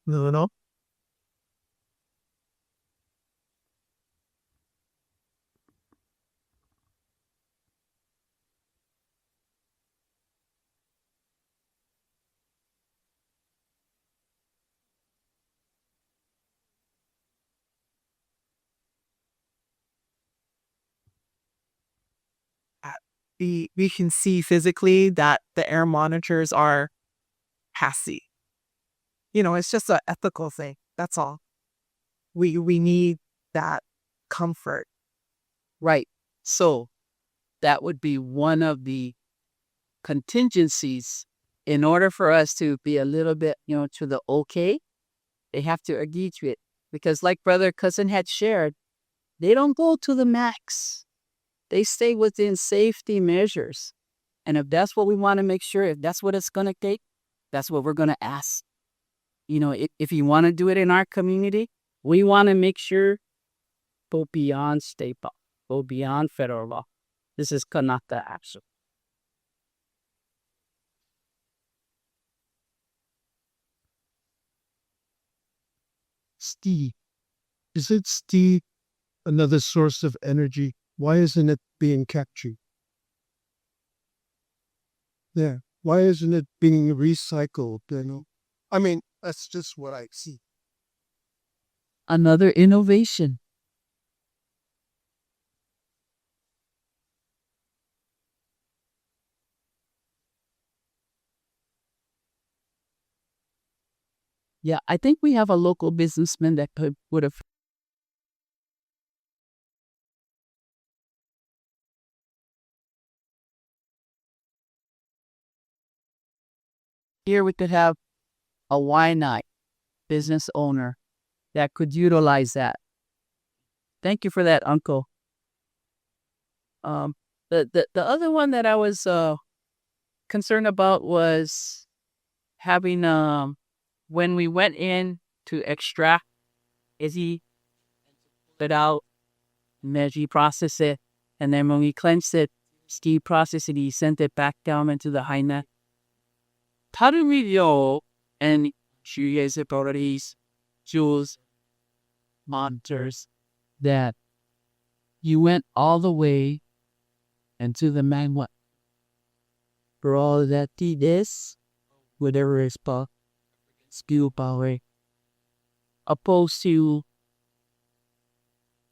No. We can see physically that the air monitors are passy. It's just an ethical thing. That's all. We need that comfort. Right. So that would be one of the contingencies in order for us to be a little bit, to the okay. They have to agree to it because, like brother cousin had shared, they don't go to the max. They stay within safety measures. And if that's what we want to make sure, if that's what it's going to take, that's what we're going to ask. If you want to do it in our community, we want to make sure go beyond state law, go beyond federal law. This is Kanata action. Steve. Isn't steel another source of energy? Why isn't it being captured? Yeah. Why isn't it being recycled? I mean, that's just what I see. Another innovation. Yeah, I think we have a local businessman that would have. Here we could have a wine night business owner that could utilize that. Thank you for that, Uncle. The other one that I was concerned about was having when we went in to extract, is he put out, Meji process it, and then when we cleansed it, Steve processed it, he sent it back down into the Haina. Tarumiyo and Shuyeze properties, jewels, monitors, that you went all the way into the Mangwa. For all that did this, whatever is skill power, opposed to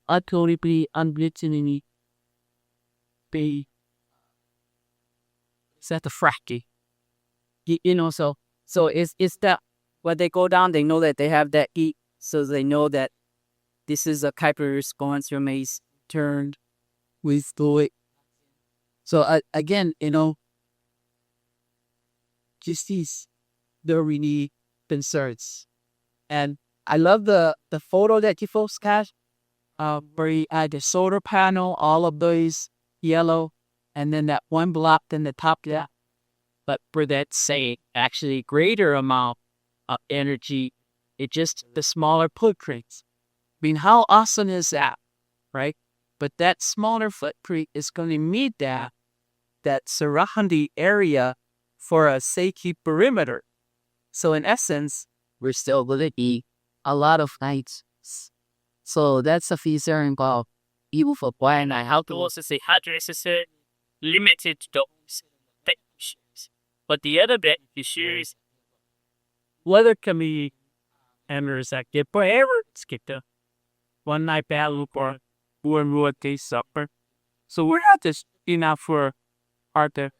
utterly unwittingly be set the fracking. So it's that when they go down, they know that they have that heat, so they know that this is a Kuiper response from a turned with fluid. So again, just these the really concerns. And I love the photo that you folks got, where you had the solar panel, all of those yellow, and then that one block in the top there. But for that, say, actually greater amount of energy, it just the smaller footprints. I mean, how awesome is that, right? But that smaller footprint is going to meet that surrounding area for a safety perimeter. So in essence, we're still going to be a lot of nights. So that's a feature involved. Even for Brian, I have to also say addresses limited to those things. But the other bit is weather can be hammers that get forever skipped one night battle for one day supper. So we're not just enough for hard to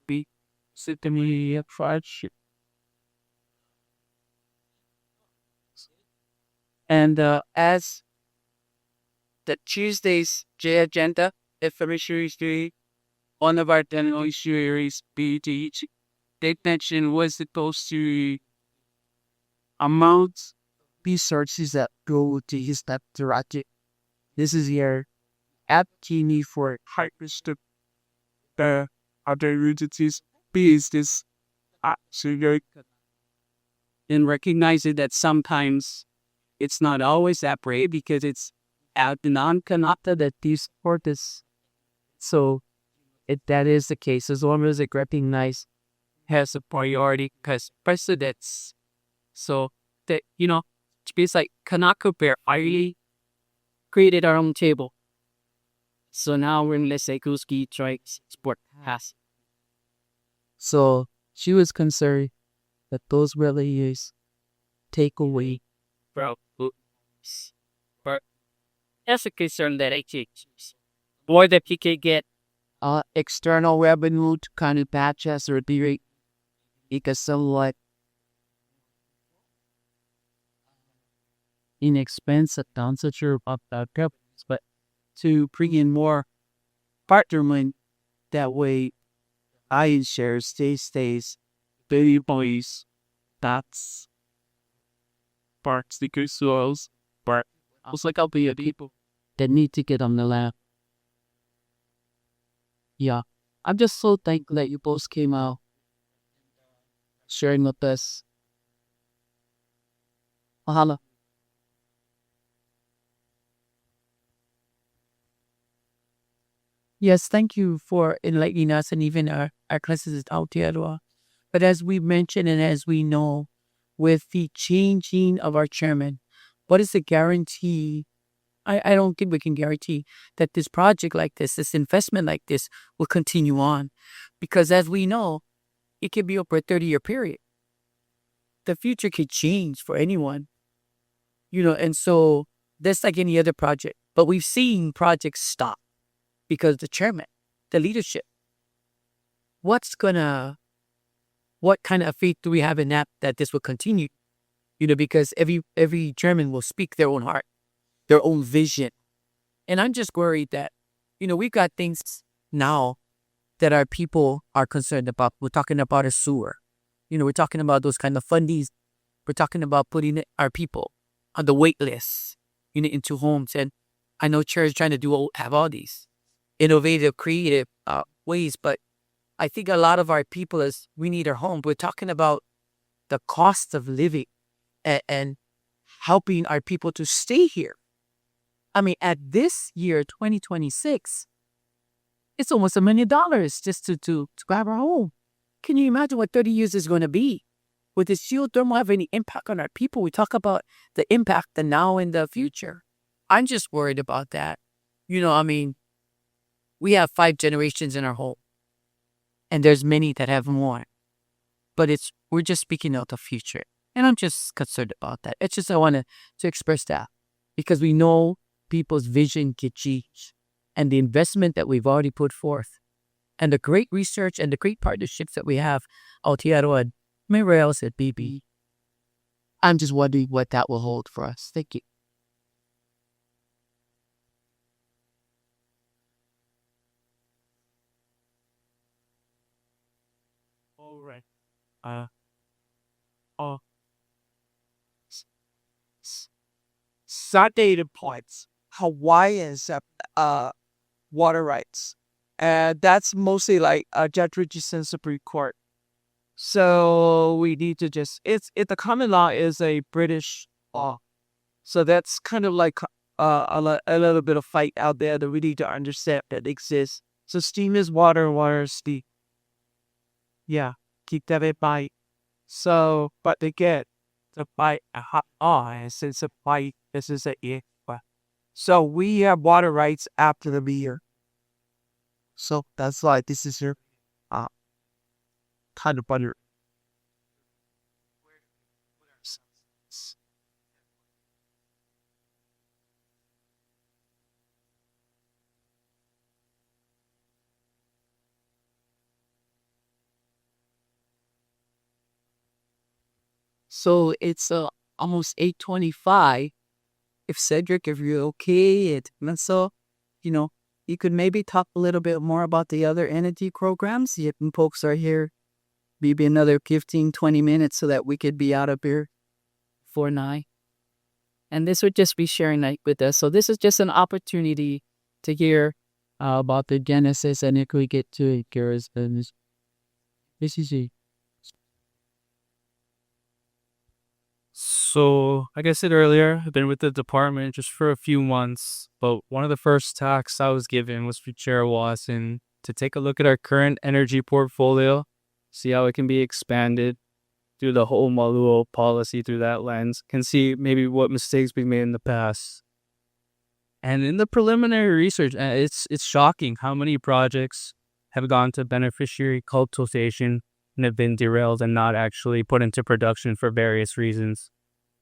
be sitting at fried shit. And as the Tuesday's J agenda, information is one of our general series, BTH, they mentioned was supposed to amount resources that go to his project. This is your opportunity for harvest the other entities business actually and recognizing that sometimes it's not always that brave because it's out non-connected that these support is. So if that is the case, as long as it recognize has a priority because precedents. So that, it's like Kanaka Bear, I created our own table. So now we're in, let's say, Kuski Strikes Sport Pass. So she was concerned that those really is take away from books. But that's a concern that I take. More that you can get external revenue to kind of patch us or be because somewhat inexpensive downsaturated of the companies, but to bring in more partnerment that way I shares stays baby boys. That's parts the good soils, but also like I'll be a people that need to get on the lab. Yeah. I'm just so thankful that you both came out sharing with us. Mahalo. Yes, thank you for enlightening us and even our classes out there. But as we mentioned and as we know, with the changing of our chairman, what is the guarantee? I don't think we can guarantee that this project like this investment like this will continue on. Because as we know, it could be over a 30-year period. The future could change for anyone, and so that's like any other project. But we've seen projects stop because the chairman, the leadership, what kind of faith do we have in that this will continue? Because every chairman will speak their own heart, their own vision. And I'm just worried that, we've got things now that our people are concerned about. We're talking about a sewer. We're talking about those kind of fundies. We're talking about putting our people on the wait list, into homes. And I know Chair is trying to have all these innovative, creative ways, but I think a lot of our people we need our home. We're talking about the cost of living and helping our people to stay here. I mean, at this year, 2026, it's almost $1 million just to grab our home. Can you imagine what 30 years is going to be? Would this geothermal have any impact on our people? We talk about the impact, the now and the future. I'm just worried about that. We have 5 generations in our home, and there's many that have more. But we're just speaking of the future, and I'm just concerned about that. It's just I want to express that because we know people's vision can change, and the investment that we've already put forth, and the great research and the great partnerships that we have out here at everywhere else at BB. I'm just wondering what that will hold for us. Thank you. All right. Data points. Hawaiians have water rights. And that's mostly like Judge Richardson Supreme Court. So we need to the common law is a British law. So that's kind of like a little bit of fight out there that we need to understand that exists. So steam is water, water is steam. Yeah, keep that in mind. So, but again, the fight a hot on since the fight this is a year. So we have water rights after the year. So that's why this is your kind of butter. So it's almost 8:25. If Cedric, if you're okay, so, you could maybe talk a little bit more about the other energy programs. If folks are here, maybe another 15, 20 minutes so that we could be out of here for 9. And this would just be sharing night with us. So this is just an opportunity to hear about the genesis, and if we get to it, girls, this is it. So, like I said earlier, I've been with the department just for a few months, but one of the first tasks I was given was for Chair Watson to take a look at our current energy portfolio see how it can be expanded through the whole Maluo policy through that lens, can see maybe what mistakes we made in the past. And in the preliminary research, it's shocking how many projects have gone to beneficiary cultivation and have been derailed and not actually put into production for various reasons.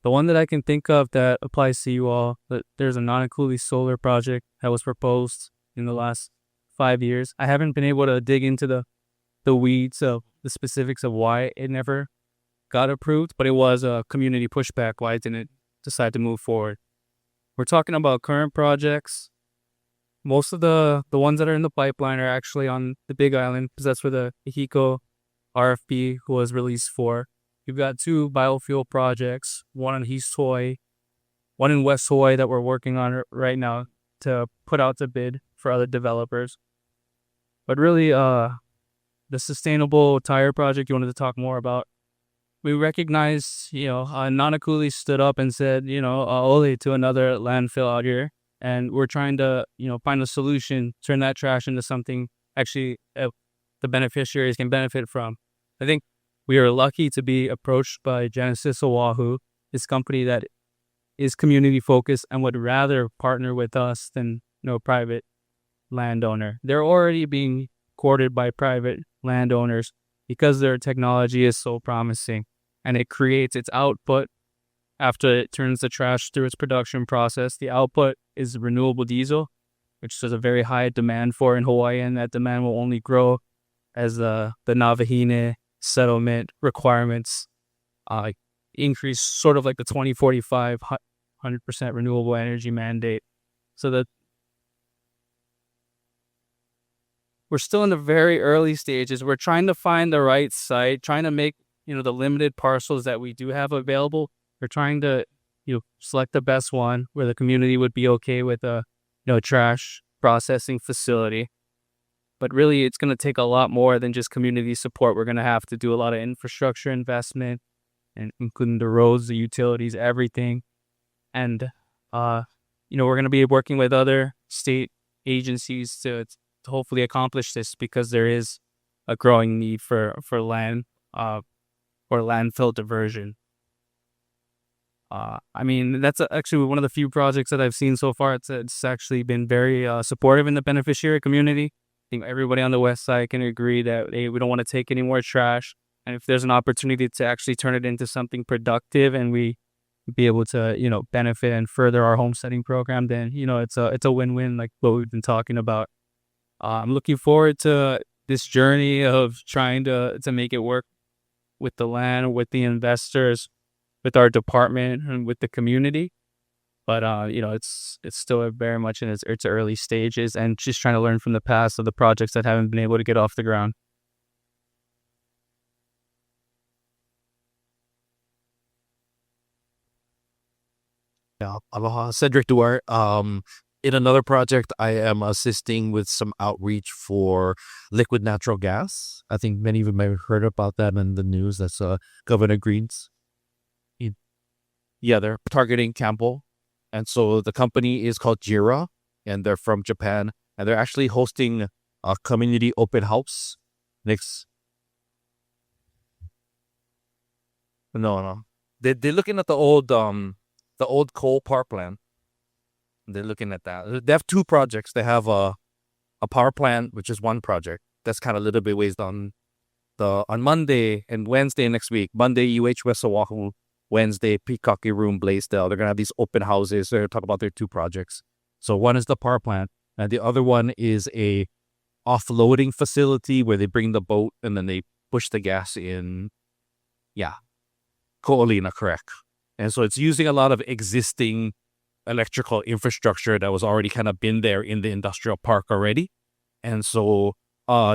The one that I can think of that applies to you all, that there's a Nanakuli solar project that was proposed in the last 5 years. I haven't been able to dig into the weeds of the specifics of why it never got approved, but it was a community pushback why it didn't decide to move forward. We're talking about current projects. Most of the ones that are in the pipeline are actually on the Big Island, because that's where the Ihiko RFP was released for. You've got 2 biofuel projects, one in East Hawaii, one in West Hawaii that we're working on right now to put out to bid for other developers. But really, the sustainable tire project you wanted to talk more about, we recognized, Nanakuli stood up and said, ole to another landfill out here. And we're trying to, find a solution, turn that trash into something actually the beneficiaries can benefit from. I think we are lucky to be approached by Genesis Oahu, this company that is community focused and would rather partner with us than no private landowner. They're already being courted by private landowners because their technology is so promising, and it creates its output after it turns the trash through its production process. The output is renewable diesel, which there's a very high demand for in Hawaii, and that demand will only grow as the Navahine settlement requirements increase, sort of like the 2045 100% renewable energy mandate. So that we're still in the very early stages. We're trying to find the right site, trying to make, the limited parcels that we do have available. We're trying to, select the best one where the community would be okay with a, trash processing facility. But really, it's going to take a lot more than just community support. We're going to have to do a lot of infrastructure investment, and including the roads, the utilities, everything. And, we're going to be working with other state agencies to hopefully accomplish this, because there is a growing need for land or landfill diversion. That's actually one of the few projects that I've seen so far. It's actually been very supportive in the beneficiary community. I think everybody on the west side can agree that we don't want to take any more trash. And if there's an opportunity to actually turn it into something productive and we be able to, benefit and further our homesteading program, then, it's a win-win, like what we've been talking about. I'm looking forward to this journey of trying to make it work with the land, with the investors, with our department, and with the community. But, it's still very much in its early stages, and just trying to learn from the past of the projects that haven't been able to get off the ground. Yeah, aloha, Cedric Duarte. In another project, I am assisting with some outreach for liquid natural gas. I think many of you may have heard about that in the news. That's Governor Green's. Yeah, they're targeting Campbell. And so the company is called Jira, and they're from Japan. And they're actually hosting a community open house next. No. They're looking at the old coal power plant. They're looking at that. They have 2 projects. They have a power plant, which is one project. That's kind of a little bit ways on Monday and Wednesday next week. Monday, UH West Oahu. Wednesday, Pikaki Room, Blaisdell. They're going to have these open houses. They're going to talk about their 2 projects. So one is the power plant, and the other one is a offloading facility where they bring the boat and then they push the gas in. Yeah, Ko'olina, correct. And so it's using a lot of existing electrical infrastructure that was already kind of been there in the industrial park already. And so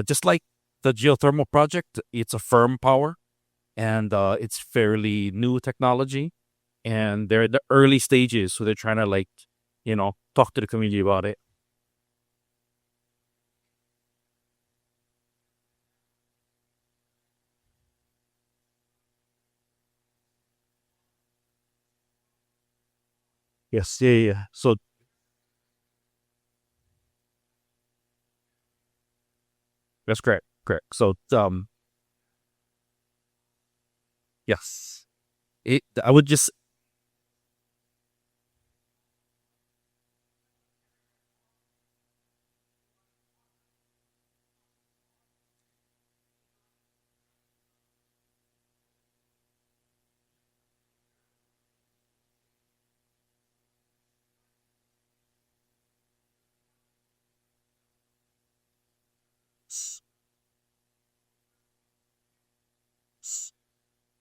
just like the geothermal project, it's a firm power, and it's fairly new technology, and they're in the early stages. So they're trying to talk to the community about it. Yes, yeah. So that's correct. So Yes. I would just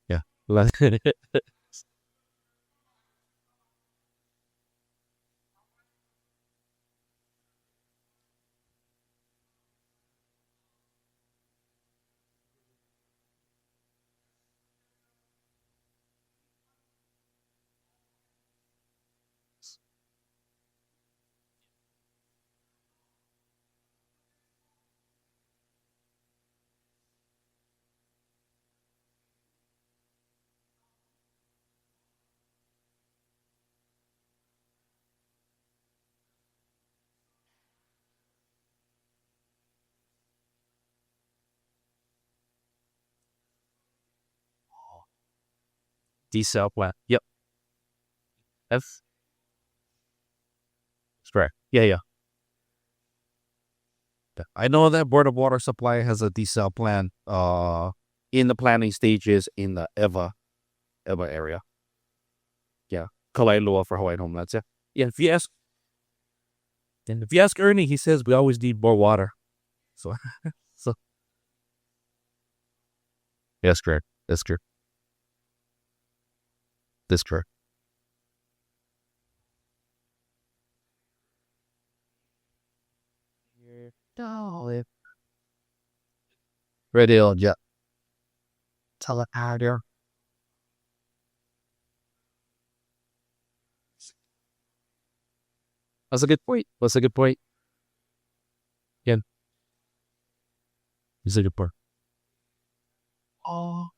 yeah. Desal plant. Yep. That's correct. Yeah, yeah. I know that Board of Water Supply has a desal plant in the planning stages in the Eva area. Yeah. Kalailua for Hawaiian homelands. Yeah. Yeah. If you ask Ernie, he says we always need more water. So so yes, correct. That's correct. That's correct. Ready on yeah. Tell it out there. That's a good point. That's a good point. Yeah. That's a good point. Oh.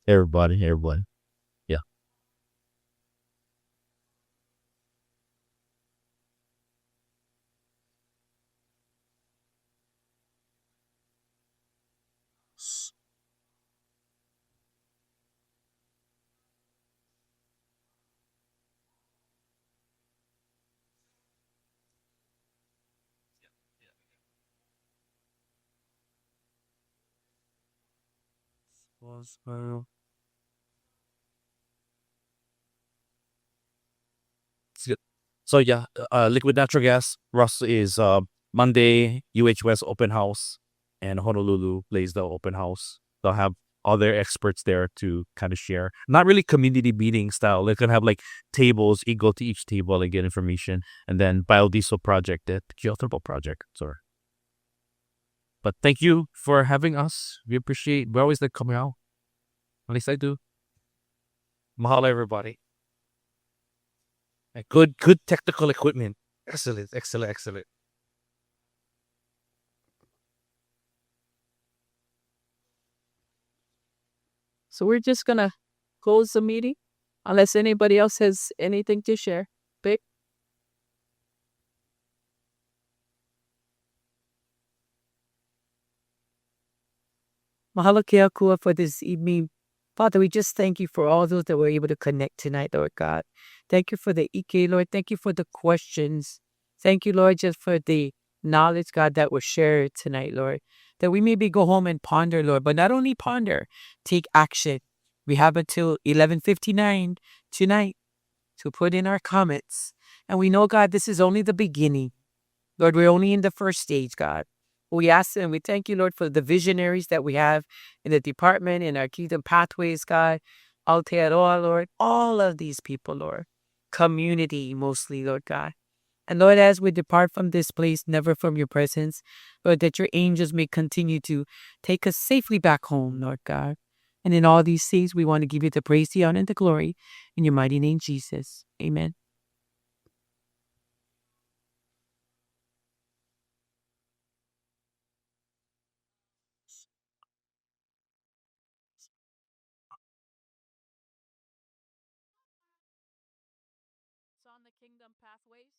Everybody. Yeah. It's good. So yeah, liquid natural gas. Russ is Monday UH West open house, and Honolulu plays the open house. They'll have all their experts there to kind of share. Not really community meeting style. They can have like tables. You go to each table and get information, and then biodiesel project, the geothermal project. Sorry. But thank you for having us. We appreciate. We always like coming out. At least I do. Mahalo everybody. Good technical equipment. Excellent. So we're just gonna close the meeting unless anybody else has anything to share. Big. Mahalo ke akua for this evening. Father, we just thank you for all those that were able to connect tonight, Lord God. Thank you for the Ike, Lord. Thank you for the questions. Thank you, Lord, just for the knowledge, God, that was shared tonight, Lord. That we maybe go home and ponder, Lord, but not only ponder, take action. We have until 11:59 tonight to put in our comments. And we know, God, this is only the beginning. Lord, we're only in the first stage, God. We ask and we thank you, Lord, for the visionaries that we have in the department, in our Kingdom Pathways, God, Aotearoa, Lord, all of these people, Lord, community mostly, Lord God. And Lord, as we depart from this place, never from your presence, Lord, that your angels may continue to take us safely back home, Lord God. And in all these things, we want to give you the praise, the honor, and the glory. In your mighty name, Jesus. Amen. It's on the Kingdom Pathways.